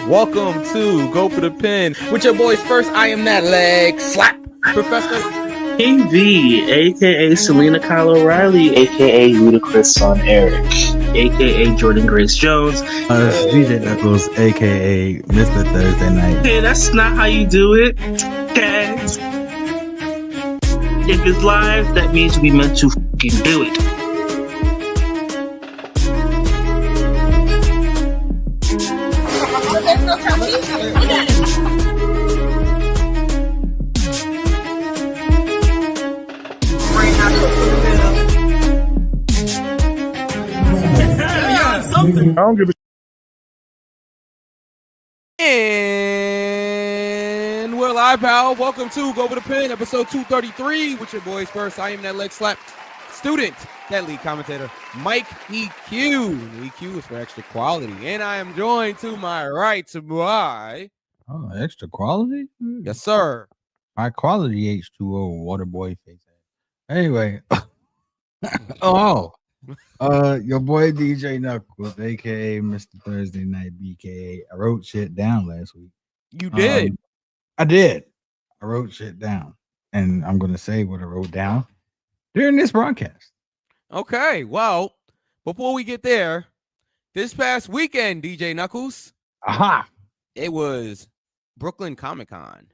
Welcome to Go for the Pin with your boys first. I am that leg slap professor. King V, aka Selena Kyle O'Reilly, aka Ludacris Son Eric, aka Jordan Grace Jones. DJ Knuckles, aka Mr. Thursday Night. Okay, that's not how you do it. Okay. If it's live, that means we meant to fucking do it. I don't give a And we're live, pal. Welcome to Go for the Pin, episode 233 with your boys first. I am that leg slap student, that lead commentator, Mike EQ. EQ is for extra quality. And I am joined to my right by... Oh, extra quality? Yes, sir. High quality H2O water boy face. Anyway. Your boy DJ Knuckles, aka Mr. Thursday Night BKA. I wrote shit down last week. You did? I did. I wrote shit down. And I'm gonna say what I wrote down during this broadcast. Okay, well, before we get there, this past weekend, DJ Knuckles, it was Brooklyn Comic Con.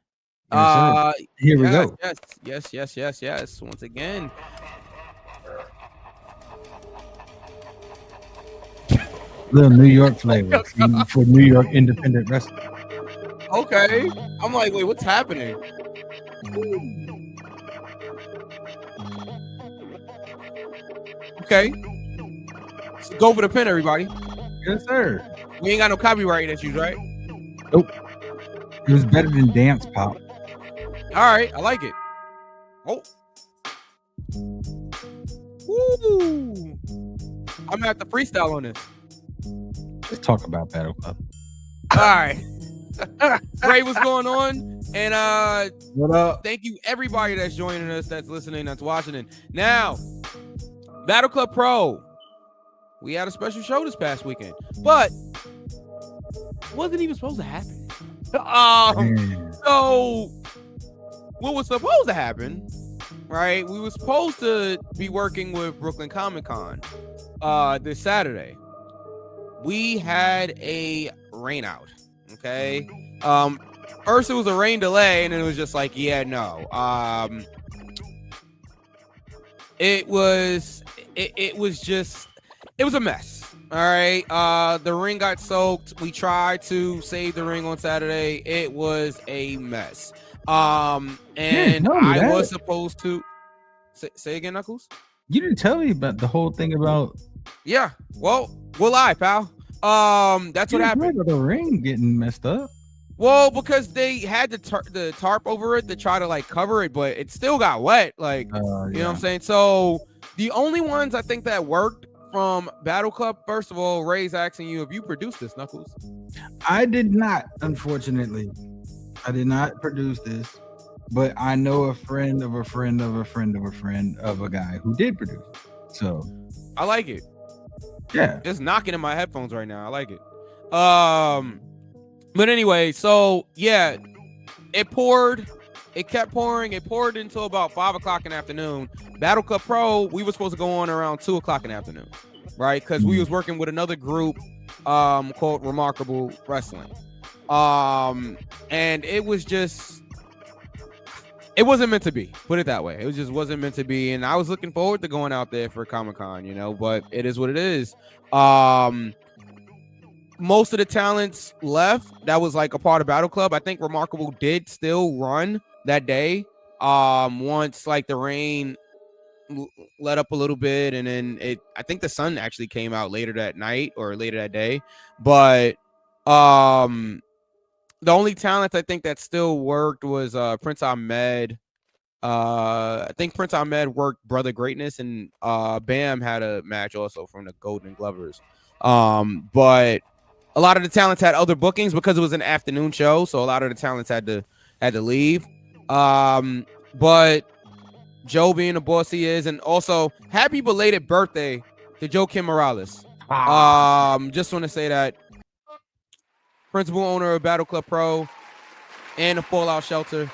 Here we go. Yes. Once again, little New York flavor for New York independent wrestling. Okay, I'm like, wait, what's happening? Okay, so go for the pin, everybody. Yes, sir. We ain't got no copyright issues, right? Nope. It was better than dance pop. All right, I like it. Oh, woo! I'm gonna have to freestyle on this. Let's talk about Battle Club. All right. Ray, what's going on? And what up? Thank you everybody that's joining us, that's listening, that's watching. And now, Battle Club Pro. We had a special show this past weekend, but it wasn't even supposed to happen. So what was supposed to happen, right? We were supposed to be working with Brooklyn Comic Con this Saturday. We had a rain out. Okay. First it was a rain delay, and then it was just like, yeah, no. It was a mess. All right. The ring got soaked. We tried to save the ring on Saturday. It was a mess. And I was supposed to say again, Knuckles. You didn't tell me about the whole thing about. Yeah. Well, we'll lie, pal. That's what happened. The ring getting messed up. Well, because they had the tarp over it to try to like cover it, but it still got wet. Like, you know what I'm saying? So the only ones I think that worked from Battle Club, first of all, Ray's asking you if you produced this, Knuckles. I did not, unfortunately. I did not produce this, but I know a friend of a friend of a friend of a friend of a guy who did produce it. So I like it. Yeah. It's knocking in my headphones right now. I like it. But anyway, so yeah, it poured. It kept pouring. It poured until about 5 o'clock in the afternoon. Battle Club Pro, we were supposed to go on around 2 o'clock in the afternoon, right? Because we was working with another group called Remarkable Wrestling. And it was just, it wasn't meant to be, put it that way. It just wasn't meant to be. And I was looking forward to going out there for Comic-Con, you know, but it is what it is. Most of the talents left that was like a part of Battle Club. I think Remarkable did still run that day. Once like the rain let up a little bit, and then I think the sun actually came out later that night or later that day. But the only talent I think that still worked was Prince Ahmed. I think Prince Ahmed worked Brother Greatness, and Bam had a match also from the Golden Glovers. But a lot of the talents had other bookings because it was an afternoon show, so a lot of the talents had to leave. But Joe being the boss he is, and also happy belated birthday to Joe Kim Morales. Just want to say that principal owner of Battle Club Pro and a Fallout Shelter.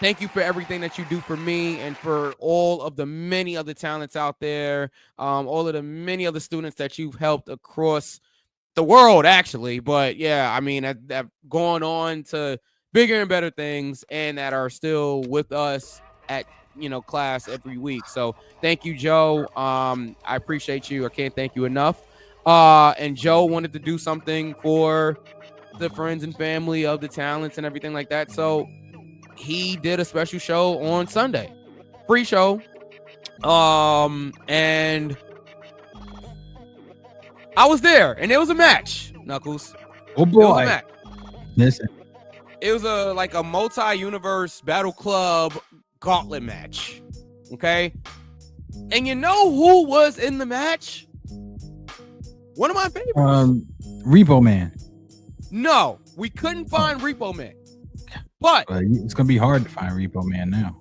Thank you for everything that you do for me and for all of the many other talents out there, all of the many other students that you've helped across the world, actually. But yeah, I mean, that gone on to bigger and better things and that are still with us at, class every week. So thank you, Joe. I appreciate you. I can't thank you enough. And Joe wanted to do something for the friends and family of the talents and everything like that. So he did a special show on Sunday, free show. And I was there, and it was a match, Knuckles. Oh boy, it was a match. Listen, it was a multi-universe Battle Club gauntlet match. Okay, and you know who was in the match? One of my favorites. Repo Man. No, we couldn't find Repo Man. But it's gonna be hard to find Repo Man now.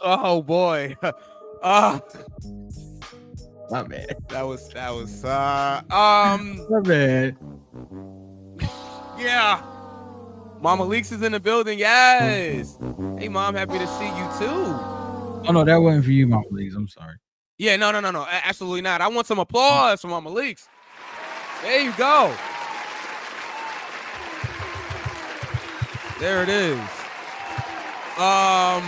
Oh boy. My bad. That was my bad. Yeah. Mama Leaks is in the building. Yes. Hey Mom, happy to see you too. Oh no, that wasn't for you, Mama Leaks. I'm sorry. Yeah, no. Absolutely not. I want some applause for Mama Leaks. There you go. There it is. Oh,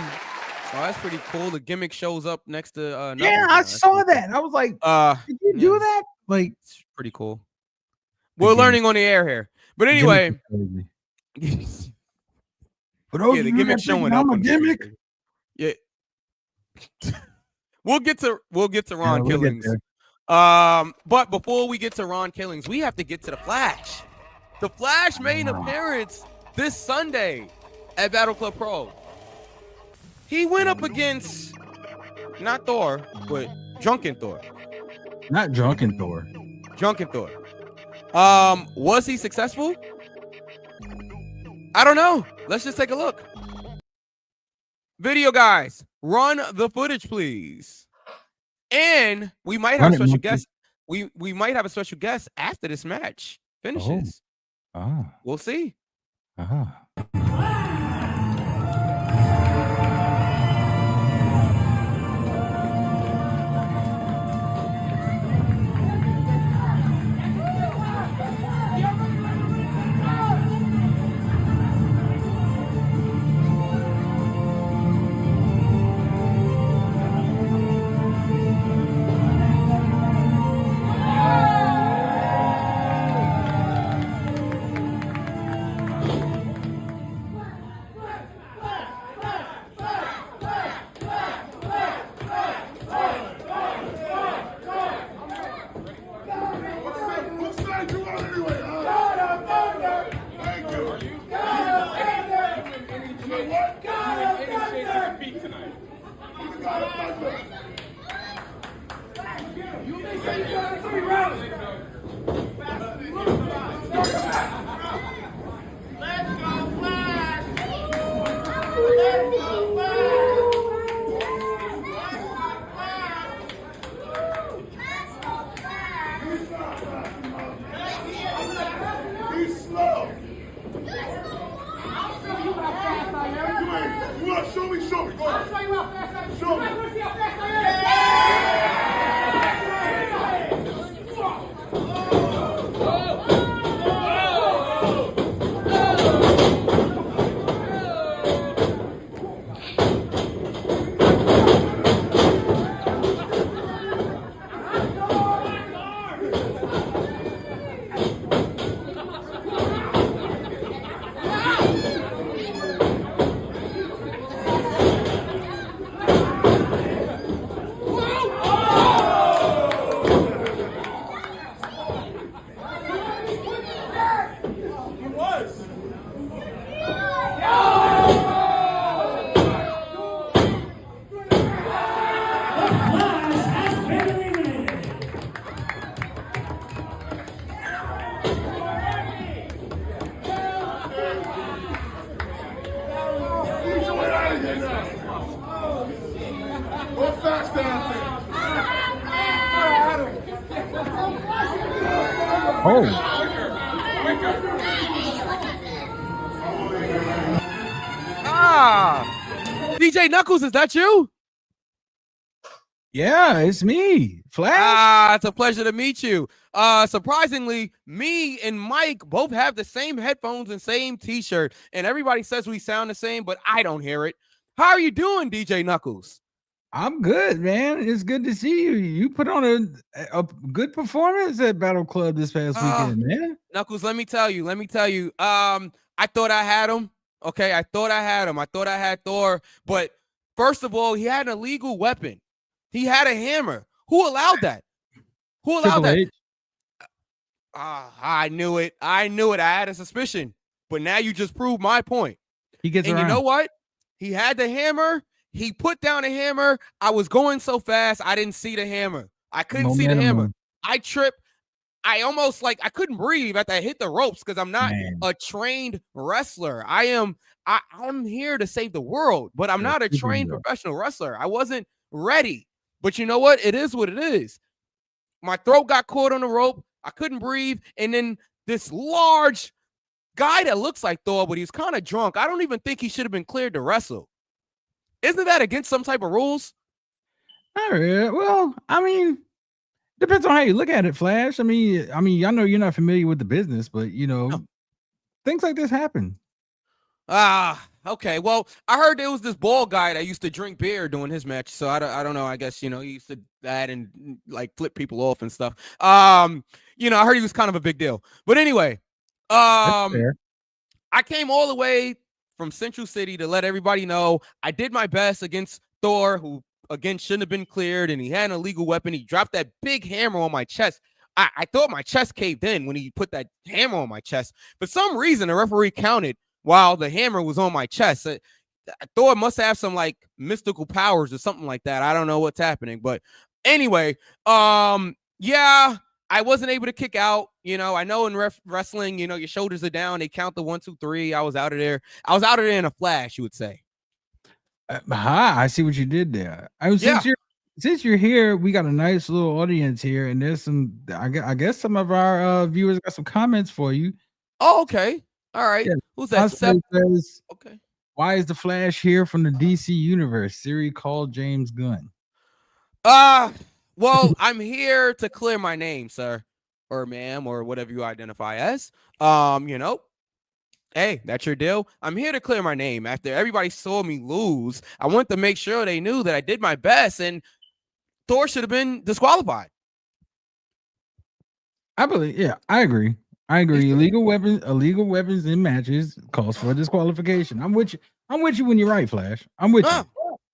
that's pretty cool. The gimmick shows up next to I saw that. I was like, did you do that? Like, it's pretty cool. We're learning on the air here. But anyway. For those the gimmick showing up. A gimmick. Yeah. We'll get to Ron Killings. But before we get to Ron Killings, we have to get to the Flash. The Flash made an appearance this Sunday at Battle Club Pro. He went up against not Thor, but Drunken Thor. Not Drunken Thor. Drunken Thor. Was he successful? I don't know. Let's just take a look. Video guys, run the footage, please. And we might have a special guest. We might have a special guest after this match finishes. We'll see. Oh, DJ Knuckles, is that you? yeah, it's me, Flash. It's a pleasure to meet you. Surprisingly, me and Mike both have the same headphones and same t-shirt, and everybody says we sound the same, but I don't hear it. How are you doing, DJ Knuckles? I'm good, man. It's good to see you. You put on a good performance at Battle Club this past weekend, man. Knuckles, let me tell you. I thought I had him. Okay, I thought I had him. I thought I had Thor, but first of all, he had an illegal weapon. He had a hammer. Who allowed that? Who allowed Triple that? H. I knew it. I had a suspicion, but now you just proved my point. He gets and around. You know what? He had the hammer. He put down a hammer. I was going so fast, I didn't see the hammer. I couldn't see the hammer. I tripped. I almost I couldn't breathe after I hit the ropes because I'm not a trained wrestler. I'm here to save the world, but I'm not a trained professional wrestler. I wasn't ready. But you know what? It is what it is. My throat got caught on the rope. I couldn't breathe. And then this large guy that looks like Thor, but he's kind of drunk. I don't even think he should have been cleared to wrestle. Isn't that against some type of rules? Well, I mean, depends on how you look at it, Flash. I mean, I know you're not familiar with the business, but things like this happen. Okay. Well, I heard there was this bald guy that used to drink beer during his match. So I don't know. I guess, he used to that and flip people off and stuff. I heard he was kind of a big deal. But anyway, I came all the way from Central City to let everybody know I did my best against Thor, who again shouldn't have been cleared, and he had an illegal weapon. He dropped that big hammer on my chest. I thought my chest caved in when he put that hammer on my chest. For some reason, the referee counted while the hammer was on my chest. Thor must have some mystical powers or something like that. I don't know what's happening. But anyway, I wasn't able to kick out. I know in wrestling, your shoulders are down. They count the 1, 2, 3. I was out of there. In a flash, you would say. I see what you did there. Since you're here, we got a nice little audience here, and there's some. I guess some of our viewers got some comments for you. Oh, okay. All right. Yeah. Who's that? Says, okay. Why is the Flash here from the DC universe? Siri called James Gunn. Well, I'm here to clear my name, sir, or ma'am, or whatever you identify as. Hey, that's your deal. I'm here to clear my name. After everybody saw me lose, I want to make sure they knew that I did my best, and Thor should have been disqualified. I agree. Illegal weapons in matches calls for disqualification. I'm with you when you're right, Flash. I'm with you.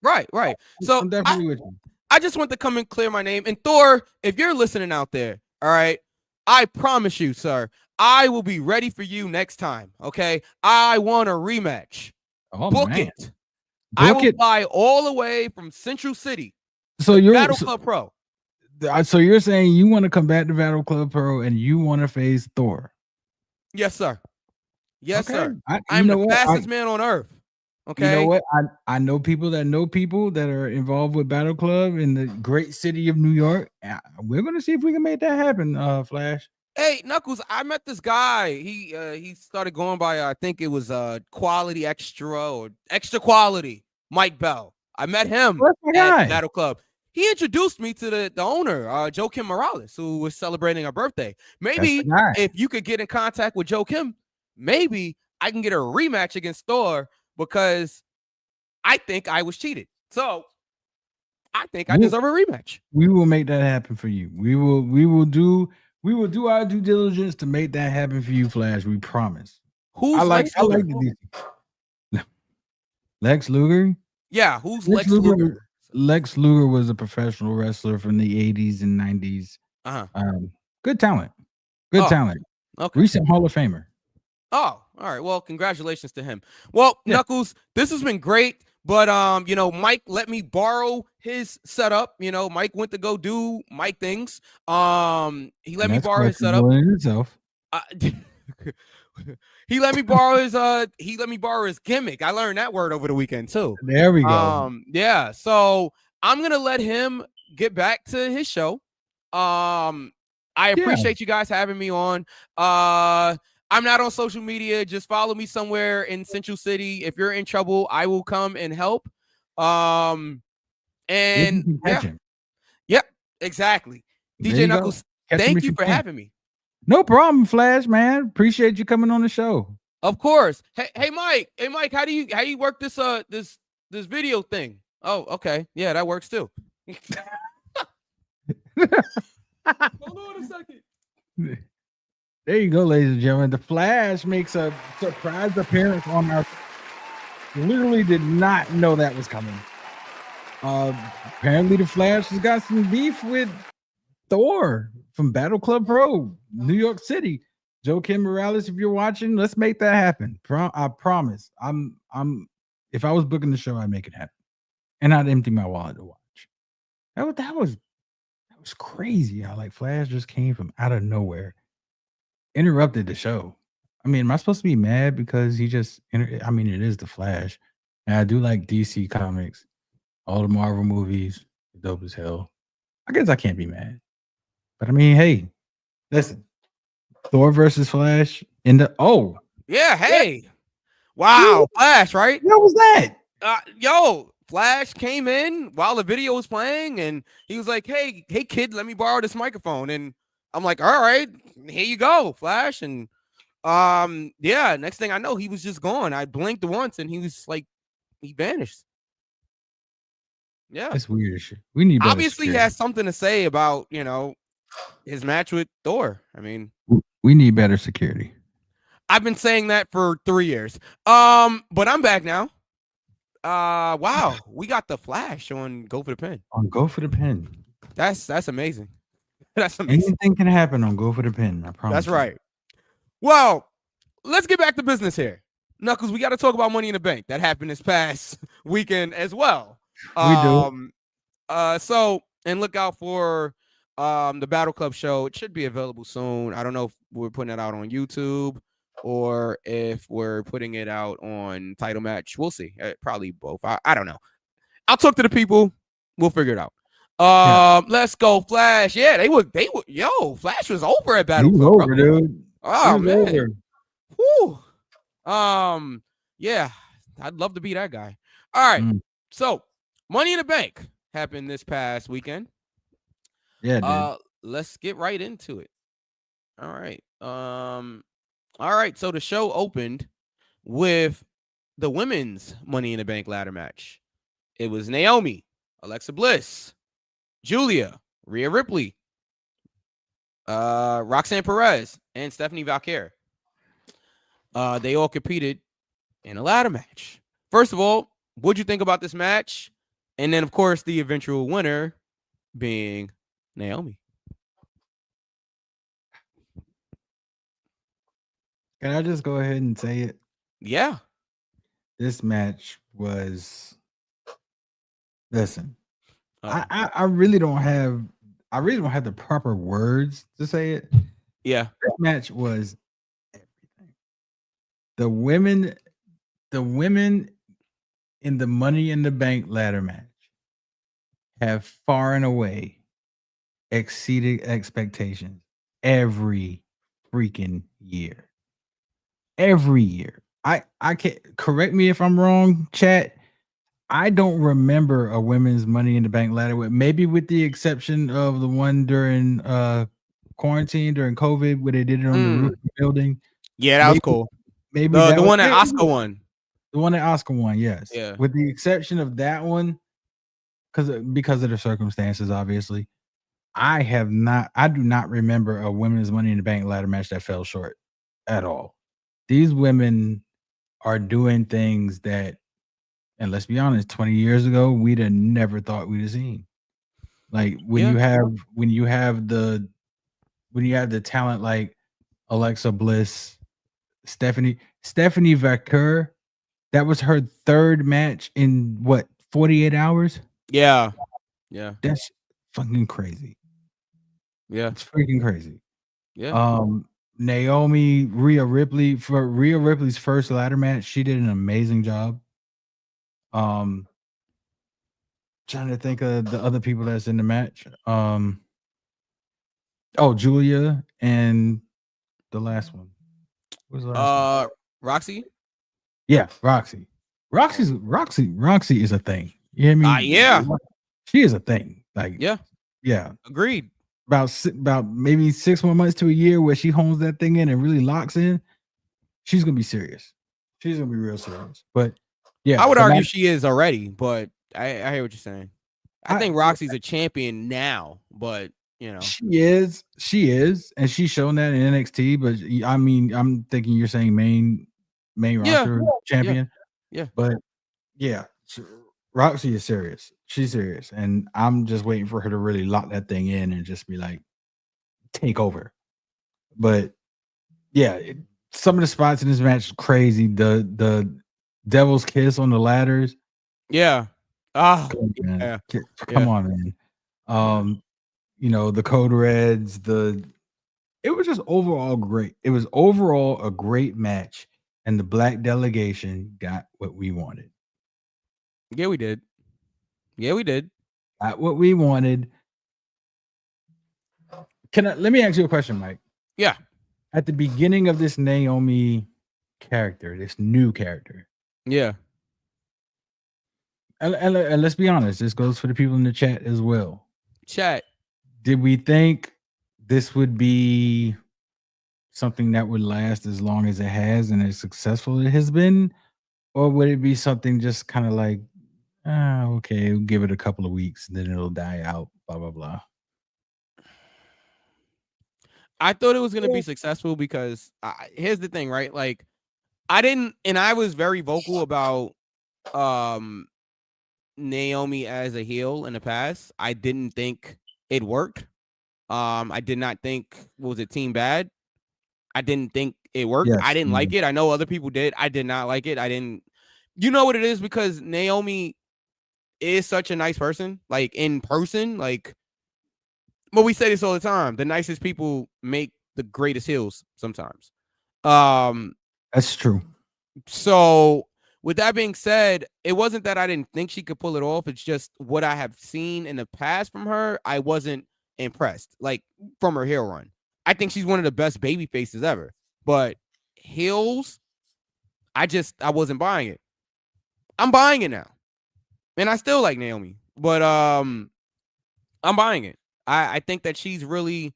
Right. So I'm definitely with you. I just want to come and clear my name. And Thor, if you're listening out there, all right, I promise you, sir, I will be ready for you next time. Okay, I want a rematch. Book it. I will fly all the way from Central City. So you're Battle Club Pro. So you're saying you want to come back to Battle Club Pro and you want to face Thor? Yes, sir. Yes, sir. I'm the fastest man on earth. Okay. You know what? I know people that are involved with Battle Club in the great city of New York. We're gonna see if we can make that happen, Flash. Hey, Knuckles, I met this guy. He started going by I think it was Quality Extra or Extra Quality, Mike Bell. I met him at Battle Club. He introduced me to the owner, Joe Kim Morales, who was celebrating her birthday. Maybe if you could get in contact with Joe Kim, maybe I can get a rematch against Thor because I think I was cheated. So I think I deserve a rematch. We will make that happen for you. We will do our due diligence to make that happen for you, Flash. We promise. Lex Luger? Lex Luger? Yeah, who's Lex Luger? Lex Luger was a professional wrestler from the 80s and 90s. Good talent. Talent. Okay. Recent Hall of Famer. Oh, all right. Well, congratulations to him. Well, Knuckles, this has been great. But Mike let me borrow his setup. Mike went to go do Mike things. He let me borrow his setup. He let me borrow his gimmick. I learned that word over the weekend too. There we go. Yeah. So I'm gonna let him get back to his show. I appreciate you guys having me on. I'm not on social media. Just follow me somewhere in Central City. If you're in trouble, I will come and help. And yeah, yep, exactly. There DJ you Knuckles, go. thank you for having me. No problem, Flash, man. Appreciate you coming on the show. Of course. Hey, Mike. Hey, Mike. How do you work this this video thing? Oh, okay. Yeah, that works too. Hold on a second. There you go, ladies and gentlemen. The Flash makes a surprise appearance on our. Literally did not know that was coming. Apparently, the Flash has got some beef with Thor from Battle Club Pro, New York City. Joe Kim Morales, if you're watching, let's make that happen. I promise. I'm. If I was booking the show, I'd make it happen, and I'd empty my wallet to watch. That was crazy. How like Flash just came from out of nowhere, interrupted the show. I mean, am I supposed to be mad because he just? I mean, it is the Flash, and I do like DC comics, all the Marvel movies, dope as hell. I guess I can't be mad, but I mean, hey, listen. Thor versus Flash in the Hey, wow, Flash, right? What was that? Flash came in while the video was playing, and he was like, "Hey, kid, let me borrow this microphone." And I'm like, "All right, here you go, Flash." And yeah, next thing I know, he was just gone. I blinked once, and he was like, he vanished. Yeah, that's weird shit. We need obviously he has something to say about his match with Thor. I mean, we need better security. I've been saying that for 3 years. But I'm back now. Wow, we got the Flash on Go for the Pin. On Go for the Pin. That's amazing. That's amazing. Anything can happen on Go for the Pin. I promise. That's right. Well, let's get back to business here. Knuckles, we got to talk about Money in the Bank. That happened this past weekend as well. We do. So, and look out for the Battle Club show. It should be available soon. I don't know if we're putting it out on YouTube or if we're putting it out on Title Match. We'll see. Probably both. I don't know. I'll talk to the people. We'll figure it out. Let's go, Flash. Yeah, they would. Yo, Flash was over at Battle Club. Over, dude. Oh man. Whew. Yeah, I'd love to be that guy. All right. So, Money in the Bank happened this past weekend. Yeah, dude. Let's get right into it. All right. All right. So the show opened with the women's Money in the Bank ladder match. It was Naomi, Alexa Bliss, Julia, Rhea Ripley, Roxanne Perez, and Stephanie Valkyrie. They all competed in a ladder match. First of all, what'd you think about this match? And then, of course, the eventual winner being Naomi. Can I just go ahead and say it? Yeah. This match was. Listen, I really don't have the proper words to say it. Yeah. This match was everything. The women in the Money in the Bank ladder match have far and away exceeded expectations every freaking year. Every year. I can't, correct me if I'm wrong, chat. I don't remember a women's Money in the Bank ladder, maybe with the exception of the one during quarantine during COVID where they did it on the roof of the building. Yeah, that was cool. Maybe the one that Oscar won. The one that Oscar won, yes. Yeah. With the exception of that one, because of the circumstances, obviously. I do not remember a women's Money in the Bank ladder match that fell short at all. These women are doing things that, and let's be honest, 20 years ago, we'd have never thought we'd have seen. Like when you have the talent like Alexa Bliss, Stephanie Valkyrie, that was her third match in what, 48 hours? Yeah. Yeah. That's fucking crazy. Yeah. It's freaking crazy. Yeah. Naomi, Rhea Ripley, for Rhea Ripley's first ladder match, she did an amazing job. Trying to think of the other people that's in the match. Oh, Julia and the last one. What was the last one? Roxy. Yeah, Roxy. Roxy is a thing. You hear me? Yeah. She is a thing. Like, Yeah. yeah. Agreed. About maybe 6 more months to a year where she hones that thing in and really locks in. She's gonna be serious. She's gonna be real serious. But yeah, I would argue she is already, but I hear what you're saying. I think Roxy's a champion now, but you know she is, and she's shown that in NXT. But I mean, I'm thinking you're saying main roster champion. Yeah. But yeah, Roxy is serious. She's serious, and I'm just waiting for her to really lock that thing in and just be like, take over. But yeah, some of the spots in this match are crazy. The Devil's Kiss on the ladders. Yeah. Oh, yeah. Come on, man. You know, the Code Reds, it was just overall great. It was overall a great match, and the Black delegation got what we wanted. Yeah, we did. Got what we wanted. Let me ask you a question, Mike? Yeah. At the beginning of this Naomi character, this new character. Yeah. And let's be honest, this goes for the people in the chat as well. Chat. Did we think this would be something that would last as long as it has and as successful it has been? Or would it be something just kind of like, okay, we'll give it a couple of weeks and then it'll die out, blah, blah, blah. I thought it was going to be successful because here's the thing, right? Like, I was very vocal about Naomi as a heel in the past. I didn't think it worked. I did not think, was it Team Bad? I didn't think it worked. Yes, I didn't like it. I know other people did. I did not like it. You know what it is? Because Naomi is such a nice person, like in person, like, well, we say this all the time. The nicest people make the greatest heels sometimes. That's true. So with that being said, it wasn't that I didn't think she could pull it off. It's just what I have seen in the past from her. I wasn't impressed, like from her heel run. I think she's one of the best baby faces ever. But heels, I wasn't buying it. I'm buying it now. And I still like Naomi. But I'm buying it. I think that she's really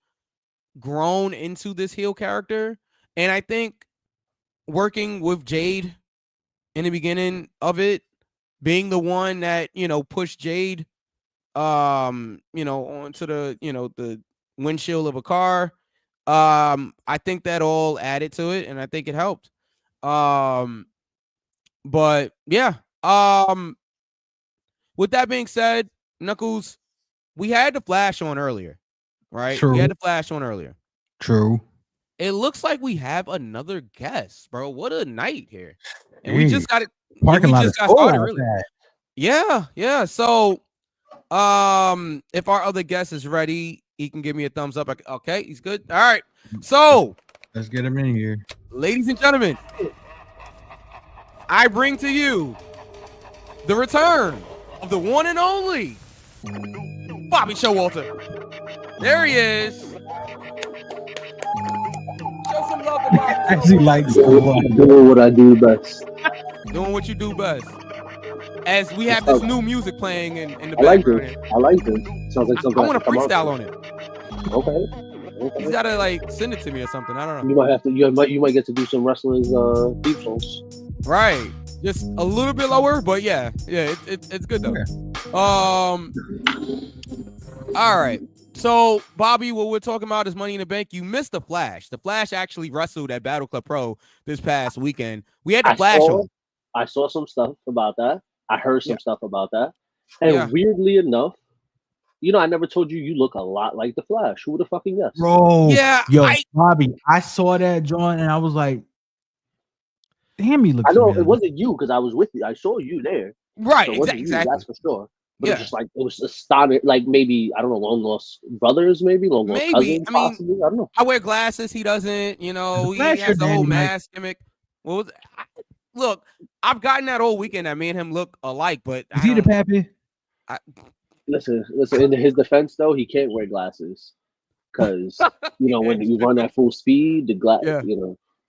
grown into this heel character. And I think working with Jade in the beginning of it, being the one that, pushed Jade, onto the, the windshield of a car. I think that all added to it, and I think it helped. But yeah. With that being said, Knuckles, we had the Flash on earlier, right? True. We had the Flash on earlier. True. It looks like we have another guest, bro. What a night here. And we just got it. Parking lot just got started, really. Yeah. So, if our other guest is ready, he can give me a thumbs up. Okay, he's good. All right. So, let's get him in here. Ladies and gentlemen, I bring to you the return of the one and only Bobby Showalter. There he is. Show some love to Bobby. Actually, likes doing what I do best. Doing what you do best. As we have this new music playing in the background. I like this. Sounds like something. I want to freestyle on it. Okay. He's gotta like send it to me or something. I don't know. You might have to. You might get to do some wrestling's deep songs. Right. Just a little bit lower, but yeah, it's good though. Okay. All right. So, Bobby, what we're talking about is Money in the Bank. You missed the Flash. The Flash actually wrestled at Battle Club Pro this past weekend. We had the Flash on. I saw some stuff about that. I heard some stuff about that. And weirdly enough, I never told you look a lot like the Flash. Who would have fucking guessed? Bro. Yeah. Bobby, I saw that, John, and I was like, damn, he looks. I know it wasn't you because I was with you. I saw you there. Right. So exactly. That's for sure. But it's just like, it was astonishing. Like maybe, I don't know, long lost brothers, maybe long lost cousins, possibly. I don't know. I wear glasses. He doesn't. He has the whole mask gimmick. What was it? Look, I've gotten that whole weekend that me and him look alike, but is he the pappy? Listen. In his defense, though, he can't wear glasses. because when you run at full speed, the glass. Yeah.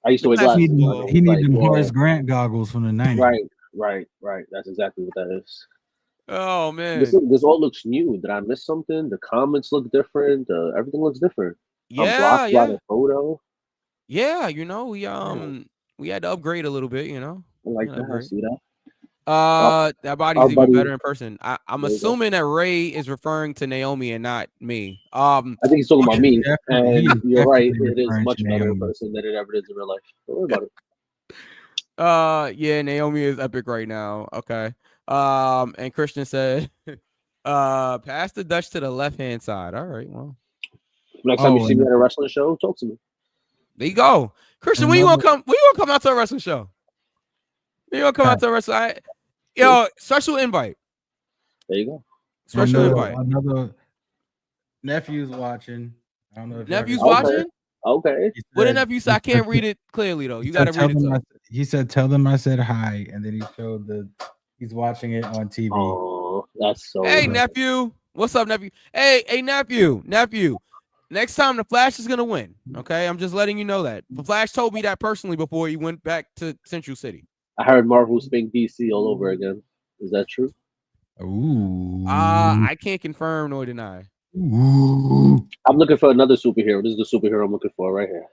I used to wear Glass glasses. is so He it's needs like, them yeah, Horace Grant goggles from the 90s. right. That's exactly what that is. Oh man. This all looks new. Did I miss something? The comments look different. Everything looks different. I'm blocked by the photo. Yeah, we had to upgrade a little bit, I like that. I see that. That body's Our even buddy, better in person. I'm there you go. assuming that Ray is referring to Naomi and not me. I think he's talking about me. He And is you're right. definitely It is referring much to better in Naomi. person than it ever is in real life. Don't worry about it. Yeah, Naomi is epic right now. Okay. And Christian said, pass the Dutch to the left-hand side. All right, well. Next time you see me at a wrestling show, talk to me. There you go. Christian, when you gonna come out to a wrestling show? You gonna come out to a wrestling? Yo, special invite. There you go. Special invite. Another nephew's watching. I don't know if nephew's watching. Okay. What the nephew said? I can't read it clearly though. You gotta read it. He said, "Tell them I said hi," and then he showed he's watching it on TV. Oh, that's so. Hey nephew, what's up, nephew? Hey nephew. Next time the Flash is gonna win. Okay, I'm just letting you know that. The Flash told me that personally before he went back to Central City. I heard Marvel spank DC all over again. Is that true? Ooh. I can't confirm nor deny. Ooh. I'm looking for another superhero. This is the superhero I'm looking for right here.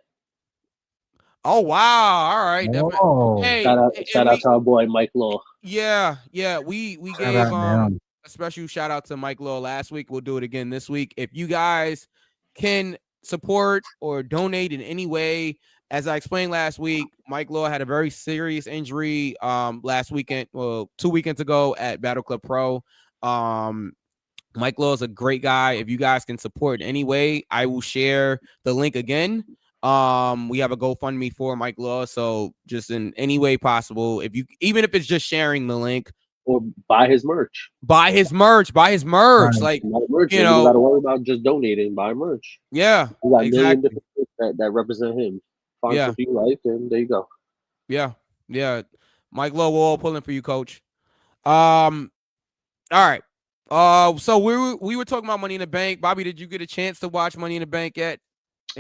Oh wow! All right. Oh. Hey, shout out to our boy Mike Law. Yeah. We gave a special shout out to Mike Law last week. We'll do it again this week. If you guys can support or donate in any way, as I explained last week, Mike Law had a very serious injury last weekend, 2 weekends ago at Battle Club Pro. Mike Law is a great guy. If you guys can support in any way, I will share the link again. We have a GoFundMe for Mike Law, so just in any way possible, even if it's just sharing the link or buy his merch. Right. Like merch. You don't got to worry about just donating. Buy merch. Yeah, you got a million different things that represent him. Find something you like, and there you go. Yeah. Mike Law, we're all pulling for you, Coach. All right. So we were talking about Money in the Bank. Bobby, did you get a chance to watch Money in the Bank yet?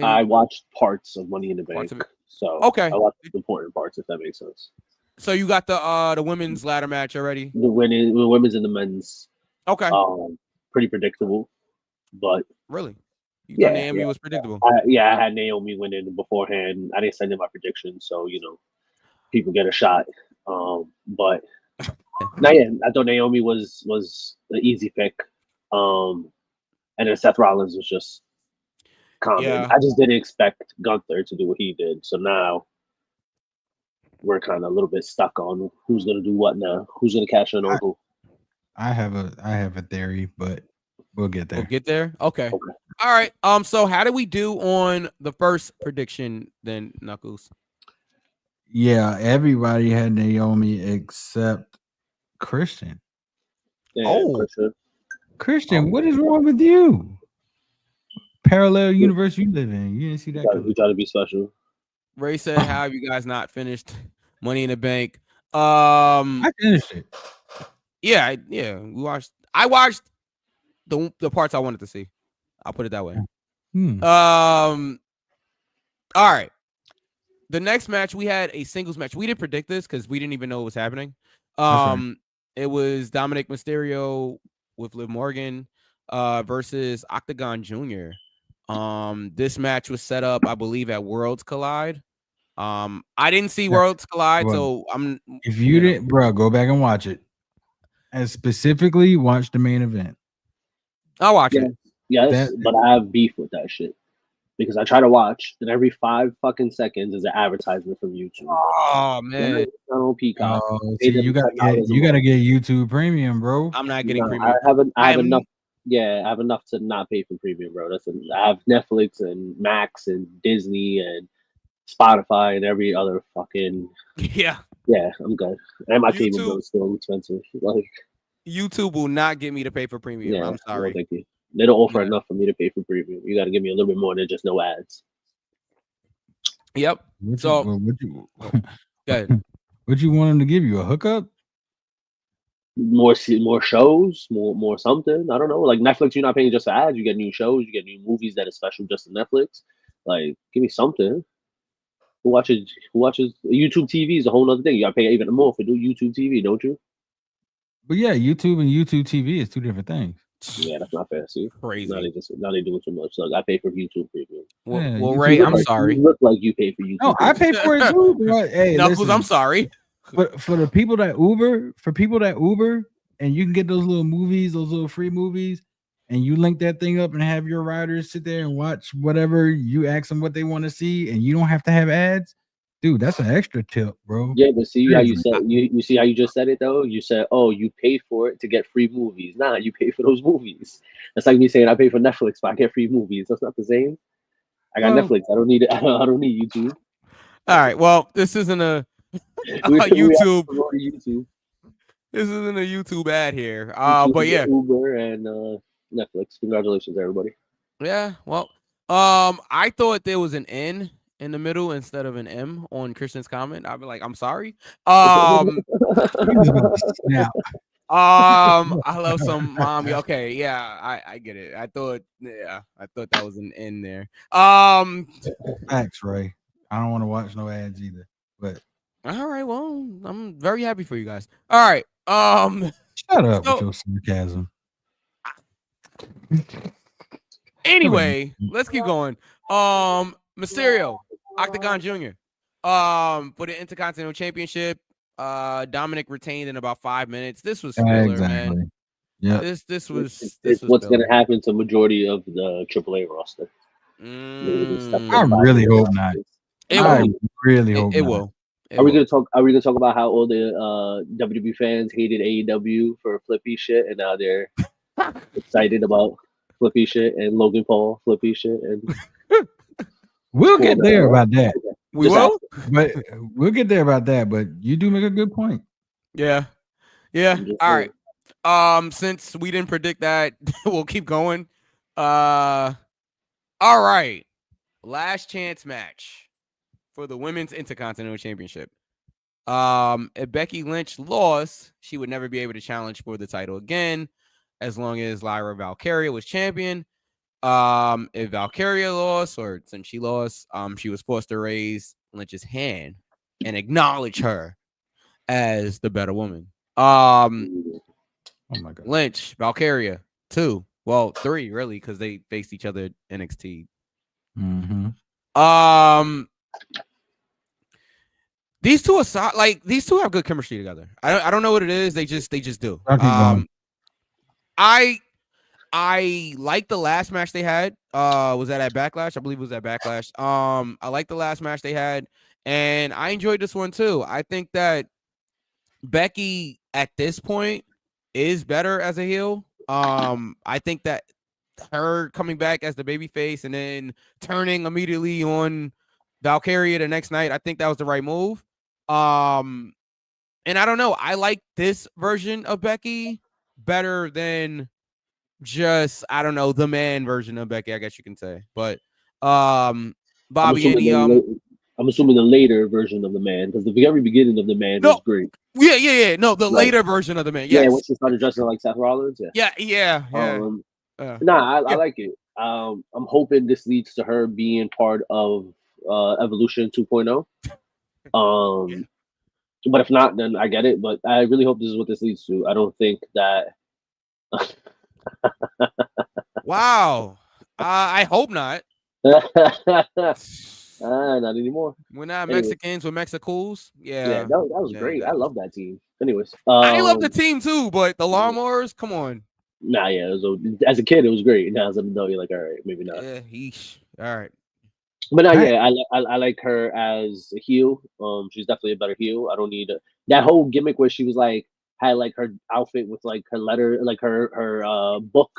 I watched parts of Money in the Bank. So okay, I watched the important parts, if that makes sense. So you got the women's ladder match already? The women's and the men's. Okay. Pretty predictable, but really, you thought Naomi was predictable. I had Naomi winning beforehand. I didn't send in my prediction, so people get a shot. But I thought Naomi was an easy pick. And then Seth Rollins was just common. Yeah. I just didn't expect Gunther to do what he did. So now we're kind of a little bit stuck on who's going to do what now. Who's going to cash in on who? I have a theory, but we'll get there. We'll get there. Okay. All right. So how do we do on the first prediction then, Knuckles? Yeah, everybody had Naomi except Christian. Yeah, Christian, what is wrong with you? Parallel universe you live in. You didn't see that. You try to be special. Ray said, "How have you guys not finished Money in the Bank?" I finished it. Yeah. I watched the parts I wanted to see. I'll put it that way. All right. The next match, we had a singles match. We didn't predict this because we didn't even know what was happening. It was Dominic Mysterio with Liv Morgan versus Octagon Jr. This match was set up, I believe, at Worlds Collide. I didn't see Worlds Collide, so I'm. If you didn't, bro, go back and watch it, and specifically watch the main event. I'll watch it. Yes, but I have beef with that shit because I try to watch, and every 5 fucking seconds is an advertisement from YouTube. Oh man, on Peacock. You gotta get YouTube Premium, bro. I'm not getting premium. I have enough. Yeah, I have enough to not pay for premium, bro. I have Netflix and Max and Disney and Spotify and every other fucking. Yeah, I'm good. And my cable bill is still expensive. Like YouTube will not get me to pay for premium. Yeah, I'm sorry. No, thank you. They don't offer enough for me to pay for premium. You got to give me a little bit more than just no ads. Yep. What you want them to give you? A hookup? more shows, more something. I don't know. Like Netflix, you're not paying just for ads. You get new shows, you get new movies that are special just to Netflix. Like, give me something. Who watches YouTube TV is a whole other thing. You gotta pay even more for YouTube TV, don't you? But yeah, YouTube and YouTube TV is two different things. Yeah, that's not fair. See, Crazy. now they doing too much. So I pay for YouTube Premium. Well, Yeah, well YouTube Ray, I'm Premium. sorry. You look like you pay for YouTube. No, I pay for it too. Bro. Hey, Knuckles, listen, I'm sorry. But for the people that Uber, and you can get those little movies, those little free movies, and you link that thing up and have your riders sit there and watch whatever you ask them what they want to see, and you don't have to have ads. Dude, that's an extra tip, bro. Yeah, but see how you Seriously. said you see how you just said it though. You said, "Oh, you pay for it to get free movies." Nah, you pay for those movies. That's like me saying I pay for Netflix, but I get free movies. That's not the same. I got Well, Netflix. I don't need it. I don't need YouTube. All right. Well, this isn't a We YouTube. promote YouTube. This isn't a YouTube ad here. YouTube, But yeah, Uber and Netflix. Congratulations, everybody. yeah. Well, I thought there was an N in the middle instead of an M on Christian's comment. I'd be like, I'm sorry. he was about to snap. I love some mommy. Okay, yeah, I get it. I thought that was an N there. Facts, Ray. I don't want to watch no ads either. But All right, well, I'm very happy for you guys. All right. shut up So- with your sarcasm. Anyway, let's keep going. Mysterio, Octagon Jr. For the Intercontinental Championship. Dominic retained in about 5 minutes. This was filler, man. Yeah. This was what's filler. going to happen to majority of the AAA roster. I really hope not. It I will. really hope It not. will. It Are we will. gonna talk about how all the WWE fans hated AEW for flippy shit, and now they're excited about flippy shit and Logan Paul flippy shit, and We'll get there about that. We will. But we'll get there about that. But you do make a good point. Yeah. Yeah. All right. Since we didn't predict that, we'll keep going. All right. Last chance match for the Women's Intercontinental Championship. If Becky Lynch lost, she would never be able to challenge for the title again, as long as Lyra Valkyria was champion. If Valkyria lost, or since she lost, she was forced to raise Lynch's hand and acknowledge her as the better woman. Oh my god. Lynch, Valkyria, 2. Well, 3 really, because they faced each other at NXT. Mm-hmm. These two are these two have good chemistry together. I don't know what it is. They just do. I like the last match they had. Was that at Backlash? I believe it was at Backlash. I like the last match they had, and I enjoyed this one too. I think that Becky at this point is better as a heel. I think that her coming back as the babyface and then turning immediately on Valkyria the next night, I think that was the right move. And I don't know. I like this version of Becky better than just, I don't know, the man version of Becky, I guess you can say. But Bobby, I'm assuming the later version of the man, because the very beginning of the man was great. Yeah. No, the later version of the man. Yes. Yeah, when she started dressing like Seth Rollins. Yeah. I like it. I'm hoping this leads to her being part of Evolution 2.0. But if not, then I get it. But I really hope this is what this leads to. I don't think that. Wow. I hope not. Not anymore. We're not Mexicans, we're Mexicools. Yeah, that was great. I love that team. Anyways, I love the team too, but the Lawnmowers, come on. Nah, yeah. As a kid, it was great. Now as an adult, you're like, all right, maybe not. Yeah, all right. But I like her as a heel. She's definitely a better heel. I don't need that whole gimmick where she was like had like her outfit with like her letter, like her book.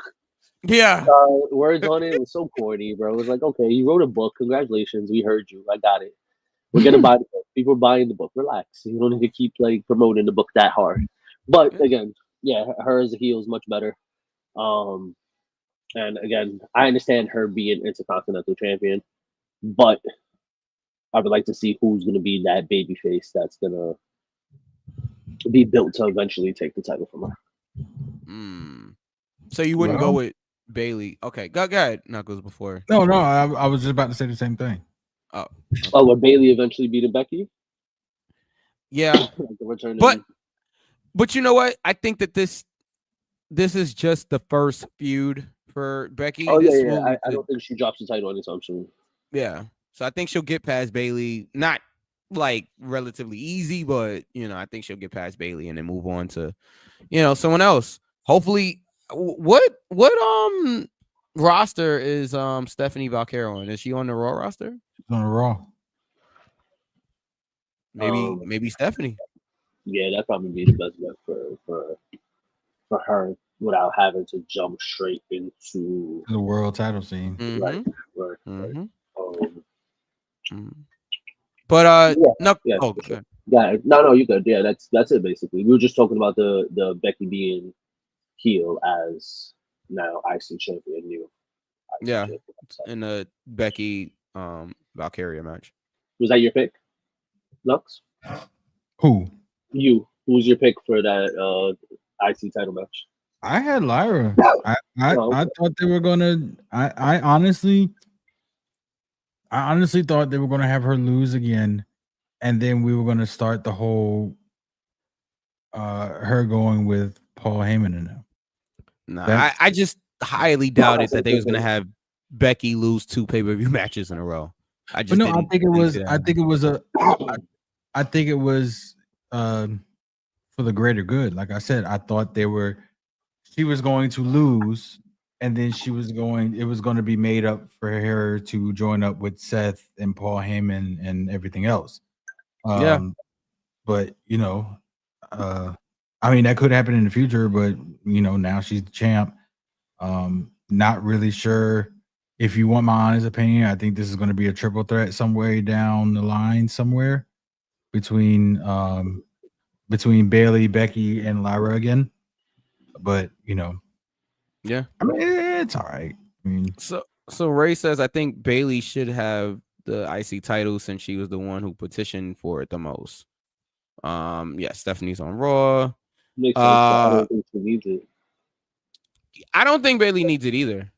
Yeah. Words on it. It was so corny, bro. It was like, okay, you wrote a book. Congratulations, we heard you. I got it. We're gonna buy the book. People are buying the book. Relax. You don't need to keep like promoting the book that hard. But again, yeah, her as a heel is much better. And again, I understand her being Intercontinental Champion, but I would like to see who's gonna be that baby face that's gonna be built to eventually take the title from her. So you wouldn't go with Bailey? Okay, go ahead. Knuckles before. No, I was just about to say the same thing. Oh, okay. Oh, would Bailey eventually beat Becky? Yeah, but you know what? I think that this is just the first feud for Becky. Oh this yeah. I don't think she drops the title anytime soon. Yeah, so I think she'll get past Bailey. Not like relatively easy, but I think she'll get past Bailey and then move on to someone else. Hopefully, what roster is Stephanie Valkyrie on? Is she on the Raw roster? She's on the Raw. Maybe Stephanie. Yeah, that'd probably be the best bet for her without having to jump straight into the world title scene. Right. But no, you good. Yeah, that's it basically. We were just talking about the Becky being heel as now IC champion new. In the Becky Valkyria match. Was that your pick, Lux? Who? You. Who's your pick for that IC title match? I had Lyra. I thought they were gonna. I honestly thought they were gonna have her lose again, and then we were gonna start the whole her going with Paul Heyman and them. Nah, I just highly doubted that they was gonna have Becky lose 2 pay-per-view matches in a row. I think it was for the greater good. Like I said, I thought she was going to lose, and then it was going to be made up for her to join up with Seth and Paul Heyman and everything else. But I mean, that could happen in the future, but now she's the champ. Not really sure. If you want my honest opinion, I think this is going to be a triple threat somewhere down the line, somewhere between Bailey, Becky, and Lyra again. But yeah, I mean, it's all right. I mean, so Ray says I think Bailey should have the IC title since she was the one who petitioned for it the most. Yeah, Stephanie's on Raw. Makes sense. I don't think she needs it. I don't think Bailey needs it either.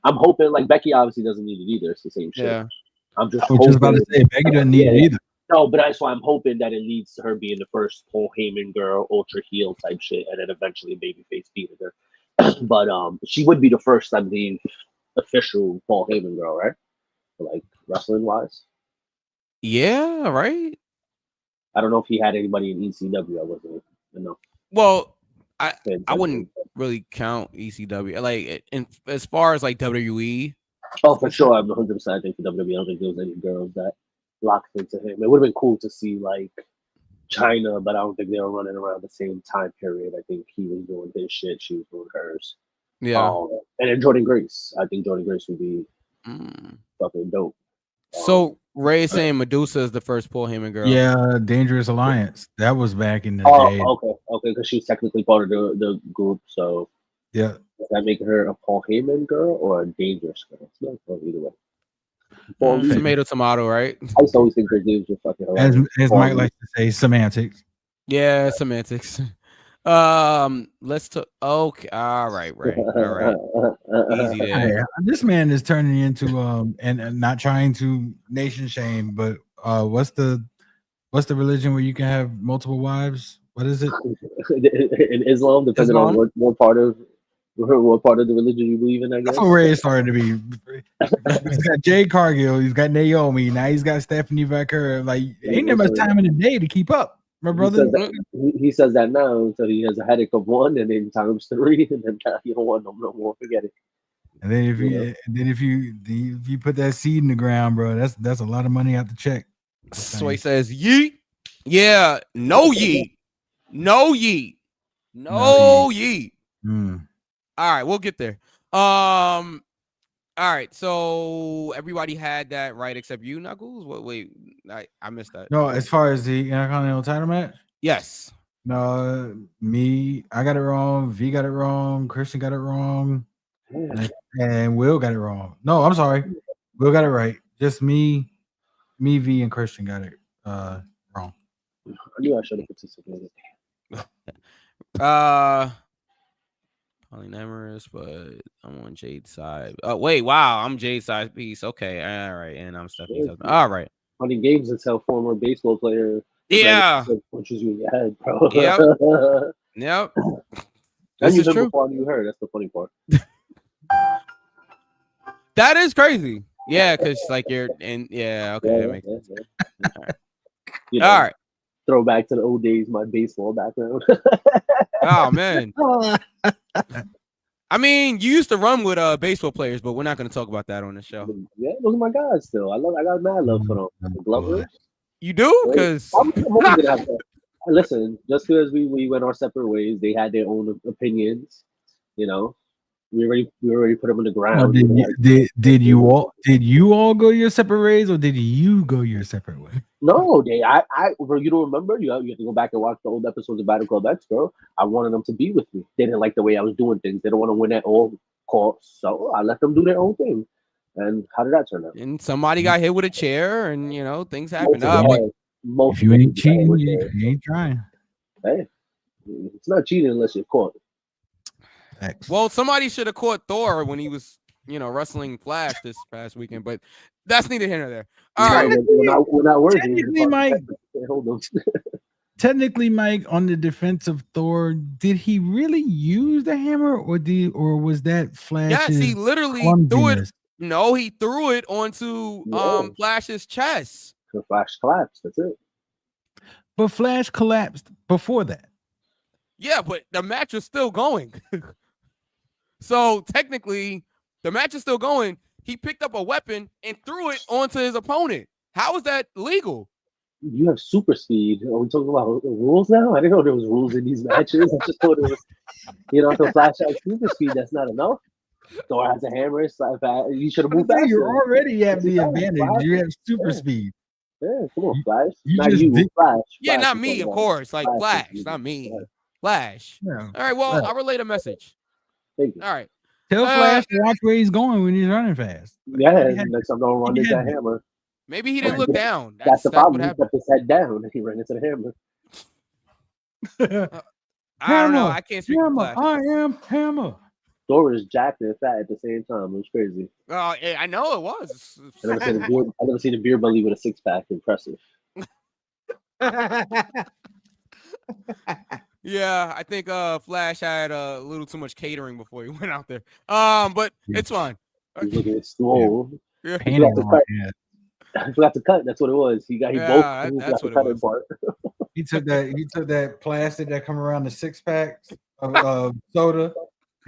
I'm hoping, like, Becky obviously doesn't need it either. It's the same shit. Yeah. I'm just about to say Becky doesn't need it either. No, but that's why I'm hoping that it leads to her being the first Paul Heyman girl, ultra heel type shit, and then eventually babyface beating her. But she would be the first, I believe, official Paul Heyman girl, right? Like wrestling wise. Yeah, right. I don't know if he had anybody in ECW. I wasn't. Well, I wouldn't really count ECW like as far as like WWE. Oh, for sure, I'm 100%. I think for WWE, I don't think there was any girls that locked into him. It would have been cool to see like China, but I don't think they were running around the same time period. I think he was doing his shit, she was doing hers. Yeah, and then Jordan Grace. I think Jordan Grace would be fucking dope. So Ray is saying Medusa is the first Paul Heyman girl. Yeah, Dangerous Alliance. That was back in the day. Okay, because she's technically part of the group. So yeah, does that make her a Paul Heyman girl or a Dangerous girl? It's not either way. Tomato, right? I used to always think their names were fucking hilarious. As Mike likes to say, semantics. Yeah, semantics. Let's talk. Okay, all right. Easy there. Hey, this man is turning into and not trying to nation shame, but what's the religion where you can have multiple wives? What is it? In Islam, depending on what part of the religion you believe in, I guess. That's what Ray is starting to be. He's got Jade Cargill, he's got Naomi, now he's got Stephanie Valkyrie. Like, ain't that much time in the day to keep up. My brother, he says that now until he has a headache of 1, and then times 3, and then you don't want no more. Forget it. And then if you put that seed in the ground, bro, that's a lot of money out the check. Sway says yeet. Yeah, no yeet, no yeet, no yeet. All right, we'll get there. All right, so everybody had that right except you, Knuckles. Wait, I missed that. No, as far as the Intercontinental title match, yes. No, I got it wrong. V got it wrong. Christian got it wrong, and Will got it wrong. No, I'm sorry, Will got it right. Just me, V, and Christian got it wrong. I knew I should have participated. Polyamorous, but I'm on Jade's side. Oh wait, wow, I'm Jade's side piece. Okay, all right, and I'm Stephanie's husband. All right. Funny games until former baseball player. Yeah. Punches you in your head, bro. Yep. And This you is knew true. before you heard. That's the funny part. That is crazy. Yeah, because like you're in. Yeah. Okay. That makes sense. All right. You know, All right. Throwback to the old days, my baseball background. Oh man. I mean, you used to run with baseball players, but we're not going to talk about that on the show. Yeah, those are my guys still. I got mad love for them. The Glovers. You do? Because I'm always gonna have that. Listen, just because we went our separate ways, they had their own opinions. You know, we already put them in the ground. Did you all go your separate ways, or did you go your separate way? No, bro, you don't remember? You have to go back and watch the old episodes of Battle Club X, bro. I wanted them to be with me. They didn't like the way I was doing things. They don't want to win at all costs, so I let them do their own thing. And how did that turn out? And somebody got hit with a chair, and things happen. If you ain't cheating, you ain't trying. Hey, it's not cheating unless you're caught. Well, somebody should have caught Thor when he was, wrestling Flash this past weekend, but that's neither here nor there. All right. We're not worthy. Technically, Mike, on the defense of Thor, did he really use the hammer, or was that Flash? Yes, he literally threw it. No, he threw it onto Flash's chest. The Flash collapsed. That's it. But Flash collapsed before that. Yeah, but the match was still going. So technically, the match is still going. He picked up a weapon and threw it onto his opponent. How is that legal? You have super speed. Are we talking about rules now? I didn't know there was rules in these matches. I just thought it was, the Flash has super speed. That's not enough. Thor has a hammer. You should have moved faster. You already have the advantage. You have super speed. Yeah, come on, Flash. Flash. Yeah, Flash not me, of course. Like Flash, not me. Flash. Yeah. All right, well, I'll relay the message. Thank you. All right. Tell Flash to watch where he's going when he's running fast. Yeah, next time don't run into that hammer. Maybe he didn't look down. That's the problem. He kept his head down and he ran into the hammer. I don't know. I can't speak for Flash. I am Hammer. Thor was jacked and fat at the same time. It was crazy. Oh, I know it was. I never seen a beer belly with a six-pack. Impressive. Yeah, I think Flash had a little too much catering before he went out there. But it's fine. He's looking at swole. Yeah. I forgot to cut. That's what it was. He both. That's what it was. He took that plastic that come around the six packs of soda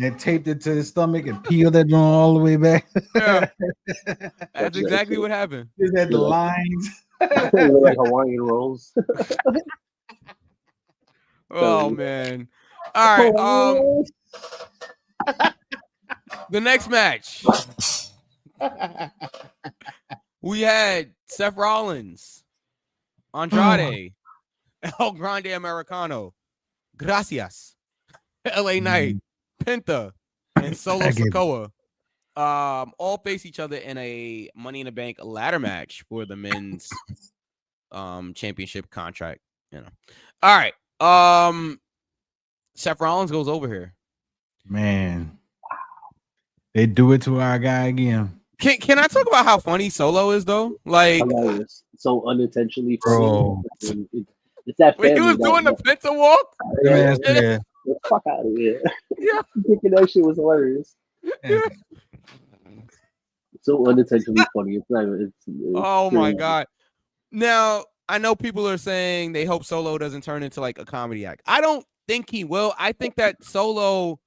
and taped it to his stomach and peeled that joint all the way back. Yeah. That's exactly what happened. He had the lines. Like Hawaiian rolls. Oh man. All right. The next match. We had Seth Rollins, Andrade, El Grande Americano, Gracias, LA Knight, Penta, and Solo Sikoa all face each other in a Money in the Bank ladder match for the men's championship contract. All right. Seth Rollins goes over here. Man, they do it to our guy again. Can I talk about how funny Solo is though? Like, so unintentionally funny. It's that when he was doing the Penta walk. Yeah. Get the fuck out of here. Yeah, thinking that shit was hilarious. Yeah. So unintentionally funny. It's oh my god. Now I know people are saying they hope Solo doesn't turn into like a comedy act. I don't think he will. I think that Solo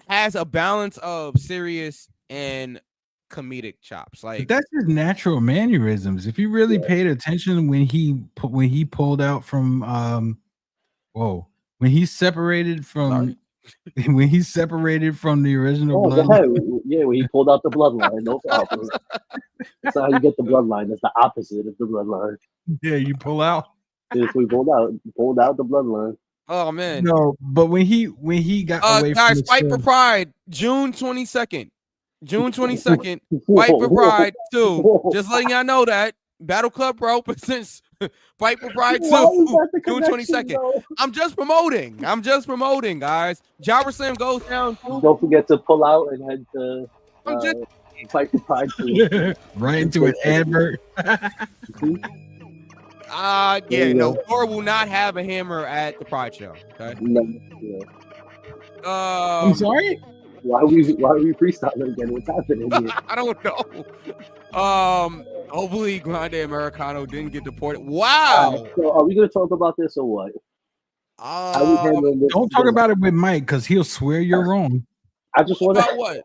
has a balance of serious and comedic chops. Like, but that's his natural mannerisms. If you really paid attention when he pulled out from when he separated from when he separated from the original bloodline. Yeah, when he pulled out the bloodline, no problem. That's not how you get the bloodline. That's the opposite of the bloodline. Yeah, you pull out. Yes, we pulled out the bloodline. Oh man. No, but when he got away guys, from Fight for Pride, June 22nd. Fight for Pride 2. Just letting y'all know that Battle Club Pro presents Fight for Pride Why is 2, that the June connection, 22nd. bro? I'm just promoting, guys. Jobber Slam goes down too. Don't forget to pull out and head to I'm just Fight for Pride 2. Right into an advert. no, Thor will not have a hammer at the Pride show. Okay. No, yeah. I'm sorry. Why are we freestyling again? What's happening here? I don't know. Hopefully Grande Americano didn't get deported. Wow. So are we gonna talk about this or what? How we handling this? Don't talk about it with Mike because he'll swear you're wrong. I just want About what?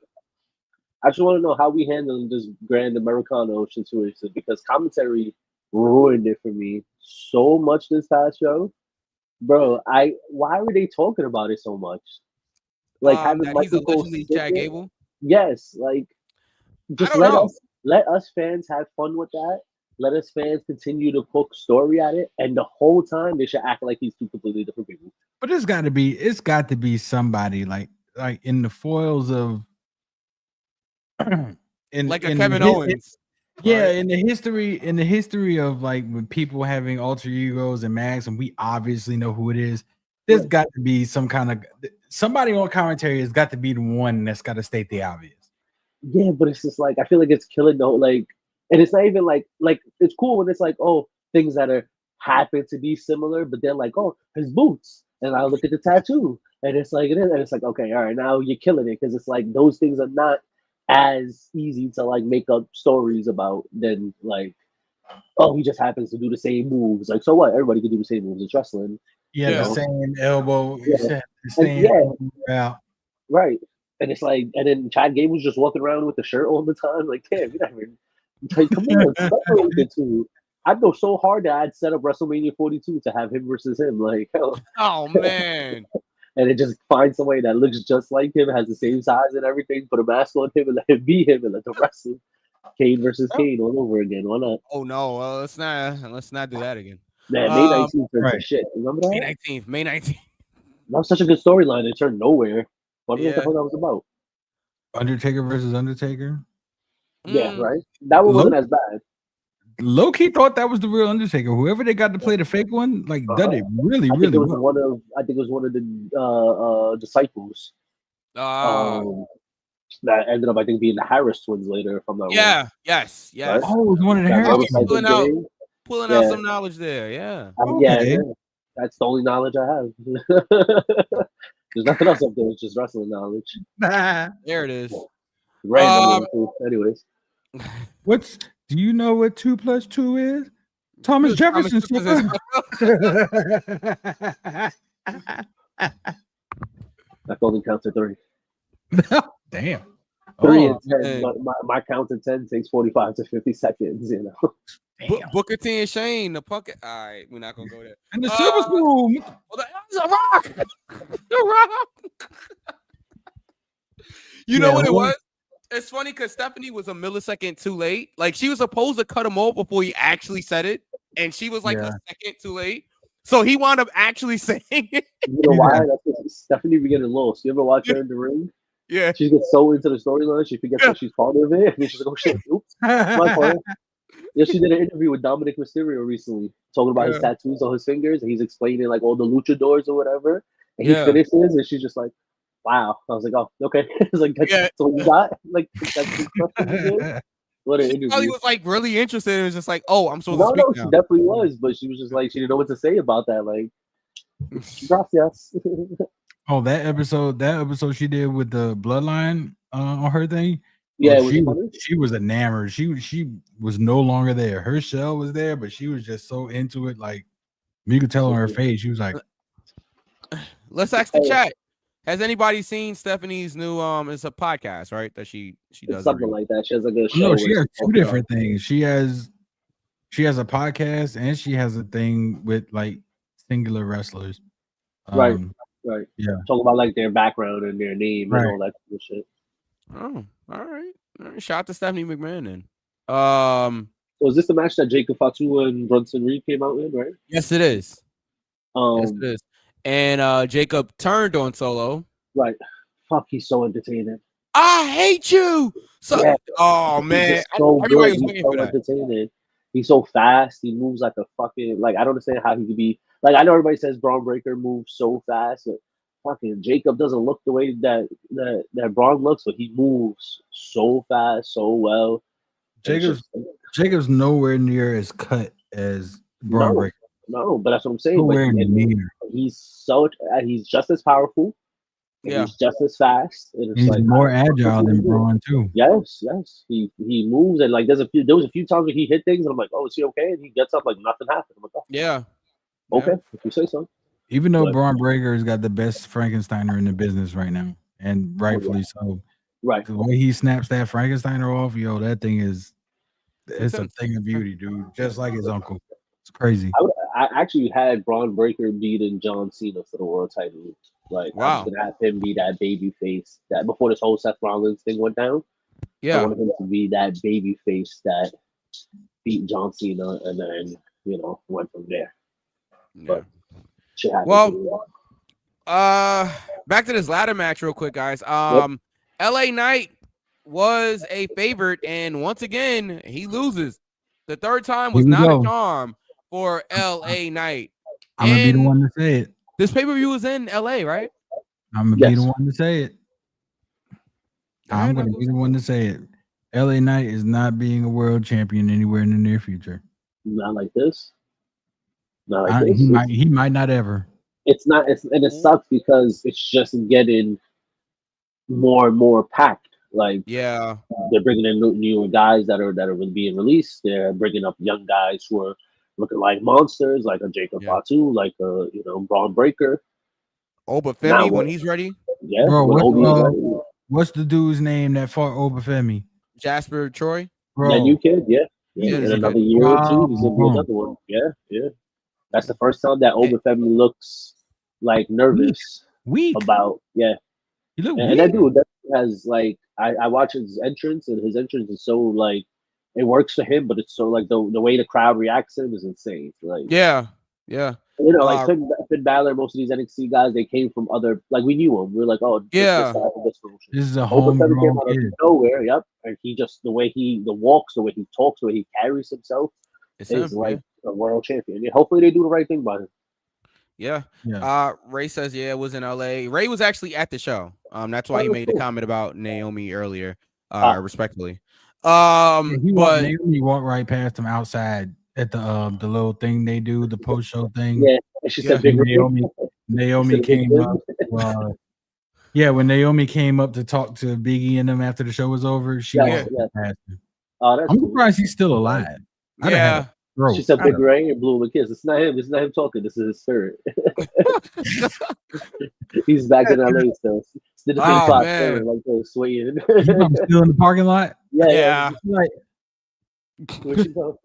I just want to know how we handling this Grand Americano situation because commentary ruined it for me so much this past show, bro. Why were they talking about it so much? Like having that he's Michael Cole allegedly sit Chad there? Gable. Yes, like just I don't know. let us fans have fun with that. Let us fans continue to poke story at it, and the whole time they should act like he's two completely different people. But it's got to be somebody like in the foils of Like a Kevin Owens. Yeah, right? in the history of like when people having alter egos and mags, and we obviously know who it is. There's got to be somebody on commentary has got to be the one that's got to state the obvious. Yeah, but it's just like I feel like it's killing though. Like, and it's not even like it's cool when it's like things that are happen to be similar, but then like his boots, and I look at the tattoo, and it's like it is, and it's like okay, all right, now you're killing it because it's like those things are not as easy to like make up stories about than like he just happens to do the same moves. Like so what? Everybody can do the same moves. It's wrestling. Yeah, Yeah. the same elbow. Yeah. The same Yeah. Right. And it's like, and then Chad Gable's just walking around with the shirt all the time. Like, damn, you never like, come on, separate the two. I'd go so hard that I'd set up WrestleMania 42 to have him versus him. Like, Oh man. and it just finds somebody that looks just like him, has the same size and everything, put a mask on him and let him be him and let them wrestle. Kane versus Kane all over again. Why not? Oh no, let's not do that again. Man, May 19th turned to shit. Remember that? May 19th. That was such a good storyline. It turned nowhere. What the Yeah. hell that was about? Undertaker versus Undertaker. Yeah, right. That one wasn't as bad. Low-key thought that was the real Undertaker. Whoever they got to play the fake one, like did it really, I think really it was well. I think it was one of the disciples. That ended up, I think, being the Harris twins later. If I'm not wrong. Yes. Right? Oh, it was one of the That Harris was like twins. Pulling out some knowledge there. Yeah. Okay. That's the only knowledge I have. There's nothing else up there. It's just wrestling knowledge. There it is. Random. Anyways. Do you know what 2 + 2 is? Thomas Jefferson. That only counts to 3. Damn. 3 and 10. My count to 10 takes 45 to 50 seconds. You know. Booker T and Shane, the puck. All right, we're not gonna go there. And the Silver Spoon. It's a rock. The rock. You know what it was? It's funny because Stephanie was a millisecond too late. Like she was supposed to cut him off before he actually said it, and she was like a second too late. So he wound up actually saying it. You know why? Stephanie be getting lost. You ever watch her in the ring? Yeah. She gets so into the storyline, she forgets that she's part of it. And she's like, oh shit, oops. My fault. Yeah, she did an interview with Dominic Mysterio recently, talking about his tattoos on his fingers, and he's explaining like all the luchadors or whatever. And he finishes, and she's just like, "Wow." I was like, "Oh, okay." It's like, that's what you got? Like, that's what an interview. She was like really interested. It was just like, "Oh, I'm supposed to speak now." She definitely was, but she was just like, she didn't know what to say about that. Like, gracias. Oh, that episode she did with the bloodline on her thing. Yeah, she was enamored. She was no longer there. Her shell was there, but she was just so into it. Like you could tell on her face, she was like, "Let's ask the chat. Has anybody seen Stephanie's new it's a podcast, right? That she does something like that. She has like a show. No, she has 2 different things. She has a podcast and she has a thing with like singular wrestlers. Right. Yeah. Talk about like their background and their name and all that kind of shit. Oh, all right. Shout out to Stephanie McMahon then. So is this the match that Jacob Fatu and Brunson Reed came out in, right? Yes, it is. Yes, it is. And Jacob turned on Solo. Right. Fuck, he's so entertaining. I hate you. So, oh man, He's so good. He's so entertaining. He's so fast. He moves like a fucking like. I don't understand how he could be like. I know everybody says Braun Breaker moves so fast, but fucking Jacob doesn't look the way that Braun looks, but he moves so fast, so well. Jacob's nowhere near as cut as Braun Breaker. No, but that's what I'm saying. Nowhere near. He's just as powerful. Yeah. He's just as fast. And he's like, more agile than Braun too. Yes. He moves and like there was a few times where he hit things and I'm like, oh, is he okay? And he gets up like nothing happened. I'm like, oh, yeah. Okay, if you say so. Even though Braun Breaker has got the best Frankensteiner in the business right now, and rightfully so. Right. The way he snaps that Frankensteiner off, yo, that thing it's a thing of beauty, dude. Just like his uncle. It's crazy. I actually had Braun Breaker beating John Cena for the world title. Like, I was gonna have him be that baby face that before this whole Seth Rollins thing went down. Yeah. I wanted him to be that baby face that beat John Cena and then, went from there. Yeah. But back to this ladder match real quick, guys. LA Knight was a favorite, and once again, he loses. The third time was not a charm for LA Knight. I'm gonna be the one to say it. This pay-per-view was in LA, right? I'm gonna be the one to say it. I'm gonna be the one to say it. LA Knight is not being a world champion anywhere in the near future. Not like this. Not like this. He might not ever. It's not. And it sucks because it's just getting more and more packed. Like, yeah, they're bringing in newer guys that are being released. They're bringing up young guys who are looking like monsters, like a Jacob Fatu, like a Braun Breaker. Oba Femi when he's ready. Yeah, bro. What's the dude's name that fought Oba Femi? Jasper Troy. Bro. Yeah, new kid. Yeah. In another year or two, he's gonna be another one. Yeah. That's the first time that Oba Femi looks like nervous. Weak. About He look and weak. that dude has like I watch his entrance and his entrance is so like it works for him, but it's so like the way the crowd reacts to him is insane. Like yeah. Like Finn Balor, most of these NXT guys, they came from other like we knew him. We were like, oh this is a homegrown came out of nowhere. Yep, and he just the way he walks, the way he talks, the way he carries himself is like a world champion. Yeah, hopefully they do the right thing by him. Yeah. Ray says, it was in LA. Ray was actually at the show. That's why he made a comment about Naomi earlier, respectfully. Naomi walked right past him outside at the little thing they do, the post show thing. Yeah, and she said, Naomi came up. When Naomi came up to talk to Biggie and them after the show was over, she walked past him. I'm surprised he's still alive. She said Big Ray and blew him a kiss. It's not him. It's not him talking. This is his spirit. He's back in LA still. Man. Like they're swaying. I'm still in the parking lot. Yeah. Like, where'd she go?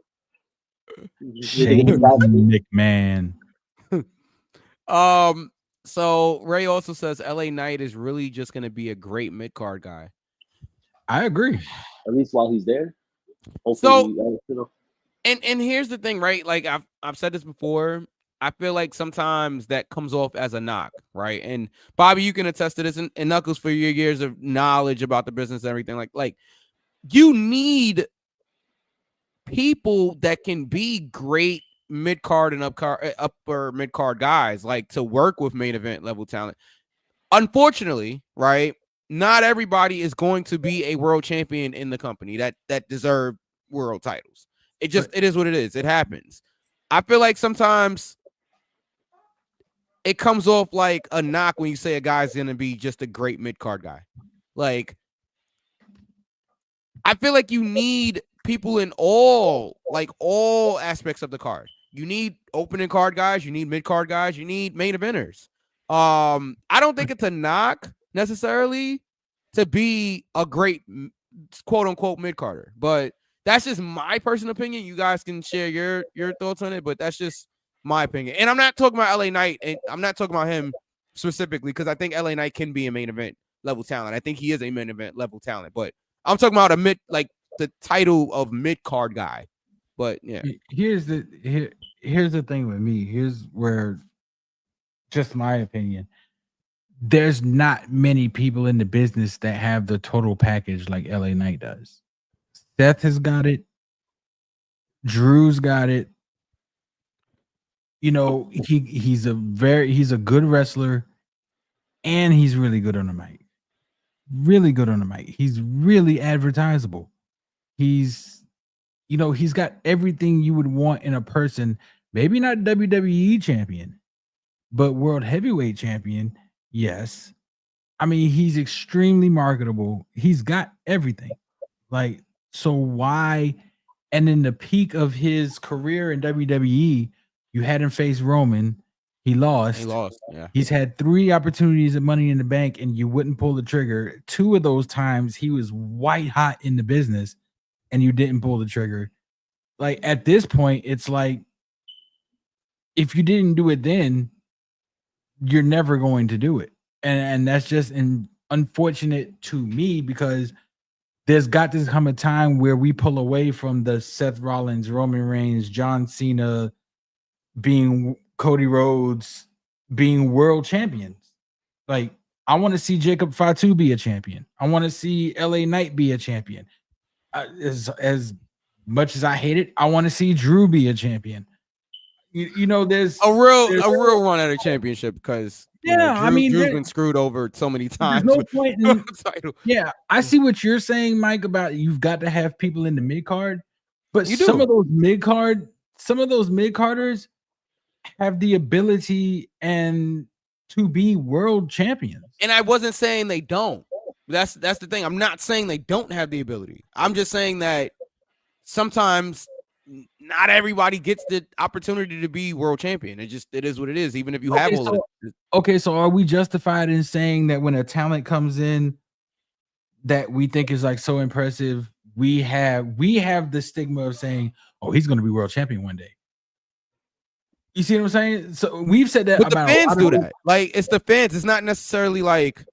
Shane McMahon. So Ray also says LA Knight is really just going to be a great mid card guy. I agree. At least while he's there. Hopefully, And here's the thing, right? Like I've said this before. I feel like sometimes that comes off as a knock, right? And Bobby, you can attest to this, and Knuckles, for your years of knowledge about the business and everything. Like you need people that can be great mid card and upper mid card guys, like to work with main event level talent. Unfortunately, right? Not everybody is going to be a world champion in the company that deserve world titles. It is what it is. It happens. I feel like sometimes it comes off like a knock when you say a guy's going to be just a great mid-card guy. Like, I feel like you need people in all aspects of the card. You need opening card guys. You need mid-card guys. You need main eventers. I don't think it's a knock necessarily to be a great quote-unquote mid-carder, but that's just my personal opinion. You guys can share your thoughts on it, but that's just my opinion. And I'm not talking about LA Knight, and I'm not talking about him specifically because I think LA Knight can be a main event level talent. I think he is a main event level talent, but I'm talking about the title of mid card guy. But yeah, here's the thing with me. Here's where, just my opinion, there's not many people in the business that have the total package like LA Knight does. Seth has got it. Drew's got it. You know, he's a good wrestler, and he's really good on the mic. Really good on the mic. He's really advertisable. He's he's got everything you would want in a person. Maybe not WWE champion, but world heavyweight champion. Yes. I mean, he's extremely marketable. He's got everything. Like, so why? And in the peak of his career in WWE, you had him face Roman. He lost. Yeah. He's had 3 opportunities at Money in the Bank, and you wouldn't pull the trigger. 2 of those times, he was white hot in the business, and you didn't pull the trigger. Like, at this point, it's like, if you didn't do it then, you're never going to do it. And that's just unfortunate to me, because there's got to come a time where we pull away from the Seth Rollins, Roman Reigns, John Cena, being Cody Rhodes, being world champions. Like, I want to see Jacob Fatu be a champion. I want to see LA Knight be a champion. As much as I hate it, I want to see Drew be a champion. You know, there's a real run at a championship, because Drew's been screwed over so many times. There's no point in the title. Yeah, I see what you're saying, Mike, about you've got to have people in the mid card, but some of those mid carders have the ability and to be world champions. And I wasn't saying they don't. That's the thing. I'm not saying they don't have the ability. I'm just saying that sometimes not everybody gets the opportunity to be world champion. It is what it is, even if you have all of it. Okay, so are we justified in saying that when a talent comes in that we think is like so impressive, we have the stigma of saying, oh, he's going to be world champion one day? You see what I'm saying? So we've said that, but about the fans do that. Like, it's the fans. It's not necessarily like,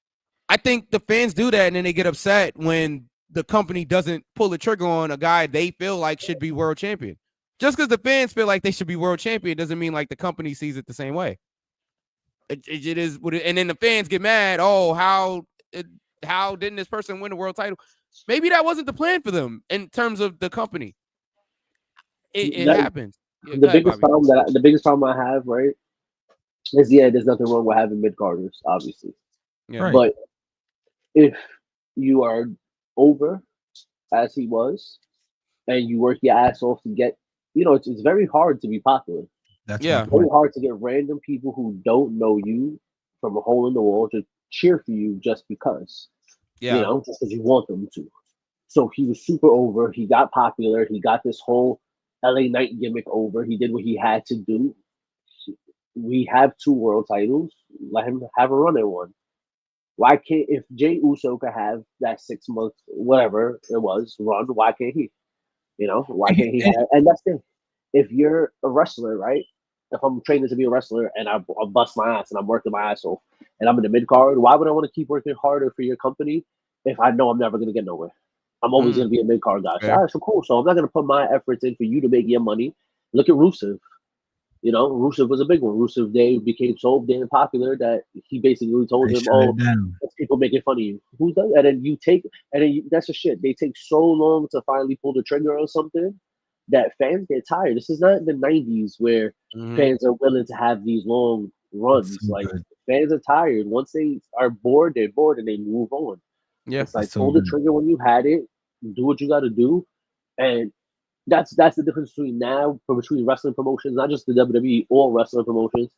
I think the fans do that, and then they get upset when the company doesn't pull the trigger on a guy they feel like should be world champion. Just because the fans feel like they should be world champion doesn't mean like the company sees it the same way. It is what it, and then the fans get mad. Oh, how didn't this person win the world title? Maybe that wasn't the plan for them in terms of the company. It happens. Yeah, the biggest problem I have, right, is there's nothing wrong with having mid carders, obviously. Yeah. Right. But if you are over, as he was, and you work your ass off to get, it's very hard to be popular. That's very hard to get random people who don't know you from a hole in the wall to cheer for you just because. Yeah. Just because you want them to. So he was super over. He got popular. He got this whole LA Knight gimmick over. He did what he had to do. We have 2 world titles. Let him have a run at one. Why can't, if Jey Uso could have that 6 month, whatever it was, run, why can't he? Why can't he have, and that's it. If you're a wrestler, right? If I'm training to be a wrestler and I bust my ass and I'm working my ass off and I'm in the mid card, why would I want to keep working harder for your company if I know I'm never going to get nowhere? I'm always going to be a mid card guy. So, all right, so cool. So I'm not going to put my efforts in for you to make your money. Look at Rusev. Rusev was a big one. Rusev, they became so damn popular that he basically told him, "Oh, there's people making fun of you." Who does? And then that's the shit. They take so long to finally pull the trigger on something that fans get tired. This is not the '90s where fans are willing to have these long runs. Fans are tired. Once they are bored, they're bored and they move on. Yeah, it's like pull the trigger when you had it. Do what you got to do, and that's the difference between wrestling promotions, not just the WWE, all wrestling promotions,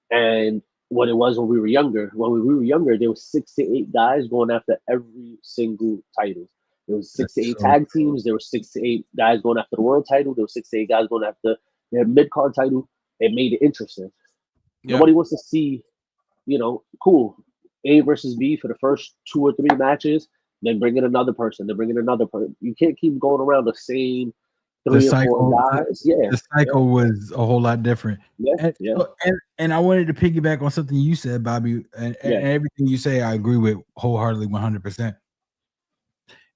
and what it was when we were younger. When we were younger, there was 6 to 8 guys going after every single title. There was 6 to 8 tag teams. There were 6 to 8 guys going after the world title. There was 6 to 8 guys going after their mid card title. It made it interesting. Yeah. Nobody wants to see, cool, A versus B for the first 2 or 3 matches. Then bring in another person. You can't keep going around the same 3 or 4 guys. The cycle was a whole lot different. Yeah, and I wanted to piggyback on something you said, Bobby, and everything you say, I agree with wholeheartedly, 100%.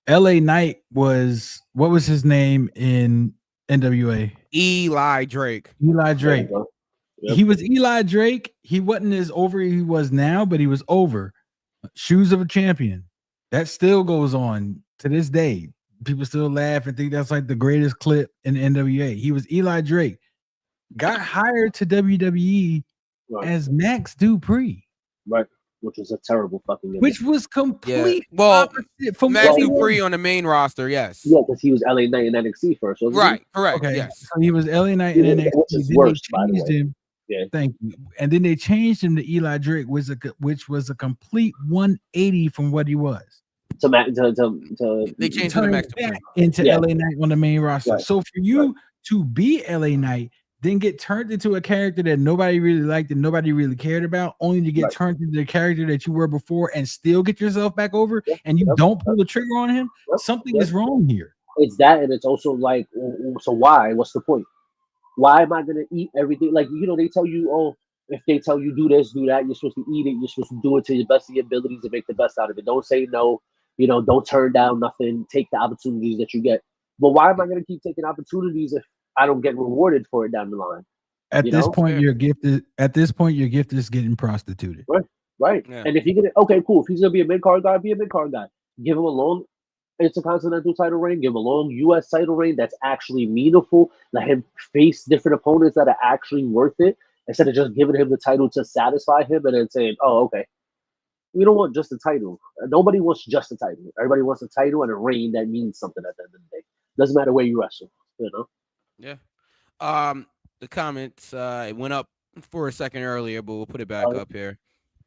LA Knight was, what was his name in NWA? Eli Drake. Yep. He was Eli Drake. He wasn't as over as he was now, but he was over. Shoes of a champion. That still goes on to this day. people still laugh and think that's like the greatest clip in the NWA. He was Eli Drake, got hired to WWE as Max Dupree, right, which is a terrible fucking image. which was complete opposite from Max Dupree on the main roster. Yes, yeah, because he was LA Knight in NXT first, right? Correct. Okay, yes, so he was LA Knight in NXT. Which is then worse, they by the changed way. him. Yeah, thank you. And then they changed him to Eli Drake, which was a complete 180 from what he was. They changed him to Max Dupree into LA Knight on the main roster. Right. So for you to be LA Knight, then get turned into a character that nobody really liked and nobody really cared about, only to get turned into the character that you were before and still get yourself back over, and you don't pull the trigger on him, something is wrong here. It's that, and it's also like, so why? What's the point? Why am I gonna eat everything? Like, they tell you, oh, if they tell you do this, do that, you're supposed to eat it. You're supposed to do it to the best of your abilities and make the best out of it. Don't say no. Don't turn down nothing. Take the opportunities that you get. But why am I gonna keep taking opportunities if I don't get rewarded for it down the line? At this point, your gift is getting prostituted. Right. Yeah. And if you're gonna, okay, cool. If he's gonna be a mid card guy, be a mid card guy. Give him a long intercontinental title reign. Give him a long U.S. title reign that's actually meaningful. Let him face different opponents that are actually worth it, instead of just giving him the title to satisfy him and then saying, "Oh, okay, we don't want just a title." Nobody wants just a title. Everybody wants a title and a reign that means something at the end of the day. Doesn't matter where you wrestle, Yeah. The comments it went up for a second earlier, but we'll put it back up here.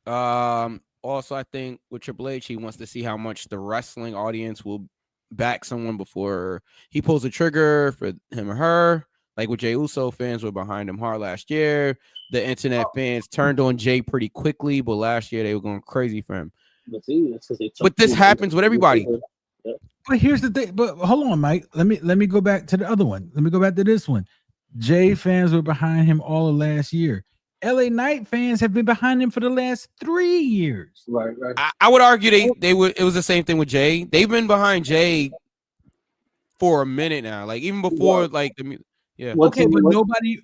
Also, I think with Triple H, he wants to see how much the wrestling audience will back someone before he pulls the trigger for him or her. Like with Jey Uso, fans were behind him hard last year. The internet fans turned on Jey pretty quickly, but last year they were going crazy for him. But this happens with everybody. But here's the thing. But hold on, Mike. Let me go back to the other one. Let me go back to this one. Jey fans were behind him all of last year. LA Knight fans have been behind him for the last 3 years. Right. I would argue they would. It was the same thing with Jey. They've been behind Jey for a minute now. Like even before, Okay,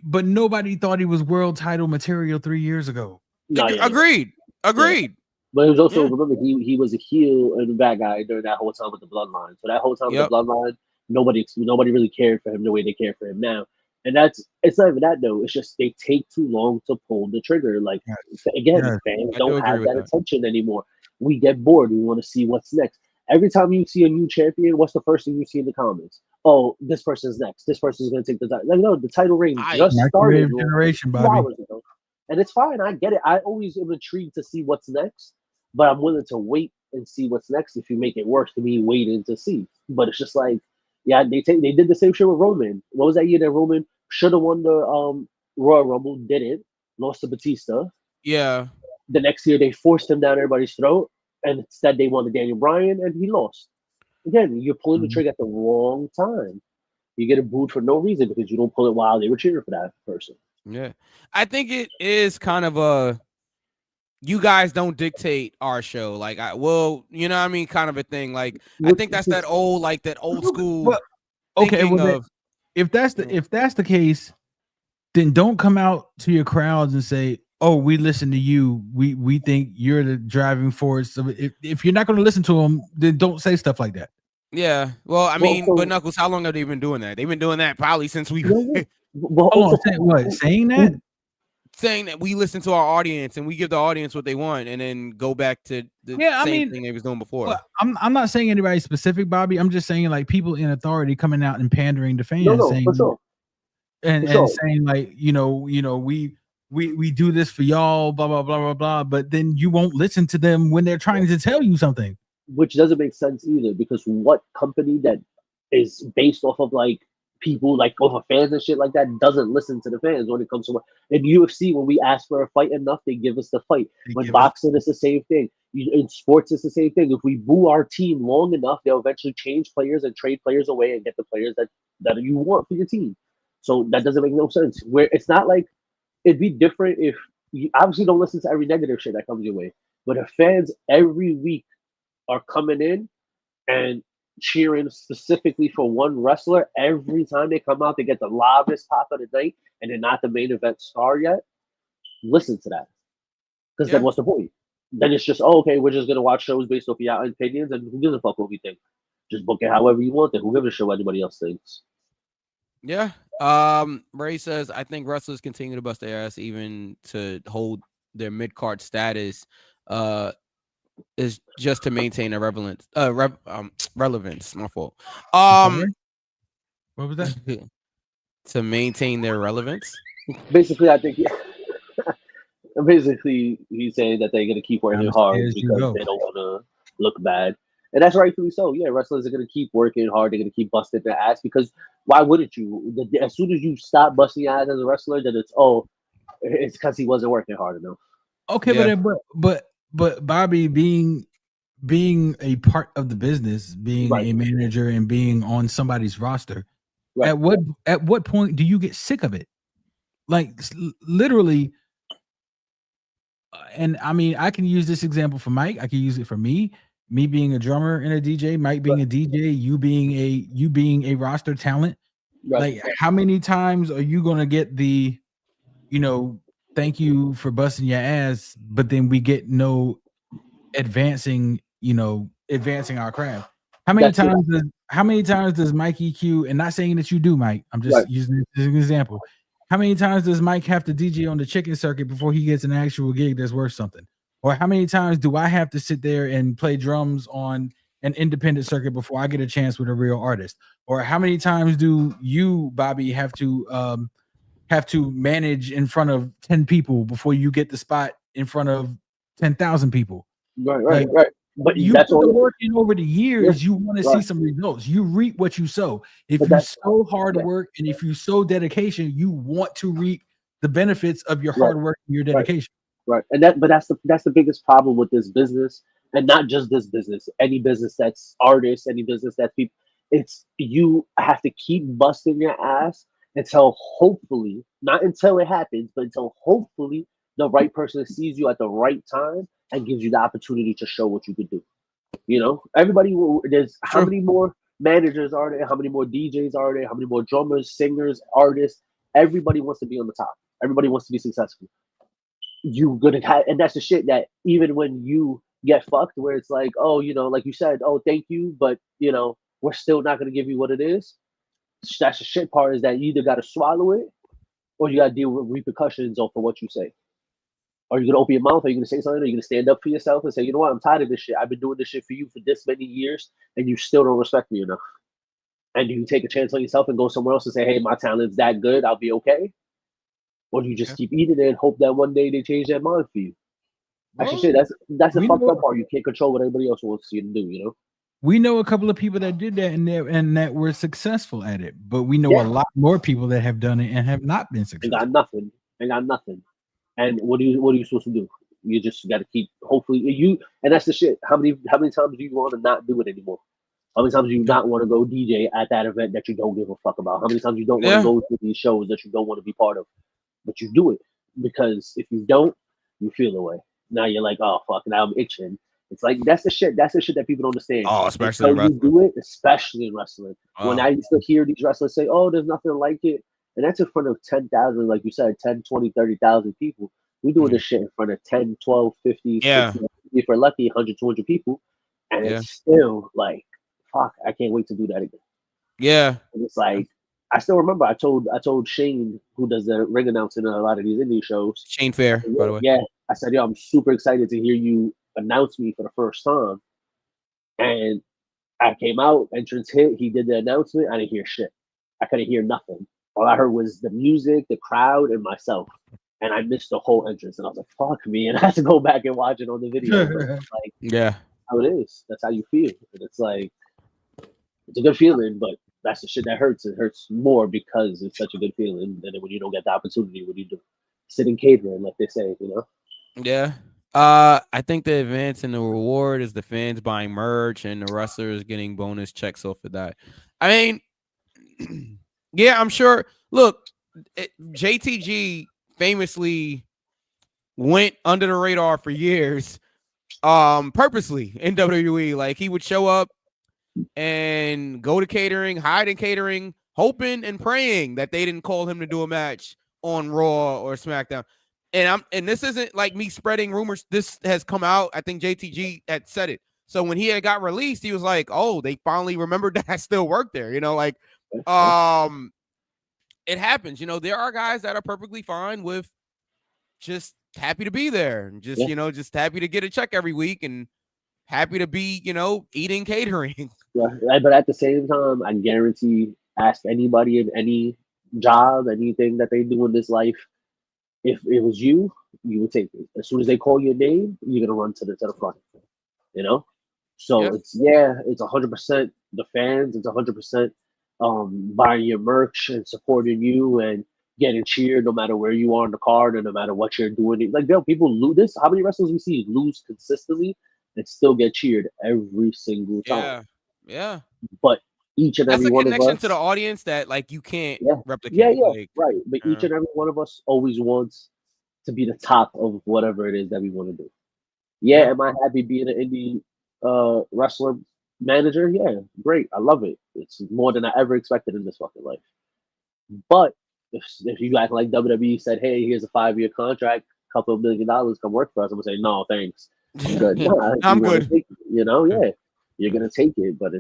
but nobody thought he was world title material 3 years ago. Agreed. Yeah. But it was also, remember, he was a heel and a bad guy during that whole time with the Bloodline. So that whole time with the Bloodline, nobody really cared for him the way they care for him now. And it's not even that though. It's just they take too long to pull the trigger. Like fans don't have that attention anymore. We get bored. We want to see what's next. Every time you see a new champion, what's the first thing you see in the comments? Oh, this person's next. This person's going to take the title. Like, no, the title reign just started generation, 2 Bobby. hours ago. And it's fine. I get it. I always am intrigued to see what's next, but I'm willing to wait and see what's next if you make it worse to me waiting to see. But it's just like, they did the same shit with Roman. What was that year that Roman should have won the Royal Rumble, didn't, lost to Batista. Yeah. The next year they forced him down everybody's throat, and instead they won the Daniel Bryan, and he lost. Again, you're pulling the trigger at the wrong time. You get booed for no reason because you don't pull it while they were cheering for that person. Yeah, I think it is kind of you guys don't dictate our show. Like, you know what I mean? Kind of a thing. Like, I think that's that old school. Well, okay, if that's the case, then don't come out to your crowds and say, "Oh, we listen to you. We think you're the driving force." So if you're not going to listen to them, then don't say stuff like that. Yeah. Well, I mean, but Knuckles, how long have they been doing that? They've been doing that probably since we. Saying that? Saying that we listen to our audience and we give the audience what they want, and then go back to the same thing they was doing before. Well, I'm not saying anybody specific, Bobby. I'm just saying like people in authority coming out and pandering to fans, saying, for sure. and saying like we do this for y'all, blah blah blah blah blah. But then you won't listen to them when they're trying to tell you something, which doesn't make sense either. Because what company that is based off of like people like over fans and shit like that doesn't listen to the fans when it comes to in UFC? When we ask for a fight enough, they give us the fight. When boxing is the same thing. In sports, it's the same thing. If we boo our team long enough, they'll eventually change players and trade players away and get the players that you want for your team. So that doesn't make no sense. Where it's not like it'd be different if you obviously don't listen to every negative shit that comes your way, but if fans every week are coming in and cheering specifically for one wrestler every time they come out, they get the loudest pop of the night, and they're not the main event star yet. Listen to that, because then what's the point? Then it's just okay. We're just gonna watch shows based off your opinions, and who gives a fuck what we think? Just book it however you want. It. Who gives a shit what anybody else thinks? Yeah. Ray says, I think wrestlers continue to bust their ass even to hold their mid card status. Is just to maintain a relevance. My fault. What was that? To maintain their relevance. Basically, I think basically he's saying that they're gonna keep working hard because they don't want to look bad, and that's rightfully so. Yeah, wrestlers are gonna keep working hard. They're gonna keep busting their ass because why wouldn't you? As soon as you stop busting your ass as a wrestler, then it's because he wasn't working hard enough. Okay, yeah. but Bobby being a part of the business, being a manager and being on somebody's roster, at what point do you get sick of it? Like literally, and I mean, I can use this example for Mike. I can use it for me being a drummer and a DJ, Mike being a DJ, you being a roster talent. Like, how many times are you gonna get the, thank you for busting your ass, but then we get no advancing our craft? How many times does Mike EQ, and not saying that you do, Mike, I'm just using this as an example. How many times does Mike have to DJ on the chicken circuit before he gets an actual gig that's worth something? Or how many times do I have to sit there and play drums on an independent circuit before I get a chance with a real artist? Or how many times do you, Bobby, have to manage in front of 10 people before you get the spot in front of 10,000 people? Right. But you put the work in over the years. You want to see some results. You reap what you sow. If you sow hard work and if you sow dedication, you want to reap the benefits of your hard work and your dedication. Right. And that's the biggest problem with this business, and not just this business. Any business that's artists, any business that's people. It's you have to keep busting your ass until hopefully, not until it happens, but until hopefully the right person sees you at the right time and gives you the opportunity to show what you could do. Everybody there's how many more managers are there? How many more DJs are there? How many more drummers, singers, artists? Everybody wants to be on the top. Everybody wants to be successful. You gonna have, and that's the shit that even when you get fucked, where it's like, oh, like you said, oh, thank you, but we're still not gonna give you what it is. That's the shit part, is that you either gotta swallow it or you gotta deal with repercussions for what you say. Are you gonna open your mouth? Are you gonna say something? Are you gonna stand up for yourself and say, you know what, I'm tired of this shit. I've been doing this shit for you for this many years, and you still don't respect me enough. And do you take a chance on yourself and go somewhere else and say, hey, my talent's that good, I'll be okay? Or do you just keep eating it and hope that one day they change their mind for you? That's the shit. That's the fucked up part. You can't control what everybody else wants you to do. We know a couple of people that did that and that were successful at it, but we know a lot more people that have done it and have not been successful. They got nothing. And what are you supposed to do? You just got to keep. Hopefully, and that's the shit. How many times do you want to not do it anymore? How many times do you not want to go DJ at that event that you don't give a fuck about? How many times you don't want to go to these shows that you don't want to be part of, but you do it because if you don't, you feel the way. Now you're like, oh fuck, now I'm itching. It's like that's the shit that people don't understand. Oh, especially in wrestling. You do it, especially in wrestling. When I used to hear these wrestlers say, oh, there's nothing like it. And that's in front of 10,000, like you said, 10, 20, 30,000 people. We're doing this shit in front of 10, 12, 50, 60, if we're lucky, 100, 200 people. And it's still like, fuck, I can't wait to do that again. Yeah. And it's like, I still remember I told Shane, who does the ring announcing on a lot of these indie shows. Shane Fair, by the way. Yeah. I said, yo, I'm super excited to hear you announce me for the first time. And I came out, entrance hit, he did the announcement. I didn't hear shit. I couldn't hear nothing. All I heard was the music, the crowd, and myself. And I missed the whole entrance. And I was like, fuck me. And I had to go back and watch it on the video. Like, how it is. That's how you feel. And it's like, it's a good feeling, but that's the shit that hurts. It hurts more because it's such a good feeling. And then when you don't get the opportunity, what do you do? Sit in catering, like they say, Yeah. I think the advance and the reward is the fans buying merch and the wrestlers getting bonus checks off of that. I mean, yeah, I'm sure. Look, JTG famously went under the radar for years, purposely in WWE. Like, he would show up and go to catering, hide in catering, hoping and praying that they didn't call him to do a match on Raw or SmackDown. And this isn't like me spreading rumors. This has come out. I think JTG had said it. So when he had got released, he was like, "Oh, they finally remembered that I still work there." You know, like, it happens. You know, there are guys that are perfectly fine with just happy to be there and just, you know, just happy to get a check every week and happy to be, you know, eating catering. Yeah, but at the same time, I guarantee, ask anybody in any job, anything that they do in this life, if it was you, you would take it. As soon as they call your name, you're gonna run to the front. You know, so it's 100% the fans. It's 100% buying your merch and supporting you and getting cheered no matter where you are in the card and no matter what you're doing. Like, yo, people lose this. How many wrestlers we see lose consistently and still get cheered every single time? Yeah. But each and That's every a one of connection us, to the audience that like you can't yeah, replicate. Like, right. But each and every one of us always wants to be the top of whatever it is that we want to do. Yeah, am I happy being an indie wrestler manager? Yeah, great. I love it. It's more than I ever expected in this fucking life. But if you act like WWE said, hey, here's a 5-year contract, couple of $1 million, come work for us, I'm gonna say, no, thanks. I'm good. Nah, I'm good. Take it, you know, you're gonna take it, but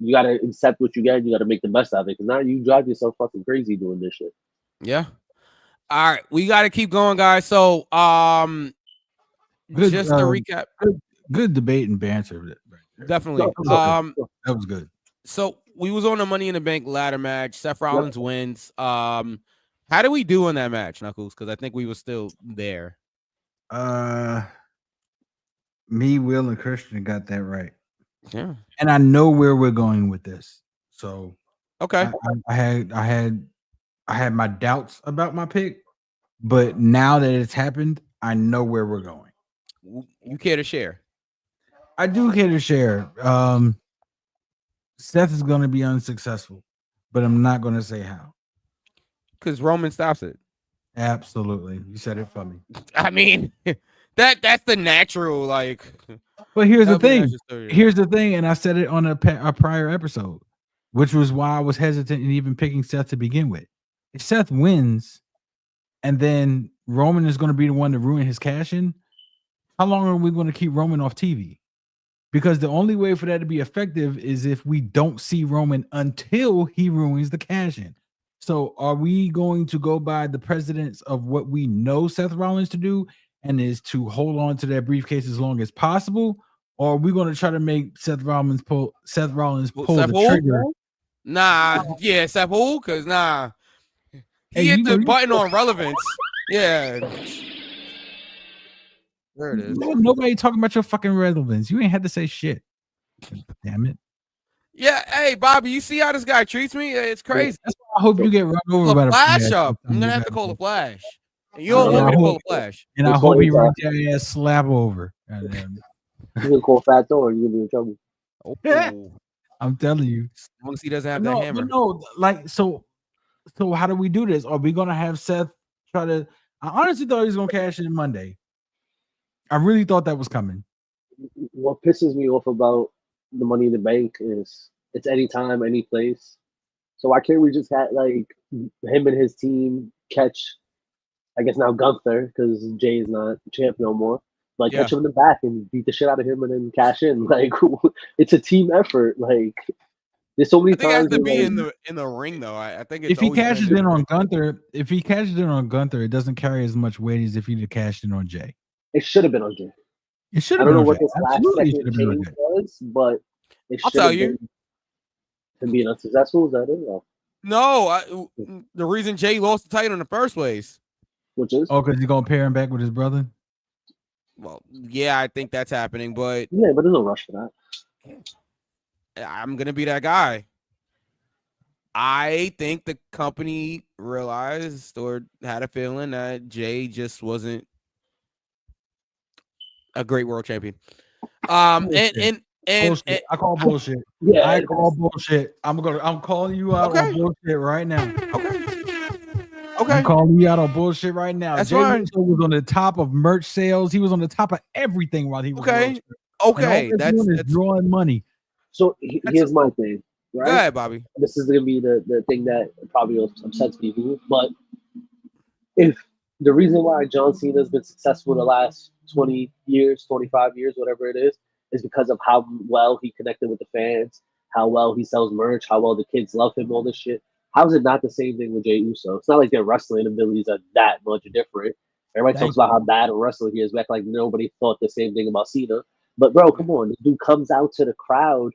you gotta accept what you get. You gotta make the best out of it. Because now you drive yourself fucking crazy doing this shit. Yeah. All right, we got to keep going, guys. So, Good, just to recap, good debate and banter. Definitely. That was good. So we was on the Money in the Bank ladder match. Seth Rollins wins. How do we do in that match, Knuckles? Because I think we were still there. Me, Will, and Christian got that right. Yeah, and I know where we're going with this. So okay, I had my doubts about my pick, but now that it's happened, I know where we're going. You care to share? I do care to share. Seth is going to be unsuccessful, but I'm not going to say how. Because Roman stops it. Absolutely, you said it for me. I mean, that's the natural like. But here's the thing. Here's the thing, and I said it on a prior episode, which was why I was hesitant in even picking Seth to begin with. If Seth wins, and then Roman is going to be the one to ruin his cash in, how long are we going to keep Roman off TV? Because the only way for that to be effective is if we don't see Roman until he ruins the cash in. So are we going to go by the precedence of what we know Seth Rollins to do and is to hold on to that briefcase as long as possible? Or are we going to try to make Seth Rollins pull the trigger? Nah, yeah, Seth Hull, because he hit the button on relevance. Yeah. There it is. Nobody talking about your fucking relevance. You ain't had to say shit. Damn it. Yeah, hey Bobby, you see how this guy treats me? It's crazy. That's why I hope you get run over by the flash up. I'm gonna have to call the flash. And you don't want me to call the flash. And I hope he runs your ass slap over. You can call Fat Thor, you're gonna be in trouble. Oh. I'm telling you. As long as he doesn't have that hammer. No, like so how do we do this? Are we gonna have Seth try to? I honestly thought he was gonna cash in Monday. I really thought that was coming. What pisses me off about the Money in the Bank is it's anytime, any place. So why can't we just have like him and his team catch? I guess now Gunther because Jay is not champ no more. Like catch him in the back and beat the shit out of him and then cash in. Like it's a team effort. Like there's so many times. It has to be in the ring though. I think if he cashes in on Gunther, it doesn't carry as much weight as if he'd cashed in on Jay. It should have been on Jay. It should have been on Jay. I don't know what this last second change was, but it should have been him being unsuccessful. Is that it? No, the reason Jay lost the title in the first place. Which is? Because he's gonna pair him back with his brother. Well, yeah, I think that's happening, but but there's no rush for that. I'm gonna be that guy. I think the company realized or had a feeling that Jay just wasn't a great world champion. And I call bullshit. Yeah, I call bullshit. I'm calling you out on bullshit right now. Okay. I'm calling you out on bullshit right now. That's Jay fine. was on the top of merch sales. He was on the top of everything while he was okay. That's drawing money. So here's my thing. Right? Go ahead, Bobby. This is gonna be the thing that probably upsets people, but if the reason why John Cena has been successful the last 20 years, 25 years, whatever it is is because of how well he connected with the fans, how well he sells merch, how well the kids love him, all this shit. How is it not the same thing with Jey Uso? It's not like their wrestling abilities are that much different. Everybody talks about how bad a wrestler he is. Back like nobody thought the same thing about Cena. But bro, come on, this dude comes out to the crowd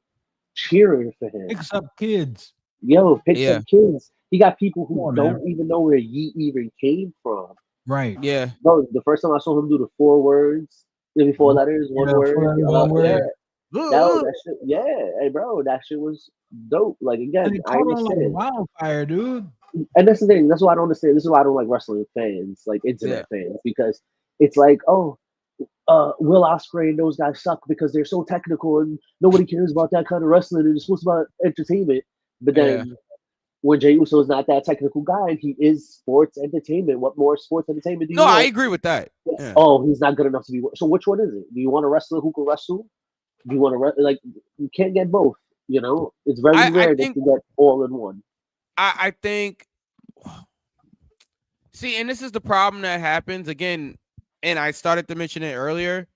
cheering for him. Picks up kids. Yo, picks up kids. He got people who don't even know where Yeet even came from. Right. Yeah. Bro, the first time I saw him do the 4 words, maybe 4 letters, one word. One word. That shit, hey bro, that shit was dope. Like again, I understand. Like wildfire, dude. And that's the thing. That's why I don't understand. This is why I don't like wrestling fans, like internet fans, because it's like, Will Ospreay and those guys suck because they're so technical and nobody cares about that kind of wrestling and it's supposed to be about entertainment. But then when Jey Uso is not that technical guy and he is sports entertainment, what more sports entertainment do you want? I agree with that. Yeah. Oh, he's not good enough to be. So which one is it? Do you want a wrestler who can wrestle? Do you want to like? You can't get both. You know, it's very rare that you get all in one. I think. See, and this is the problem that happens again, and I started to mention it earlier.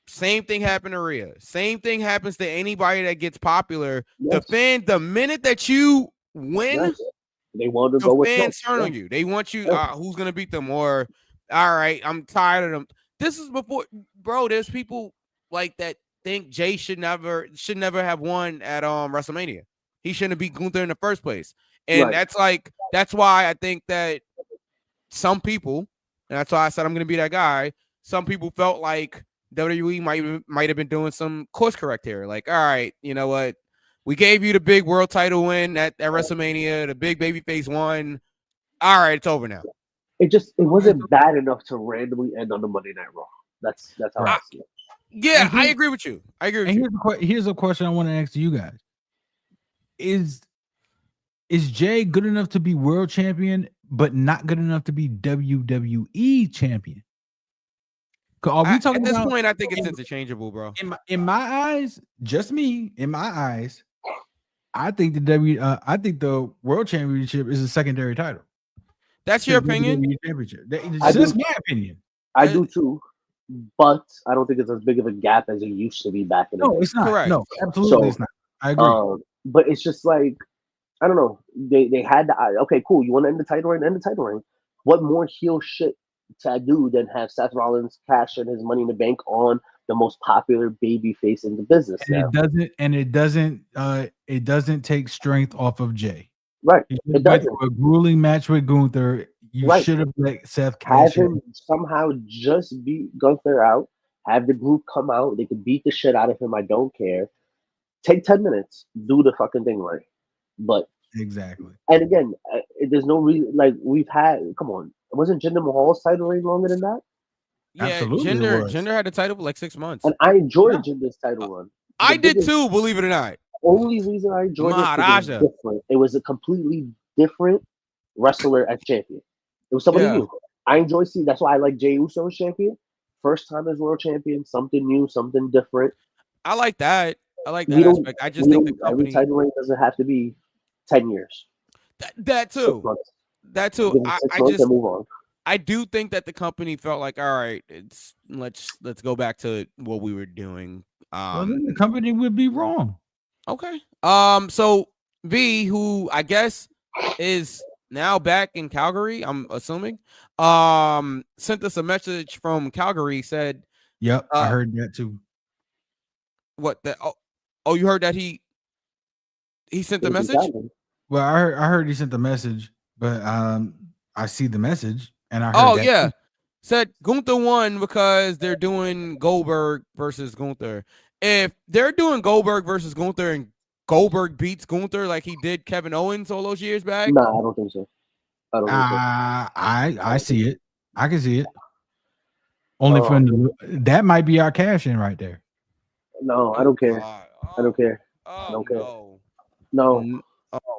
Same thing happened to Rhea. Same thing happens to anybody that gets popular. Yes. The minute that you win, they want to go with fans turn on you. They want you. Who's gonna beat them? Or all right, I'm tired of them. This is before, bro. There's people like that think Jay should never have won at WrestleMania. He shouldn't have beat Gunther in the first place. And that's why I think that some people, and that's why I said I'm gonna be that guy. Some people felt like WWE might have been doing some course correct here. Like, all right, you know what? We gave you the big world title win at WrestleMania, the big babyface won. All right, it's over now. It wasn't bad enough to randomly end on the Monday Night Raw. That's how I see it. Yeah, I agree with you. Here's a question I want to ask you guys: Is Jay good enough to be world champion, but not good enough to be WWE champion? Are we talking at this point? I think it's interchangeable, bro. In my eyes, just me. In my eyes, I think the world championship is a secondary title. That's your opinion. It's just my opinion. I do too, but I don't think it's as big of a gap as it used to be back in the day. No, it's not. Correct. No, absolutely, it's not. I agree. But it's just like, I don't know. They had the okay, cool. You want to end the title reign? End the title reign. What more heel shit to do than have Seth Rollins cash in his Money in the Bank on the most popular baby face in the business? It doesn't take strength off of Jay. Right. It doesn't. A grueling match with Gunther. You should have let Seth cash have him somehow just beat Gunther out. Have the group come out. They can beat the shit out of him. I don't care. Take 10 minutes. Do the fucking thing right. But exactly. And again, there's no reason. Like we've had. Come on. Wasn't Jinder Mahal's title reign longer than that? Yeah, absolutely. Jinder had the title for like 6 months. And I enjoyed Jinder's title run. I did too, believe it or not. Only reason I enjoyed it was different. It was a completely different wrestler as champion. It was somebody new. I enjoy seeing. That's why I like Jey Uso as champion. First time as world champion, something new, something different. I like that. I like that aspect. I just think the company every title reign doesn't have to be 10 years. That too. That too. I just move on. I do think that the company felt like, all right, let's go back to what we were doing. Well, then the company would be wrong. Okay. So V, who I guess is now back in Calgary, I'm assuming, sent us a message from Calgary, said, "Yep, I heard that too." What the? Oh, you heard that he sent the message? Well, I heard he sent the message, but I see the message and I heard that too. Said Gunther won because they're doing Goldberg versus Gunther. If they're doing Goldberg versus Gunther and Goldberg beats Gunther like he did Kevin Owens all those years back, no, I don't think so. I see it. I can see it. Only for that might be our cash in right there. No, I don't care. I don't care. Oh, I don't care. No.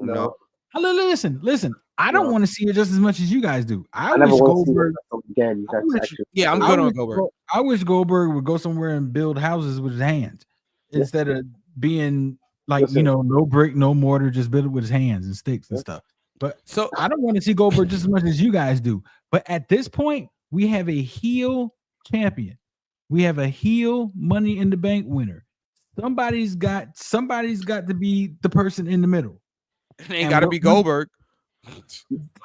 No. Listen. I don't want to see it just as much as you guys do. I wish Goldberg again. I'm good on Goldberg. I wish Goldberg would go somewhere and build houses with his hands instead of being like, no brick, no mortar, just build it with his hands and sticks and stuff. But so I don't want to see Goldberg just as much as you guys do. But at this point, we have a heel champion. We have a heel Money in the Bank winner. somebody's got to be the person in the middle. It ain't got to be Goldberg.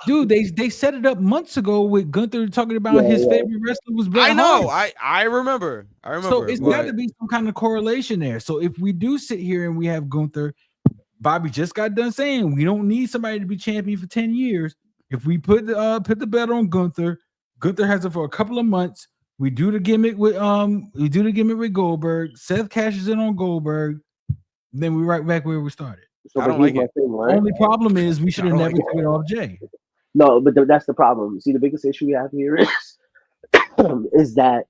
Dude, they set it up months ago with Gunther talking about his favorite wrestler was Bret I know. Hart. I remember. So it's got to be some kind of correlation there. So if we do sit here and we have Gunther, Bobby just got done saying we don't need somebody to be champion for 10 years. If we put the bet on Gunther has it for a couple of months. We do the gimmick with Goldberg. Seth cashes in on Goldberg. Then we right back where we started. So, I don't like it. Thing, right? Only problem is we should have never took it off Jay. No, but that's the problem. See, the biggest issue we have here is that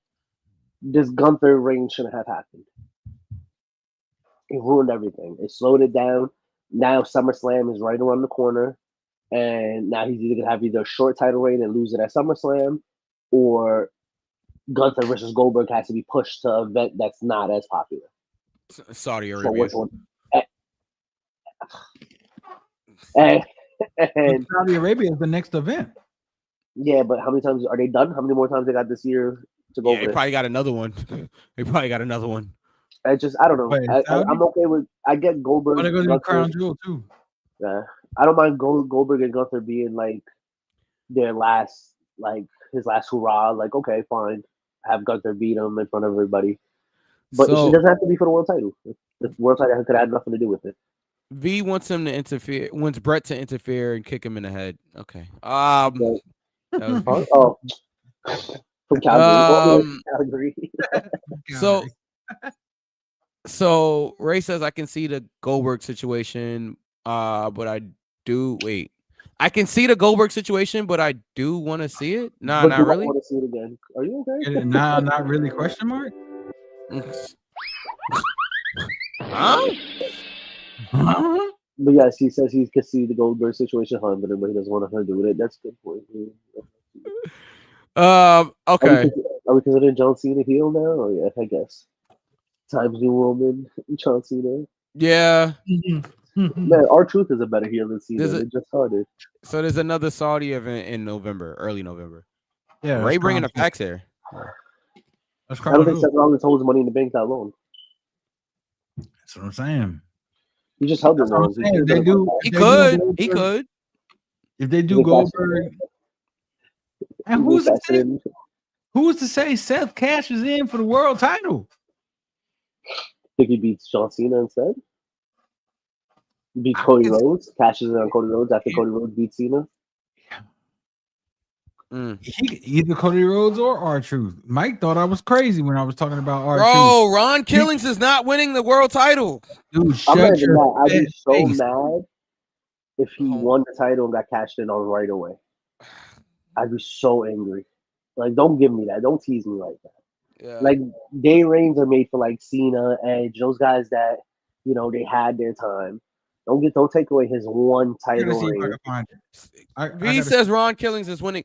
this Gunther reign shouldn't have happened. It ruined everything. It slowed it down. Now SummerSlam is right around the corner, and now he's either gonna have a short title reign and lose it at SummerSlam, or Gunther versus Goldberg has to be pushed to an event that's not as popular. Saudi Arabia. So and Saudi Arabia is the next event. Yeah, but how many times are they done? How many more times they got this year to go? Yeah, they probably got another one. I don't know. Wait, I'm okay with. I get Goldberg. But they're gonna do Crown Jewel too. Yeah, I don't mind Goldberg and Gunther being like their last, like his last hurrah. Like, okay, fine, have Gunther beat him in front of everybody, but it doesn't have to be for the world title. The world title could have nothing to do with it. V wants him to interfere. Wants Brett to interfere and kick him in the head. Okay. From Calgary. So Ray says I can see the Goldberg situation, but I can see the Goldberg situation, but I do want to see it. Not really. Want to see it again? Are you okay? Not really? Question mark. Huh? But yes, he says he can see the Goldberg situation haunting him, but he doesn't want her to do it. That's a good point. Okay. Are we considering John Cena heel now? Or yeah, I guess. Times New Roman, John Cena. Yeah. Man, R-Truth is a better heel than Cena. It just started. So there's another Saudi event in November, early November. Yeah. Ray bringing the facts here. I don't think Seth Rollins holds Money in the Bank that long. That's what I'm saying. He just held it long. He could. If they do Goldberg. And who's to say Seth cashes in for the world title? Think he beats John Cena instead? He beats Cody Rhodes, cashes in on Cody Rhodes after Cody Rhodes beats Cena? Either Cody Rhodes or R-Truth. Mike thought I was crazy when I was talking about R-Truth. Bro, Ron Killings is not winning the world title. Dude, I'd be so mad if he won the title and got cashed in on right away. I'd be so angry. Like, don't give me that. Don't tease me like that. Yeah. Like, day reigns are made for like Cena, Edge, those guys that they had their time. Don't take away his one title reign. V says Ron Killings is winning.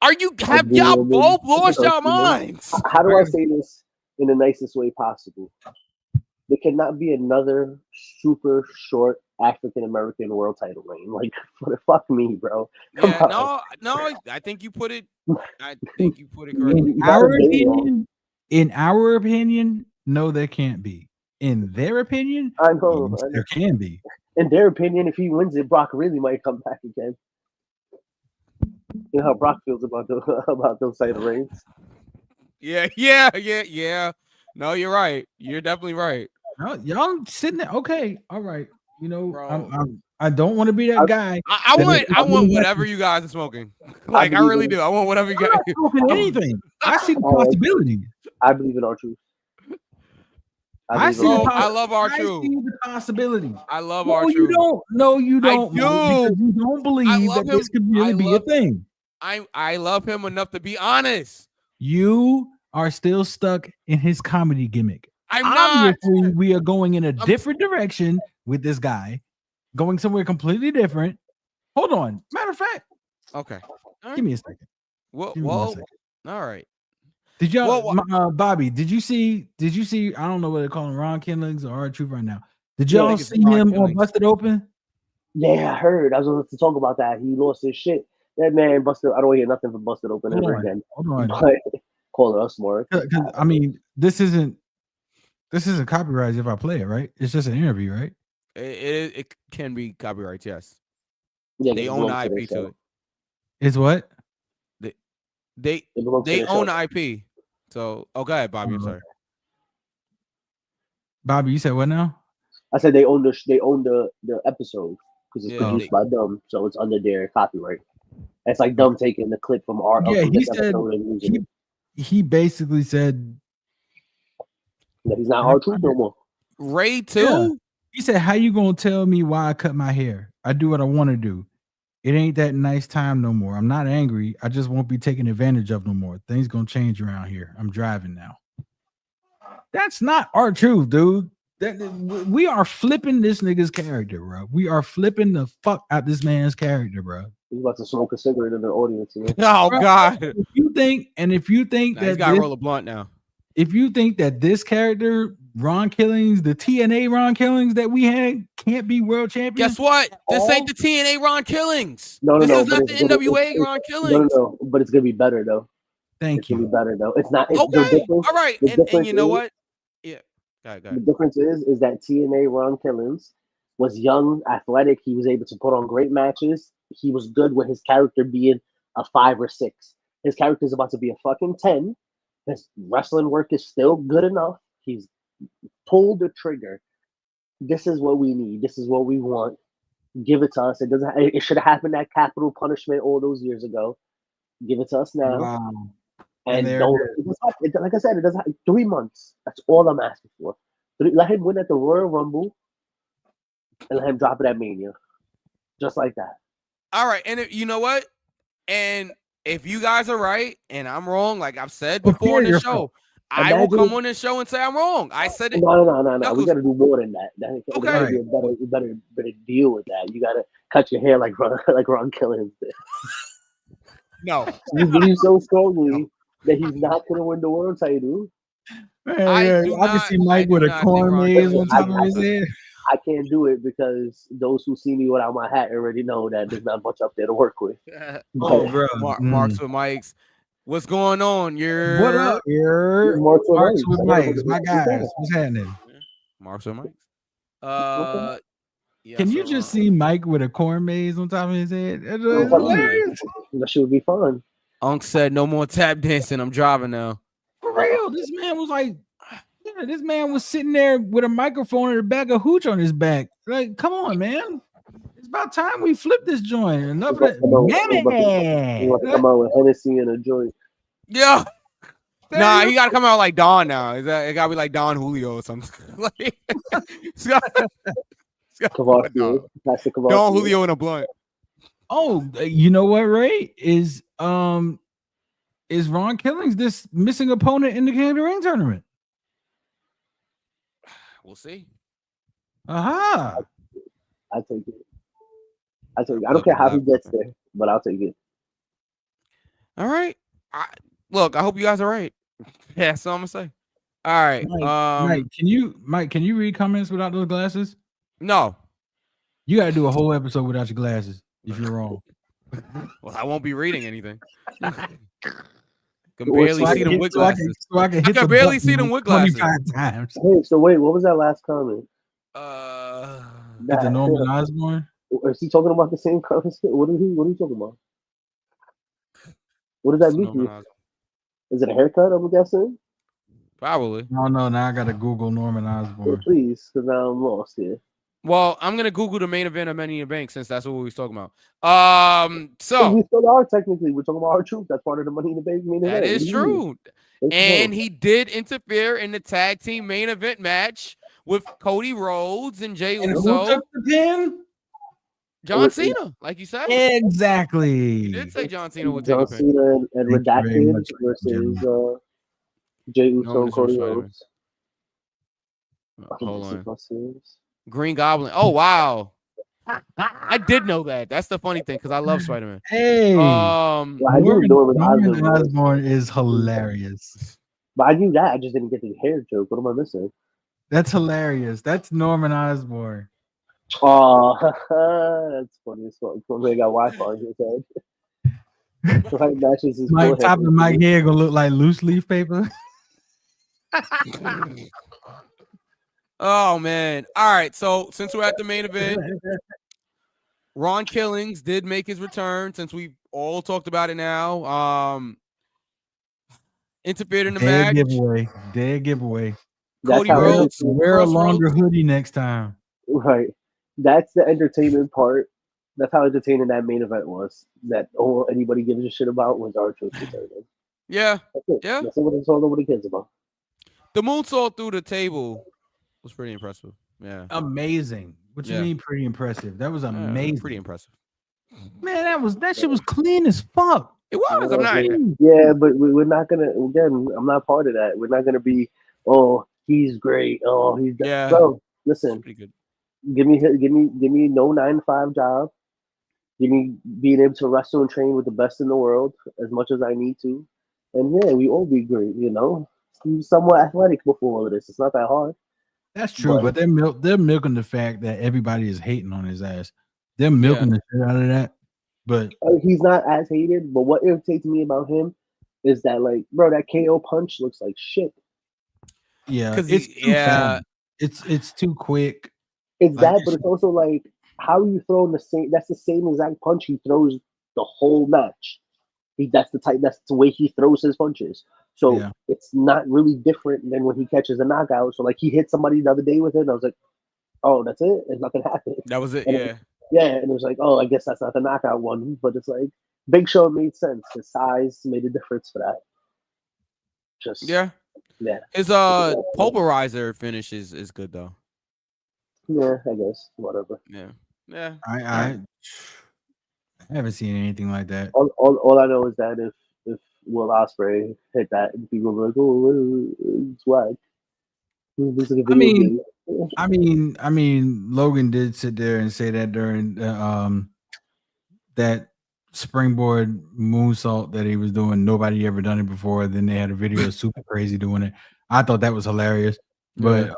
Have y'all both lost your minds? How do I say this in the nicest way possible? There cannot be another super short African American world title reign. Like, fuck me, bro. No. I think you put it. Correctly. In our opinion, no, there can't be. In their opinion, there can be. In their opinion, if he wins it, Brock really might come back again. You know how Brock feels about those title reigns. Yeah. No, you're right. You're definitely right. No, y'all sitting there. Okay, all right. I don't want to be that guy. I want whatever you guys are smoking. Like, I really do. I want whatever you guys are smoking. Anything. I see the possibility. I believe in R-Truth. I love R-Truth. I see the possibility. I love R-Truth. No, you don't. I do. Because you don't believe that this could really be a thing. I love him enough to be honest. You are still stuck in his comedy gimmick. Obviously, not. We are going in a different direction with this guy, going somewhere completely different. Hold on. Matter of fact. Okay. Right. Give me a second. All right. Did y'all, Bobby? Did you see? I don't know what they're calling Ron Killings or R-Truth right now. Did y'all see him on Busted Open? Yeah, I heard. I was going to talk about that. He lost his shit. That man busted. I don't hear nothing from Busted Open ever again. Hold on. But call it us more. I mean, this isn't. This isn't copyrighted if I play it, right? It's just an interview, right? It can be copyrights, yes. Yeah, They it own the belongs to IP to themselves. it. Is what? They It belongs to they the own show. the IP. So, go ahead, Bobby. I'm sorry. Bobby, you said what now? I said they own the episode because it's Yeah, produced by them, so it's under their copyright. It's like them taking the clip from our Yeah, from he this said episode and using it. he basically said That he's not How- our truth no more. Ray too. he said, "How you gonna tell me why I cut my hair? I do what I want to do. It ain't that nice time no more. I'm not angry. I just won't be taken advantage of no more. Things gonna change around here. I'm driving now." That's not our truth, dude. We are flipping this nigga's character, bro. We are flipping the fuck out this man's character, bro. He's about to smoke a cigarette in the audience. You know? Oh Bro, God. If you think Nah, he's that got to roll a blunt now. if you think that this character, Ron Killings, the TNA Ron Killings that we had, can't be world champion, Guess what? This ain't the TNA Ron Killings. No, This is but not the it's gonna- NWA it's- Ron Killings. No, but it's gonna be better though. thank It's gonna you. be better though. It's not. It's Okay. the difference. All right. The And difference you know is- what? Yeah. Go The ahead. difference is that TNA Ron Killings was young, athletic. He was able to put on great matches. He was good with his character being a 5 or 6. His character is about to be a fucking 10. His wrestling work is still good enough. He's pulled the trigger. This is what we need. This is what we want. Give it to us. It doesn't. It should have happened at Capital Punishment all those years ago. Give it to us now. Wow. And there don't, it like I said, it doesn't. 3 months. That's all I'm asking for. Let him win at the Royal Rumble, and let him drop it at Mania, just like that. All right. And you know what? And if you guys are right and I'm wrong, like I've said before on this show, I will come on this show and say I'm wrong. I said it. No. Knuckles. We got to do more than that. There gotta be a better deal with that. You got to cut your hair like Ron Killings did. No. You believe so strongly that he's not going to win the world title. Man, I can see Mike with a corn maze on top of his head. I can't do it because those who see me without my hat already know that there's not much up there to work with. Oh, bro. Marks with Mikes. What's going on? What up? Marks with Mikes. My guys. What's happening? Marks with Mikes. Yeah, Can you just see Mike with a corn maze on top of his head? That should be fun. Unc said no more tap dancing. I'm driving now. For real, this man was like, yeah, this man was sitting there with a microphone and a bag of hooch on his back. Like, come on, man. It's about time we flip this joint. Enough of that. Come out with Hennessy and a joint. Yeah. Nah, he gotta come out like Don now. It gotta be like Don Julio or something. Don Julio in a blunt. Oh, you know what, Ray? Is Ron Killings this missing opponent in the King of the Ring tournament? We'll see. Aha. I'll take it. I don't care how he gets there, but I'll take it. All right. Look, I hope you guys are right. Yeah, that's all I'm gonna say. All right. Mike, can you read comments without those glasses? No. You gotta do a whole episode without your glasses if you're wrong. Well, I won't be reading anything. Can barely see them with glasses. I can barely see them with glasses. 25 times. Hey, so wait, what was that last comment? Is the Norman Osborn? Is he talking about the same comment? What are you talking about? What does that mean? Is it a haircut? I'm guessing. Probably. No. Now I gotta Google Norman Osborn. Yeah, please, because now I'm lost here. Well, I'm gonna Google the main event of Money in the Bank since that's what we was talking about. So we still are technically. We're talking about our truth. That's part of the Money in the Bank main event. That is true. And he did interfere in the tag team main event match with Cody Rhodes and Jey Uso. Who took the pin? John Cena, like you said. Exactly. You did say John Cena would take a pin. John Cena and Redacted versus Jey Uso and Cody Rhodes. Hold on. Green Goblin. Oh wow. I did know that. That's the funny thing because I love Spider-Man. Hey, Norman Osborn is hilarious. But I knew that. I just didn't get the hair joke. What am I missing? That's hilarious. That's Norman Osborn. Oh, that's funny as fuck. They got Wi-Fi on his head. Like matches his Mike, top of my hair gonna look like loose leaf paper. Oh man. All right. So since we're at the main event, Ron Killings did make his return since we've all talked about it now. Interfered in the match. Dead giveaway. That's Cody how Rhodes. Wear a Crossroads. longer hoodie next time. right. That's the entertainment part. That's how entertaining that main event was. That all anybody gives a shit about was our truth returning. Yeah. That's it. Yeah. That's what it's all nobody cares about. The moonsault through the table was pretty impressive. Yeah. Amazing. What you Yeah. mean pretty impressive? That was Yeah, amazing. pretty impressive. Man, that shit was clean as fuck. It was. I'm not. Yeah, but we're not gonna. Again, I'm not part of that. We're not gonna be. Oh, he's great. Oh, he's Yeah. bro. It's Listen, pretty good. give me no 9 to 5 job. Give me being able to wrestle and train with the best in the world as much as I need to, and yeah, we all be great. You know, he's somewhat athletic before all of this. It's not that hard. That's true, but they're milking the fact that everybody is hating on his ass. They're milking the shit out of that. But he's not as hated. But what irritates me about him is that, like, bro, that KO punch looks like shit. Yeah, it's too fast. It's too quick. It's like, that, but it's also like how you throwing the same. That's the same exact punch he throws the whole match. That's the way he throws his punches. So it's not really different than when he catches a knockout. So like he hit somebody the other day with it, and I was like, oh, that's it. There's nothing happened. That was it. And and it was like, oh, I guess that's not the knockout one. But it's like Big Show made sense. His size made a difference for that. His pulverizer finish is good though. Yeah, I guess whatever. Yeah. I haven't seen anything like that. All I know is that if Will Ospreay hit that, people were like, oh, it's whack. I mean, Logan did sit there and say that during that springboard moonsault that he was doing. Nobody ever done it before. Then they had a video of Super Crazy doing it. I thought that was hilarious. But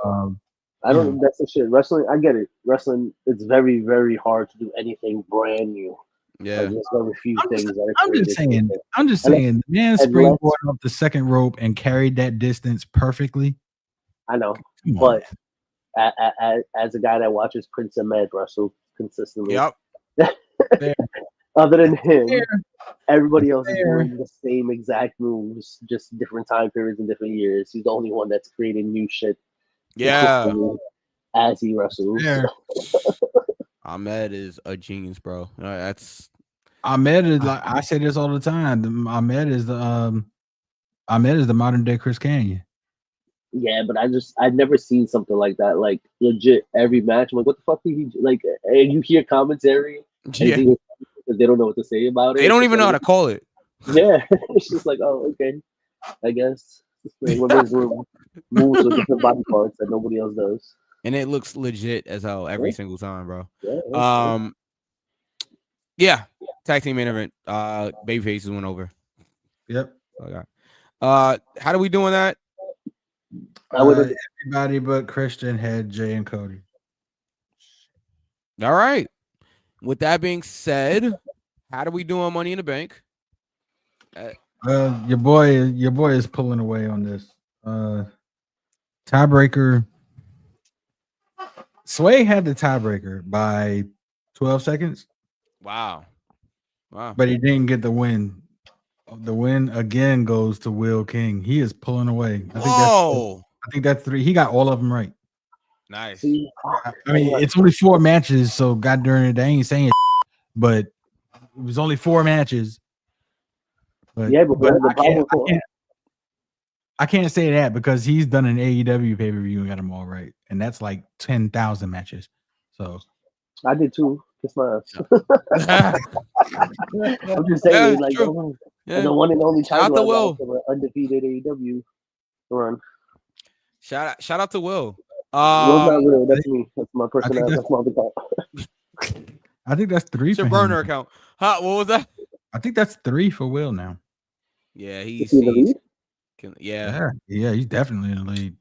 I don't. That's the shit. Wrestling, I get it. Wrestling, it's very, very hard to do anything brand new. Yeah, like, there's very few things. I'm just saying. The man springboarded off the second rope and carried that distance perfectly. I know, but as a guy that watches Prince and Med wrestle consistently, other than him, everybody else is doing the same exact moves, just different time periods and different years. He's the only one that's creating new shit. Yeah, as he wrestles. Ahmed is a genius, bro. Ahmed is like I say this all the time. Ahmed is the modern day Chris Canyon. Yeah, but I've never seen something like that. Like legit every match. I'm like, what the fuck did he like? And you hear commentary, because they don't know what to say about it. They don't even know how to call it. Yeah, it's just like, oh, okay, I guess. Like one of those moves with different body parts that nobody else does. And it looks legit as hell every single time, bro. Tag team main event. Babyfaces went over. Yep. How do we doing that? Everybody but Christian had Jay and Cody. All right. With that being said, how do we do on Money in the Bank? Your boy is pulling away on this. Tiebreaker. Sway had the tiebreaker by 12 seconds. Wow. But he didn't get the win. The win again goes to Will King. He is pulling away. I think that's 3. He got all of them right. Nice. I mean, it's only 4 matches, so god darn it, they ain't saying but it was only 4 matches. But, I can't say that because he's done an AEW pay-per-view and got them all right. And that's like 10,000 matches. So I did too. Kiss my ass. I'm just saying, the one and only title I got for an undefeated AEW run. Shout out to Will. Will's not real. That's me. That's my personality. That's my account. I think that's 3. It's your burner account. What was that? I think that's 3 for Will now. Yeah, he's in the lead. Yeah, he's definitely in the lead.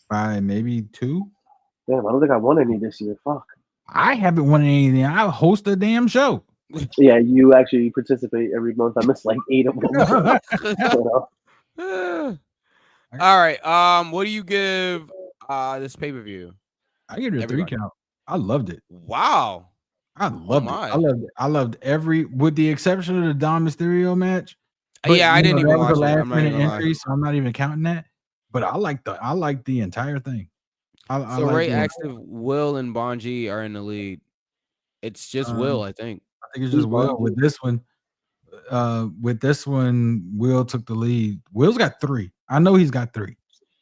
5, maybe 2. Damn, I don't think I won any this year. Fuck. I haven't won anything. I host a damn show. Yeah, you actually participate every month. I miss like 8 of them. All right. What do you give This pay-per-view. I give it a Everybody. 3 count. I loved it. Wow. I loved it. my. I loved it. I loved every, with the exception of the Dom Mysterio match. Yeah, I didn't even that was watch a it. last I'm not minute even gonna lie. entry, so I'm not even counting that. But I like the entire thing. I So like Ray the- asked if Will and Bonji are in the lead. It's just Will, I think. I think it's just Will with this one. Will took the lead. Will's got 3. I know he's got 3.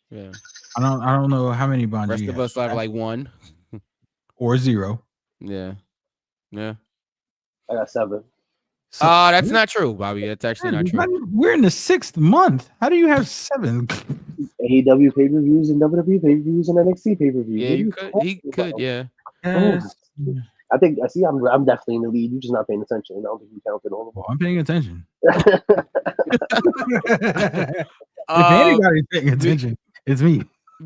Yeah. I don't know how many Bonji Rest has. of us have like 1 or 0. Yeah. Yeah. I got 7. So, that's not true, Bobby. That's actually not true. We're in the 6th month. How do you have 7? AEW pay-per-views and WWE pay-per-views and NXT pay-per-views. Yeah, you could. He could. Yeah. Yes. I think. I see. I'm definitely in the lead. You're just not paying attention. I don't think you counted all of them. I'm paying attention. If anybody's paying attention, it's me.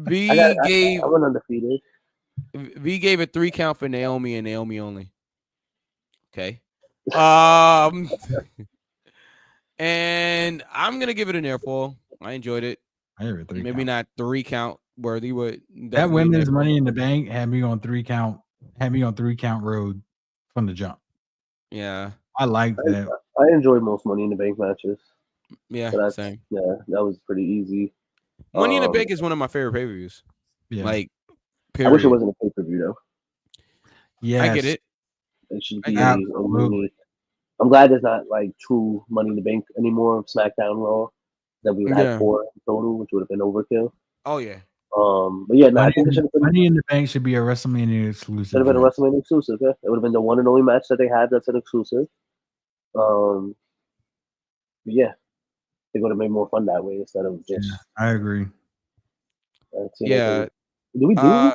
I went undefeated. V gave a 3 count for Naomi and Naomi only. Okay. And I'm gonna give it an airfall. I enjoyed it. I gave it 3 Maybe count. not 3 count worthy, but That women's Money in the Bank had me on 3 count. Had me on 3 count road from the jump. Yeah. I like that. I enjoy most Money in the Bank matches. Yeah, So same. Yeah, that was pretty easy. Money in the Bank is one of my favorite pay-per-views. Yeah. Like, I wish it wasn't a pay-per-view though. Yeah, I get it. It should be. I'm glad there's not like 2 Money in the Bank anymore of SmackDown Raw. That we would have 4 total, which would have been overkill. Oh yeah. But yeah, I think it should have been Money in the Bank should be a WrestleMania exclusive. Should have been a WrestleMania exclusive. Yeah, it would have been the one and only match that they had that's an exclusive. Yeah, they would have made more fun that way instead of just. Yeah, I agree. Yeah. Do we do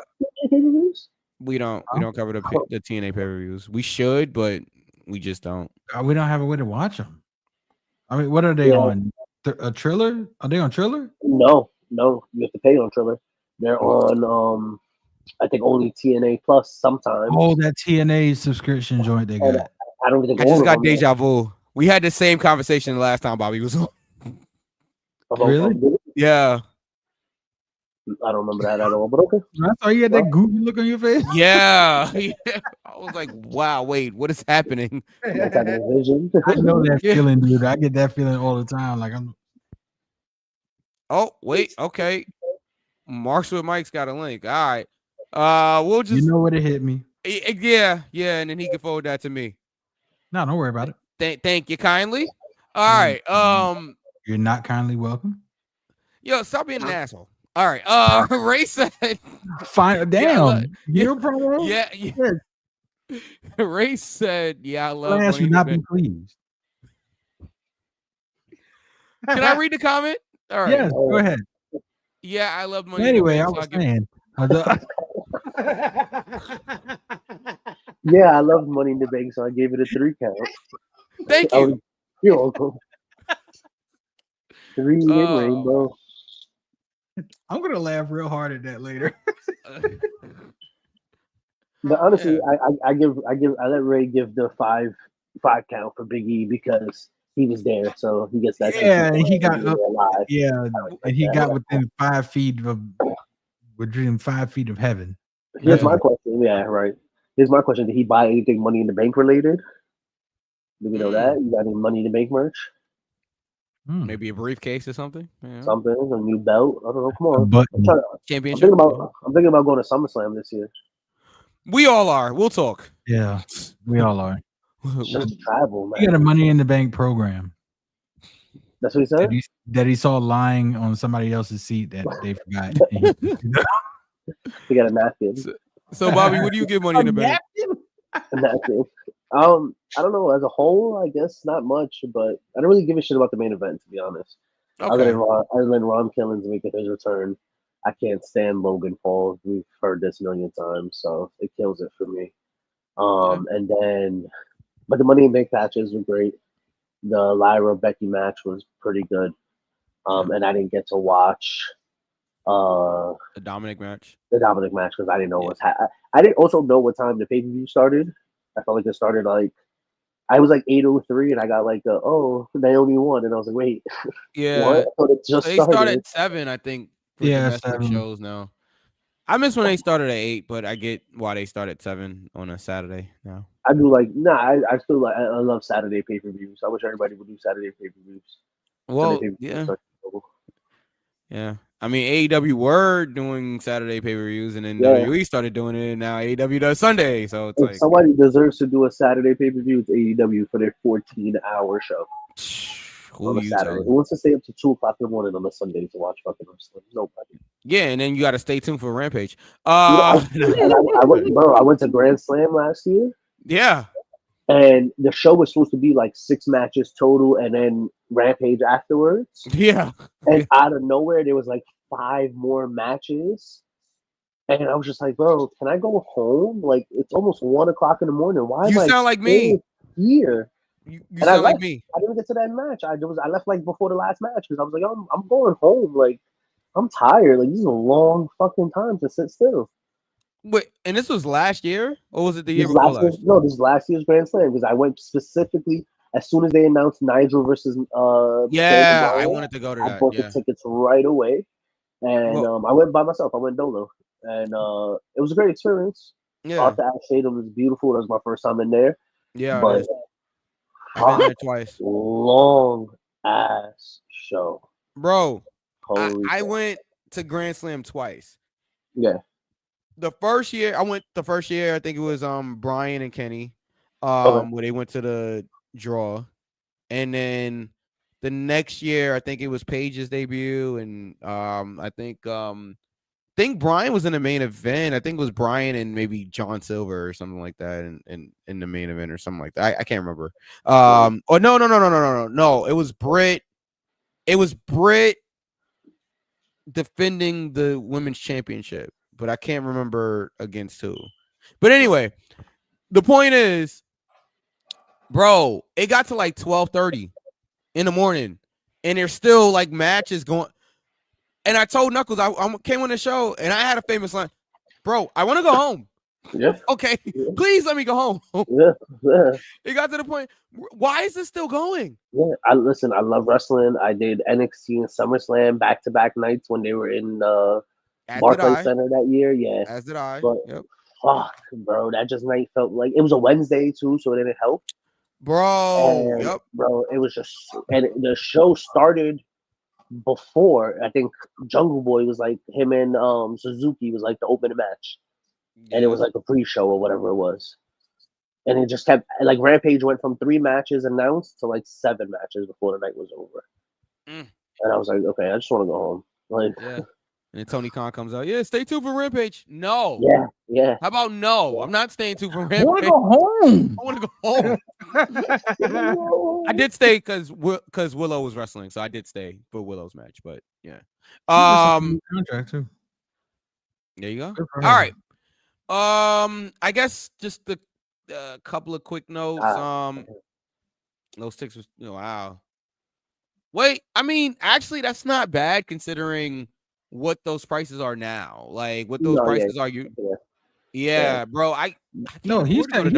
pay-per-views? We don't cover the TNA pay-per-views. We should, but we just don't. We don't have a way to watch them. I mean, what are they on? A Triller? Are they on Triller? No. You have to pay on Triller. They're on I think only TNA Plus sometimes. Oh, that TNA subscription joint they got. I don't think I just got deja vu. We had the same conversation the last time Bobby was on. Really? Yeah. I don't remember that at all, but okay. I saw you had that goofy look on your face. Yeah. I was like, wow, wait, what is happening? I know that feeling, dude. I get that feeling all the time. Like I'm. Oh, wait, okay. Marks with Mike's got a link. All right. We'll just. You know where to hit me. Yeah, and then he can forward that to me. No, don't worry about it. Thank you kindly. All right. You're not kindly welcome. Yo, stop being an asshole. All right. Ray said. Fine. Damn. Your promo. Yeah. Ray said, "Yeah, I love." Last would not be pleased. Can I read the comment? All right. Yes, go ahead. Yeah, I love money. Anyway, I was saying. Yeah, I love Money in the Bank, so I gave it a 3 count. Thank you. You're welcome. 3 in rainbow. I'm gonna laugh real hard at that later. But honestly, I let Ray give the 5 count for Big E because he was there, so he gets that. Yeah, and he got and he got within 5 feet of 5 feet of heaven. Here's my question. Yeah, right. Here's my question: did he buy anything Money in the Bank related? Do we know that? You got any Money in the Bank merch? Maybe a briefcase or something. Yeah. Something, a new belt. I don't know. Come on. Championship. I'm thinking about going to SummerSlam this year. We all are. We'll talk. Yeah, we all are. Just travel, man. He got a Money in the Bank program. That's what he said? That he saw lying on somebody else's seat that they forgot. He got a napkin. So Bobby, what do you give Money in the Bank? A napkin. I don't know. As a whole, I guess not much, but I don't really give a shit about the main event, to be honest. Okay. Other than Ron Killings making his return, I can't stand Logan Paul. We've heard this a million times, so it kills it for me. And then, but the Money in the Bank matches were great. The Lyra Becky match was pretty good. And I didn't get to watch the Dominic match. The Dominic match because I didn't know what's happening. I didn't also know what time the pay-per-view started. I felt like it started I was like 8:03 and I got Naomi won and I was like, wait. Yeah. What? I thought it just they started. start at 7, I think. For domestic shows now. I miss when they started at 8, but I get why they start at 7 on a Saturday now. I do like I still like I love Saturday pay-per-views. I wish everybody would do Saturday pay-per-views. Well, yeah. I mean, AEW were doing Saturday pay-per-views, and then WWE started doing it, and now AEW does Sunday. So it's if like somebody deserves to do a Saturday pay-per-view, it's AEW for their 14-hour show on a Saturday. Who wants to stay up to 2 o'clock in the morning on a Sunday to watch fucking wrestling? Nobody. Yeah, and then you got to stay tuned for Rampage. I went to Grand Slam last year. Yeah. And the show was supposed to be like 6 matches total, and then Rampage afterwards. Yeah. And out of nowhere, there was like 5 more matches. And I was just like, bro, can I go home? Like, it's almost 1 o'clock in the morning. Why you am I sound like me here? You sound like me. I didn't get to that match. I left like before the last match because I was like, I'm going home. Like, I'm tired. Like, this is a long fucking time to sit still. Wait, and this was last year, or was it the year before last? No, this is last year's Grand Slam because I went specifically as soon as they announced Nigel versus yeah, I wanted to go to that. I bought the tickets right away, and I went by myself. I went dolo, and it was a great experience. Yeah, off the Ash Stadium was beautiful. That was my first time in there. Yeah, but I've been there twice. Long ass show, bro. I went to Grand Slam twice. Yeah. The first year, I think it was Brian and Kenny, where they went to the draw. And then the next year, I think it was Paige's debut, and I think Brian was in the main event. I think it was Brian and maybe John Silver or something like that in the main event or something like that. I can't remember. No. It was Britt. It was Britt defending the women's championship, but I can't remember against who. But anyway, the point is, bro, it got to like 12:30 in the morning, and there's still like matches going. And I told Knuckles, I came on the show, and I had a famous line, bro, I want to go home. Yeah. Okay, please let me go home. Yeah. It got to the point. Why is this still going? Yeah, I love wrestling. I did NXT and SummerSlam back-to-back nights when they were in Barclays Center that year. Yeah, as did I. But fuck, bro, that just night felt like it was a Wednesday too, so it didn't help. Bro, and, bro, it was just, and the show started before. I think Jungle Boy was like him and Suzuki was like the opening match, and it was like a pre-show or whatever it was. And it just kept like Rampage went from 3 matches announced to like 7 matches before the night was over. And I was like, okay, I just want to go home. Like, and then Tony Khan comes out. Yeah, stay tuned for Rampage. No. Yeah. How about no? I'm not staying tuned for Rampage. I want to go home. I want to go home. I did stay because Willow was wrestling, so I did stay for Willow's match. But yeah, contract too. There you go. All right. I guess just the couple of quick notes. Those sticks was wow. Wait, I mean, actually, that's not bad considering what those prices are now. Like what those prices are. Yeah, bro. He's talking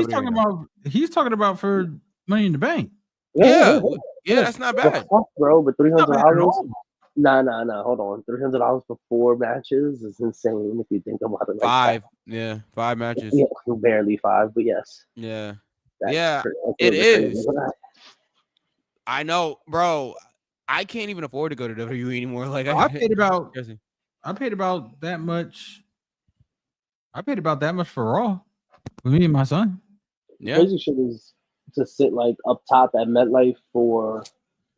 about for Money in the Bank. Yeah, that's not bad, bro. But $300. Nah. Hold on, $300 for 4 matches is insane if you think about it. Like 5, 5 matches. Yeah, barely 5, but yes. Yeah, it is. I know, bro. I can't even afford to go to WWE anymore. Like I paid about that much. I paid about that much for Raw with me and my son. Yeah, crazy shit is to sit like up top at MetLife for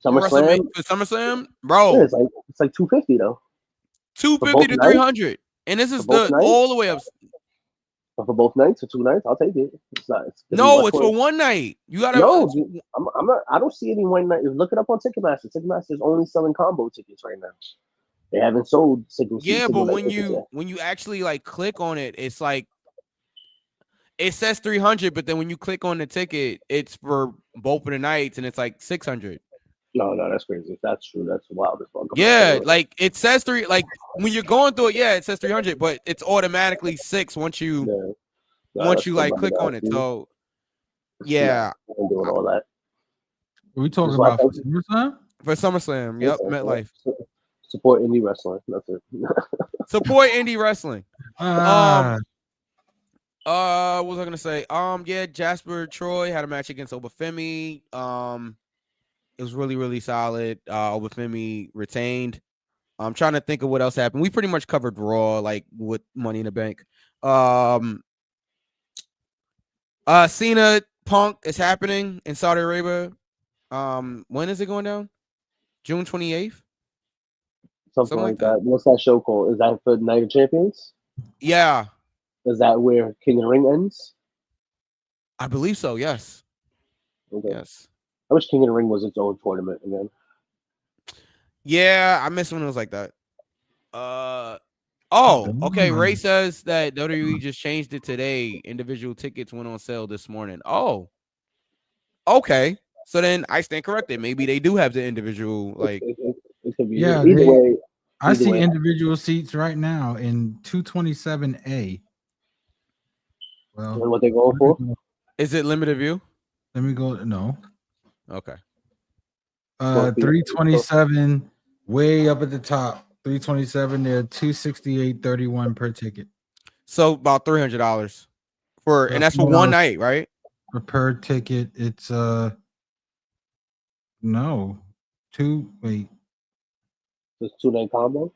SummerSlam. For SummerSlam, bro. Yeah, it's like $250 though. $250 to $300, and this is all the way up. But for both nights, for 2 nights, I'll take it. It's for one night. You gotta. No, I'm not. I don't see any one night. Look it up on Ticketmaster. Ticketmaster is only selling combo tickets right now. They haven't sold singles. Yeah, but when you actually like click on it, it's like it says 300, but then when you click on the ticket, it's for both of the nights, and it's like 600. No, that's crazy. If that's true, that's wild as fuck. Yeah, like it says 3. Like when you're going through it, it says 300, but it's automatically 6 once you like click on it. So yeah, I'm doing all that. Are we talking about for SummerSlam? For SummerSlam, yep, MetLife. Support indie wrestling. That's it. Support indie wrestling. What was I gonna say? Yeah, Jasper Troy had a match against Obafemi. It was really, really solid. Obafemi retained. I'm trying to think of what else happened. We pretty much covered Raw, like with Money in the Bank. Cena Punk is happening in Saudi Arabia. When is it going down? June 28th? Something like that. What's that show called? Is that for Night of Champions? Yeah. Is that where King of the Ring ends? I believe so, yes. Okay. Yes. I wish King of the Ring was its own tournament again. Yeah, I miss when it was like that. Okay. Ray says that WWE just changed it today. Individual tickets went on sale this morning. Oh, okay. So then I stand corrected. Maybe they do have the individual, like. It could be. Yeah, either way. I see individual seats right now in 227A. Well, what they going for? Is it limited view? Let me go. No. Okay. 327, way up at the top. 327. They're 268.31 per ticket. So about $300 for, and that's for one night, right? Per ticket, it's no, wait. It's 2-night combo.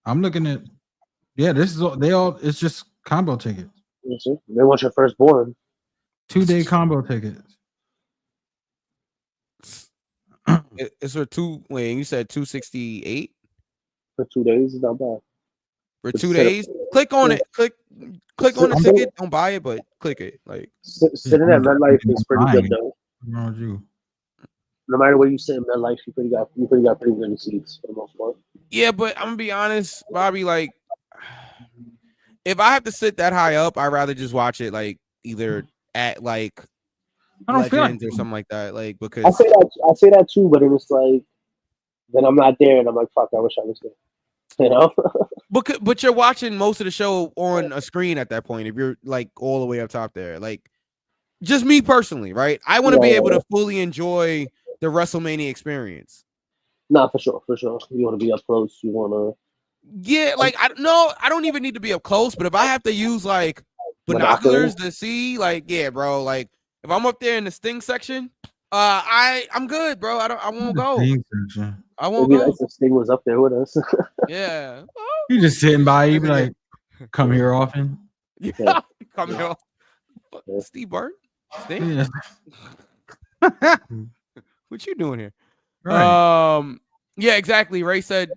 I'm looking at, this is it's just combo tickets. They want your firstborn. 2-day combo tickets. It's for you said 268 for 2 days is not bad. For 2 days, click on it. Click on the ticket. Don't buy it, but click it. Like sitting at MetLife is pretty good though. What's wrong with you? No matter where you sit in MetLife, you pretty got pretty good seats for the most part. Yeah, but I'm gonna be honest, Bobby. Like, if I have to sit that high up, I'd rather just watch it like either at like Legends or something like that. Like, because I say that too, but it was like then I'm not there, and I'm like, fuck, I wish I was there. You know. But you're watching most of the show on a screen at that point. If you're like all the way up top there, like just me personally, right? I want to be able to fully enjoy the WrestleMania experience. Nah, for sure. You want to be up close. You want to. Yeah, like I don't even need to be up close, but if I have to use like binoculars to see, like, yeah, bro, like if I'm up there in the Sting section, I'm good, bro. I won't go. I won't go. Nice if Sting was up there with us. Yeah. You just sitting by, you be like, come here often. Yeah, come here. Steve Burt? Sting? Yeah. What you doing here? Right. Yeah, exactly. Ray said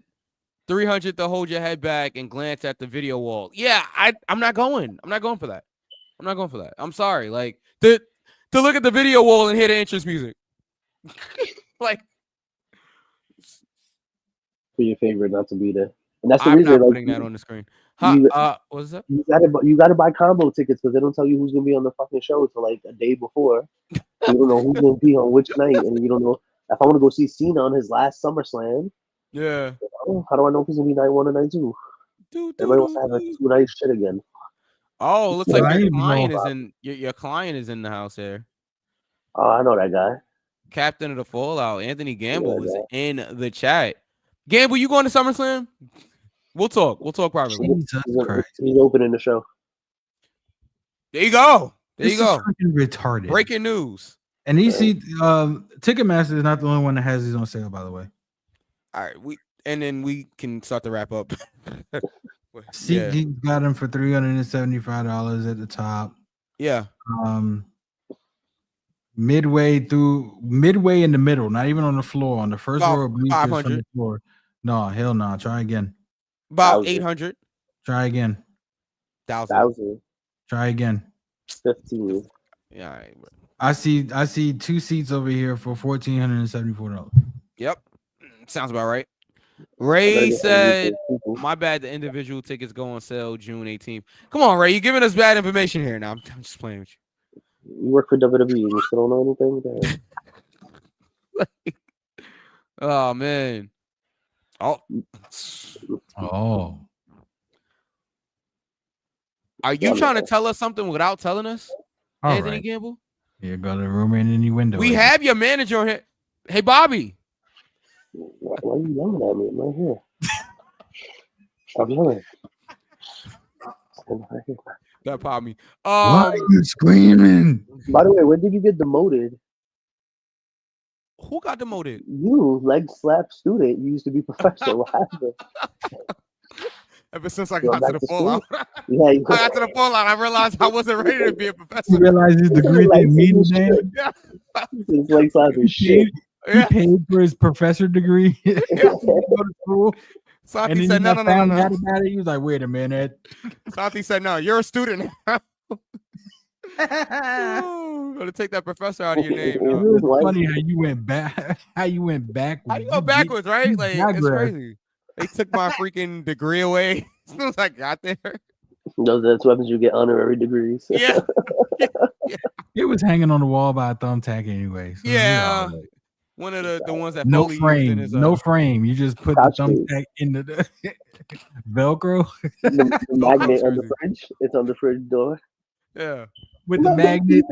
300 to hold your head back and glance at the video wall. Yeah, I'm not going. I'm not going for that. I'm sorry. Like to look at the video wall and hear the entrance music. Like for your favorite not to be there. And that's the I'm reason. I'm not like, putting that on the screen. What's that? You gotta buy combo tickets because they don't tell you who's gonna be on the fucking show until like a day before. You don't know who's gonna be on which night, and you don't know if I want to go see Cena on his last SummerSlam. Yeah. How do I know if he's gonna be night 1 or night 2? Everybody wants to have a 2-night shit again. Oh, looks like your client is in the house here. Oh, I know that guy. Captain of the Fallout, Anthony Gamble is in the chat. Gamble, you going to SummerSlam? We'll talk privately. He's opening the show. There you go. Freaking retarded. Breaking news. And Ticketmaster is not the only one that has these on sale, by the way. All right, then we can start to wrap up. SeatGeek got them for $375 at the top. Yeah. Midway in the middle, not even on the floor, on the first row of bleachers from the floor. No, hell no. Try again. About 800. Try again. 1,000. Try again. 15. Yeah. All right. I see 2 seats over here for $1,474. Yep. Sounds about right. Ray said, my bad, the individual tickets go on sale June 18th. Come on, Ray. You're giving us bad information here. Now I'm just playing with you. You work for WWE. You still don't know anything? Oh, man. Oh. Are you trying to tell us something without telling us, Anthony Gamble? Yeah, got a rumor in any window. We have your manager on here. Hey, Bobby. Why are you yelling at me? I'm right here. Stop yelling. That popped me. Why are you screaming? By the way, when did you get demoted? Who got demoted? You, leg slap student. You used to be professor. What happened? Ever since I Going got to back the to school? fallout. Yeah, you I got to the fallout. I realized I wasn't ready to be a You professor. realize his degree Like, didn't mean shit. anything. Yeah. It's leg slap is shit. He Yeah. paid for his professor degree. He go to school, and Santi then said, he no, got no, no, found no, out no. about it. He was like, "Wait a minute." Santi said, no, you're a student now. Oh, gotta take that professor out of your name. It No. was What? funny how you went back. How you went backwards. How you go backwards, right? you Like, it's digress. crazy. They took my freaking degree away as soon as I got there. That's what happens. You get honorary degrees. Yeah. It was hanging on the wall by a thumbtack anyway. So Yeah. all right. One of the ones that No Foley used in frame. his No frame. You just put the Scotch tape. thumbtack into the Velcro The magnet on the crazy. fridge. It's on the fridge door. Yeah. with the magnet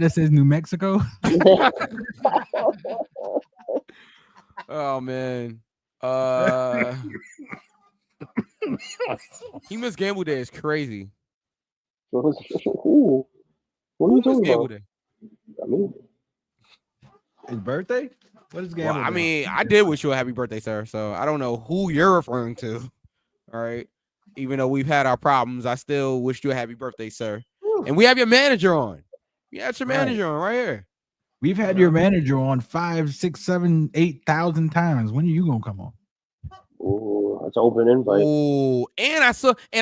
that says New Mexico. Oh man. He missed Gamble Day is crazy. Ooh. What are Who you missed talking Gamble about? Day? I mean, His birthday? What is Well, Gamble I Day? mean, I did wish you a happy birthday, sir. So I don't know who you're referring to. All right. Even though we've had our problems, I still wish you a happy birthday, sir. And we have your manager on. You had your manager on right here. We've had your manager on 5, 6, 7, 8,000 times. When are you gonna come on? ooh, that's an open invite. Oh, and I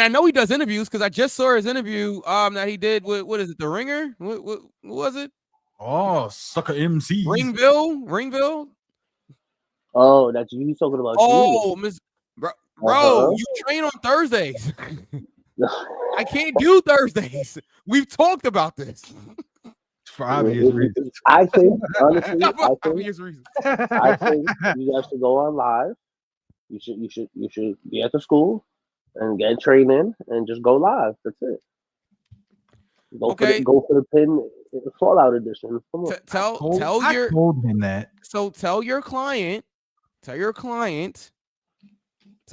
know he does interviews because I just saw his interview that he did with what is it, The Ringer? What was it? Oh, sucker MCs. Ringville. Oh, that's you talking about. Oh, Miss bro, you train on Thursdays. I can't do Thursdays. We've talked about this. For obvious reasons. I think honestly, Obvious reasons. I think you guys should go on live. You should be at the school and get training and just go live. That's it. Okay. Go for the pin Fallout edition. Come on. I told him that. So tell your client to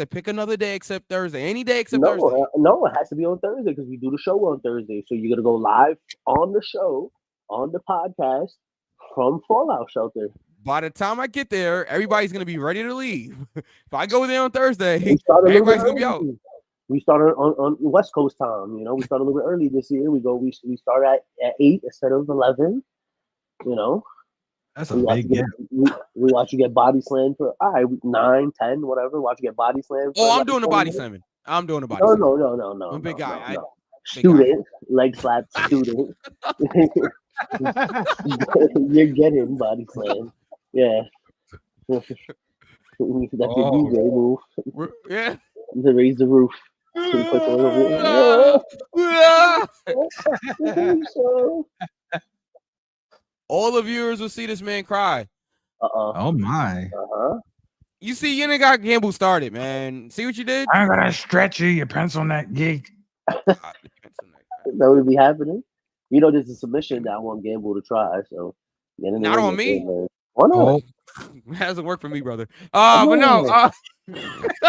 pick another day except Thursday. Any day except Thursday. No, it has to be on Thursday because we do the show on Thursday. So you're gonna go live on the show, on the podcast from Fallout Shelter. By the time I get there, everybody's gonna be ready to leave. If I go there on Thursday, everybody's gonna be out. We started on West Coast time. You know, we started a little bit early this year. We start at 8 instead of 11. You know, that's a big gap. We watch you get body slammed for 9, 10, whatever. Watch you get body slammed. Oh, I'm doing the body slamming. I'm doing the body slamming. No. I'm a big guy. Student, leg slap student. You're getting body slammed. Yeah. That's your DJ move. Yeah. To raise the roof. All the viewers will see this man cry. Oh my. You see, you ain't got Gamble started, man. See what you did? I'm gonna stretch you, your pencil neck geek. That would be happening. You know, there's a submission that I want Gamble to try. So not on me. Why not? Oh. It hasn't worked for me, brother. But no.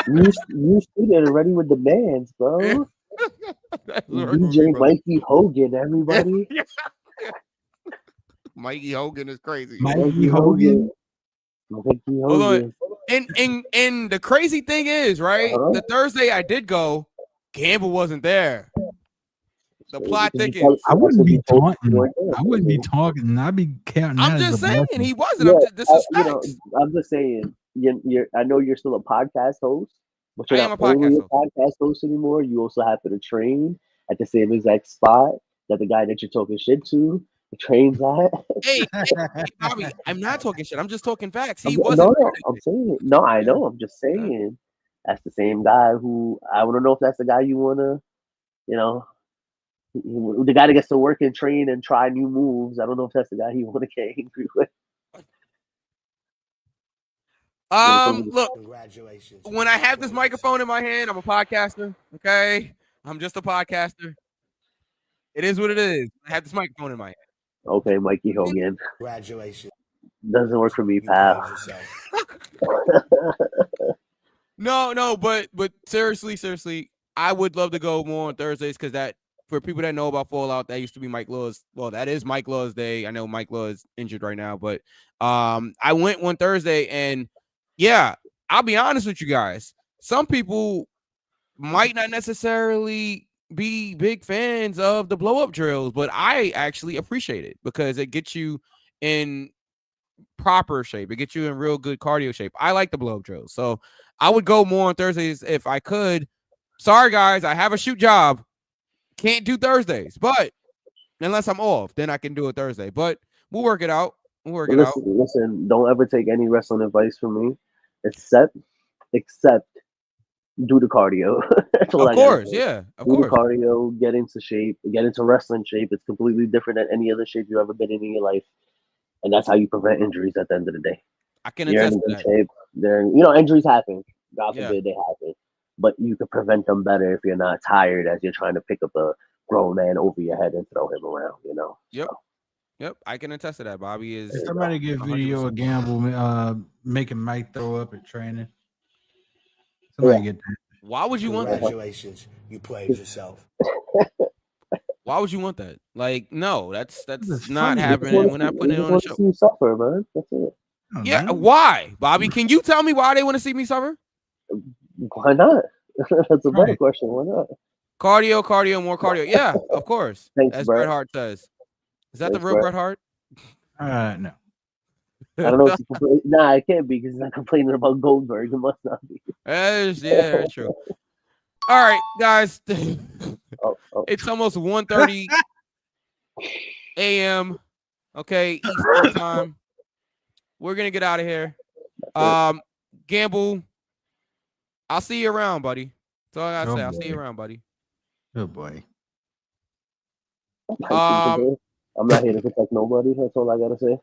You stood there ready with the bands, bro. DJ Mikey Hogan, everybody. Mikey Hogan is crazy. Mikey Hogan. Hold on. And the crazy thing is, right? The Thursday I did go, Gamble wasn't there. The plot thickens. I wouldn't be taunting. I wouldn't be talking. I'd be counting. I'm just saying he wasn't. Yeah, This is facts. I'm just saying. I know you're still a podcast host, but you're not only a podcast host anymore. You also happen to train at the same exact spot that the guy that you're talking shit to trains at. Hey, Bobby, I'm not talking shit. I'm just talking facts. He wasn't. No, I'm saying. No, I know. I'm just saying. That's the same guy who I want to know if that's the guy you want to, you know. The guy that gets to work and train and try new moves. I don't know if that's the guy you want to get angry with. Look, congratulations. When I have this microphone in my hand, I'm a podcaster. Okay, I'm just a podcaster. It is what it is. I have this microphone in my hand. Okay, Mikey Hogan. Congratulations. Doesn't work for me, pal. No, but seriously, I would love to go more on Thursdays because that for people that know about Fallout, that used to be Mike Law's. Well, that is Mike Law's day. I know Mike Law is injured right now, but I went one Thursday, and yeah, I'll be honest with you guys. Some people might not necessarily be big fans of the blow up drills, but I actually appreciate it because it gets you in proper shape. It gets you in real good cardio shape. I like the blow up drills, so I would go more on Thursdays if I could. Sorry, guys, I have a shoot job. Can't do Thursdays, but unless I'm off, then I can do it Thursday. But we'll work it out. We'll work it out. Listen, don't ever take any wrestling advice from me, except do the cardio. That's all Of course, yeah, of do course. the cardio, get into shape, get into wrestling shape. It's completely different than any other shape you've ever been in your life, and that's how you prevent injuries at the end of the day. I can You're in attest to good that. shape. Injuries happen. God Yeah. forbid they happen, but you can prevent them better if you're not tired as you're trying to pick up a grown man over your head and throw him around. Yep. So, Yep, I can attest to that. Bobby is. If somebody give video of Gamble making Mike throw up at training. Somebody get that. Why would you want that? Congratulations, you played yourself. Why would you want that? Like, no, that's It's not funny. happening. We're not putting it on the to show. see you suffer, man. That's it. Oh, Yeah, man. why, Bobby? Can you tell me why they want to see me suffer? Why not? That's a better Right. question. Why not? Cardio, more cardio. Yeah, of course. Thanks, As Brett. Bret Hart says. Is that Thanks, the real Brett. Bret Hart? No. I don't know. Nah, it can't be because he's not complaining about Goldberg. It must not be. Yeah, that's true. All right, guys. Oh. It's almost 1:30 a.m. Okay, Eastern time. We're gonna get out of here. Gamble, I'll see you around, buddy. That's all I gotta say. I'll see you around, buddy. Good boy. I'm not here to protect nobody. That's all I gotta say.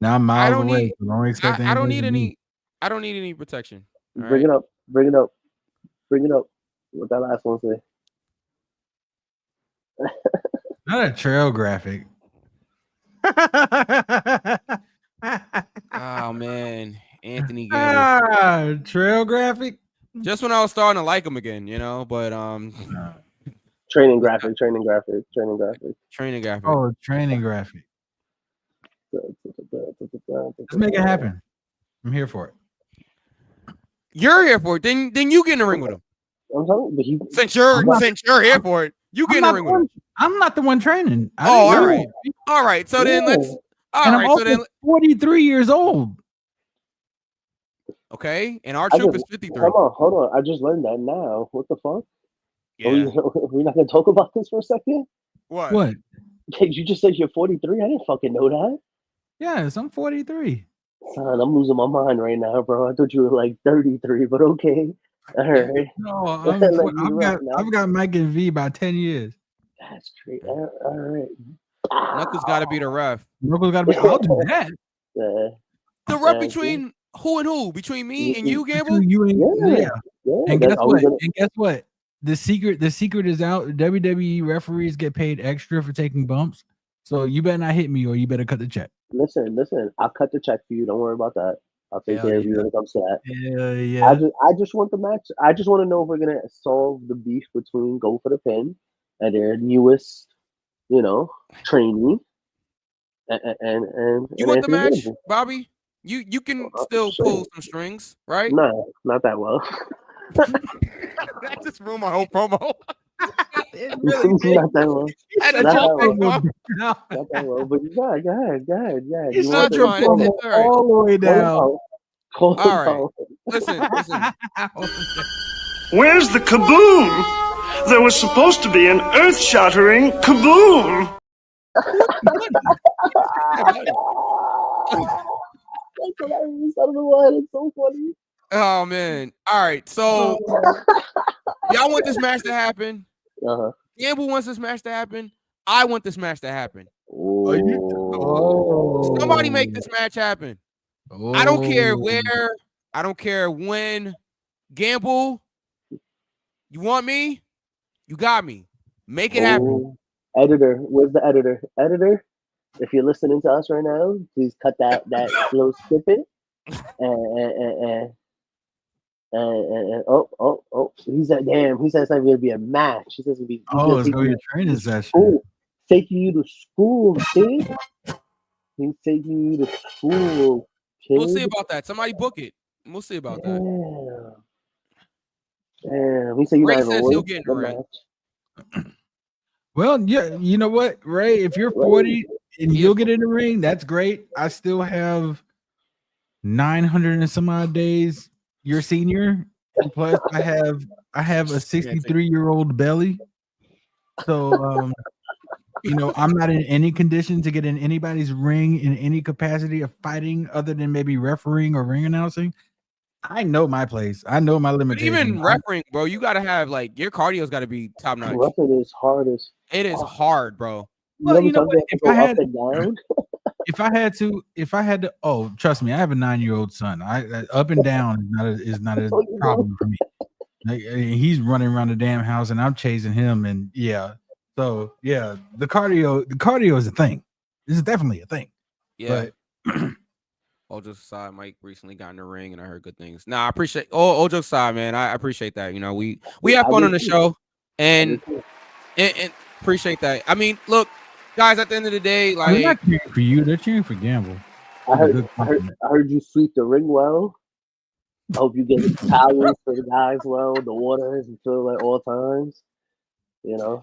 Now I'm miles don't away. need- So don't expect I don't anything need from me. any. I don't need any protection. All Bring right? it up. Bring it up. Bring it up. What that last one say? Not a trail graphic. Oh man, Anthony Gamble. Trail graphic. Just when I was starting to like him again, but Training graphic. Training graphic. Training graphic. training graphic. Oh, training graphic. Let's make it happen. I'm here for it. You're here for it. Then you get in the ring with him. I'm telling you, but Since you're here for it, you get in the ring with him. I'm not the one training. Oh, all right. All right. So then let's. All And right. I'm So then, 43 years old. okay. And our troop is 53. Hold on. I just learned that now. What the fuck? Yeah. We're not gonna talk about this for a second. What? What? You just said you're 43. I didn't fucking know that. Yes, I'm 43. Son, I'm losing my mind right now, bro. I thought you were like 33, but okay. All right. No, I've got Mike and V by 10 years. That's great. All right. Knuckles got to be the ref. Knuckles got to be. I'll do that. The ref between who and who? Between me and you, Gamble? You and Yeah. And guess what? And guess what? The secret is out. WWE referees get paid extra for taking bumps. So you better not hit me or you better cut the check. Listen. I'll cut the check for you. Don't worry about that. I'll take care of you when it comes to that. Yeah. I just want the match. I just want to know if we're gonna solve the beef between Go for the Pin and their newest, trainee. And You want the Anthony match, Gamble. Bobby? You can still sure. pull some strings, right? No, not that well. That just ruined my whole promo. Not that well. I had to Not jump that in, well. bro. Not that well. But go ahead. It's You not want trying. the- It's all right. all the way down. Call it All right. out. Listen. Where's the kaboom? There was supposed to be an earth-shattering kaboom. That's hilarious. I don't know why it's so funny. Oh man. All right. So y'all want this match to happen? Uh-huh. Gamble wants this match to happen. I want this match to happen. Oh. Somebody make this match happen. I don't care where. I don't care when. Gamble, you want me? You got me. Make it happen. Editor, where's the editor? Editor, if you're listening to us right now, please cut that little snippet and He said, "Damn." He said it's not going to be a match. He says it's it's gonna be a training session. School. Taking you to school, kid. He's taking you to school, kid. We'll see about that. Somebody book it. We'll see about that. Damn. He said you're Ray not even says worth he'll get in the ring. Well, yeah, you know what, Ray? If you're 40 and you'll get in the ring, that's great. I still have 900 and some odd days. You're senior, and plus I have a 63-year-old belly. So you know, I'm not in any condition to get in anybody's ring in any capacity of fighting other than maybe refereeing or ring announcing. I know my place. I know my But limitations. even refereeing, bro, you gotta have like your cardio's gotta be top notch. Refereing is hard as It is hard, bro. Well, you know what? If I had down. if I had to, oh, trust me, I have a 9-year-old son. I up and down is not a problem for me. Like, he's running around the damn house, and I'm chasing him, and yeah. So yeah, the cardio is a thing. This is definitely a thing. Yeah. But all jokes aside, Mike recently got in the ring, and I heard good things. Nah, I appreciate all jokes aside, man. I appreciate that. You know, we have fun on the show, and appreciate that. I mean, look, guys, at the end of the day, like they're not cheering for you, they're cheering for Gamble. I heard you sweep the ring well. I hope you get the towels for the guys well, the waters and fill at all times. You know.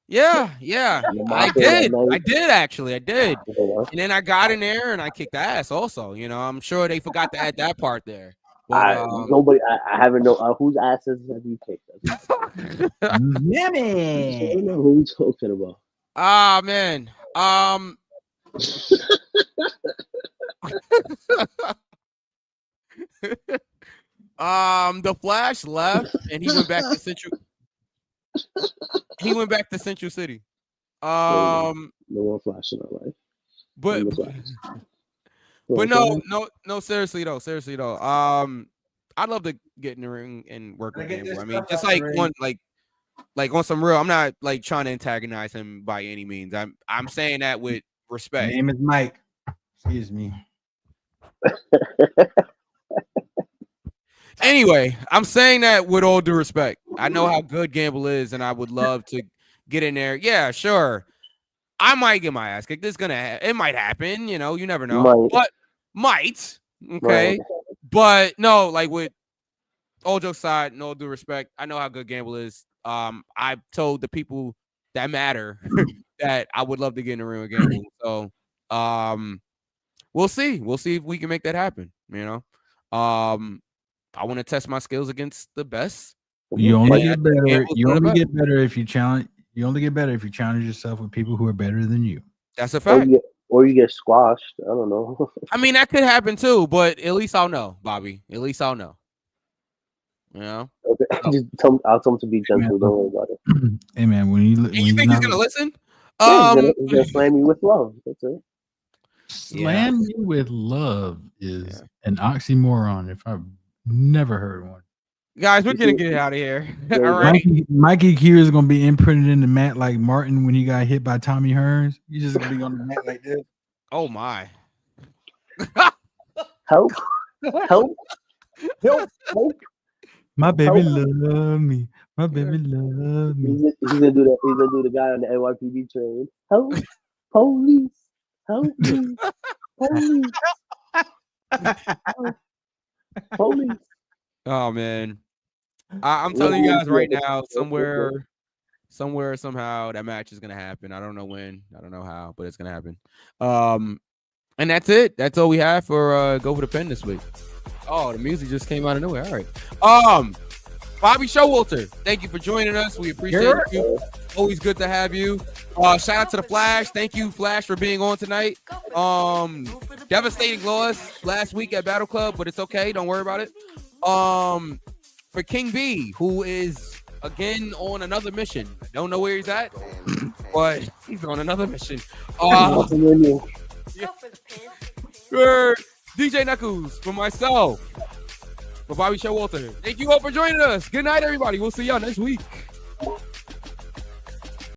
Yeah. I did actually. Yeah. And then I got in there and I kicked ass also. You know, I'm sure they forgot to add that part there. But, nobody, I haven't know whose asses have you kicked? Yummy. I don't know who you talking about. Ah, man. The Flash left and he went back to Central. He went back to Central City. No more Flash in our life. But no. Seriously though. I'd love to get in the ring and work with Gamble. I mean, just like on some real. I'm not like trying to antagonize him by any means. I'm saying that with respect. My name is Mike. Excuse me. Anyway, I'm saying that with all due respect. I know how good Gamble is, and I would love to get in there. Yeah, sure. I might get my ass kicked. It might happen. You know, you never know. But might. Okay. Right. But no, like with all jokes aside, no due respect. I know how good Gamble is. I've told the people that matter that I would love to get in the ring with Gamble. So we'll see. We'll see if we can make that happen. You know. I want to test my skills against the best. You only get better. You only get better if you challenge. You only get better if you challenge yourself with people who are better than you. That's a fact. Or you get squashed. I don't know. I mean, that could happen too, but at least I'll know, Bobby. At least I'll know. You know. Okay. Just I'll tell him to be gentle. Don't worry about it. Hey man, when you think he's gonna listen? He's gonna slam you with love. That's it. Slam you with love is an oxymoron. If I've never heard one. Guys, we're gonna get out of here. All right. Mikey Q is gonna be imprinted in the mat like Martin when he got hit by Tommy Hearns. He's just gonna be on the mat like this. Oh my! Help! My baby love me. My baby love me. He's gonna do that. He's gonna do the guy on the NYPD train. Help! Police! Help me! Police! Help. Police! Oh man, I'm telling you guys right now, somewhere, somehow, that match is gonna happen. I don't know when, I don't know how, but it's gonna happen. And that's it. That's all we have for Go for the Pen this week. Oh, the music just came out of nowhere. All right. Bobby Showalter, thank you for joining us. We appreciate you. Always good to have you. Shout out to the Flash. Thank you, Flash, for being on tonight. Devastating loss last week at Battle Club, but it's okay. Don't worry about it. For King B, who is again on another mission. Don't know where he's at, but he's on another mission. For DJ Knuckles, for myself, for Bobby Showalter. Thank you all for joining us. Good night, everybody. We'll see y'all next week.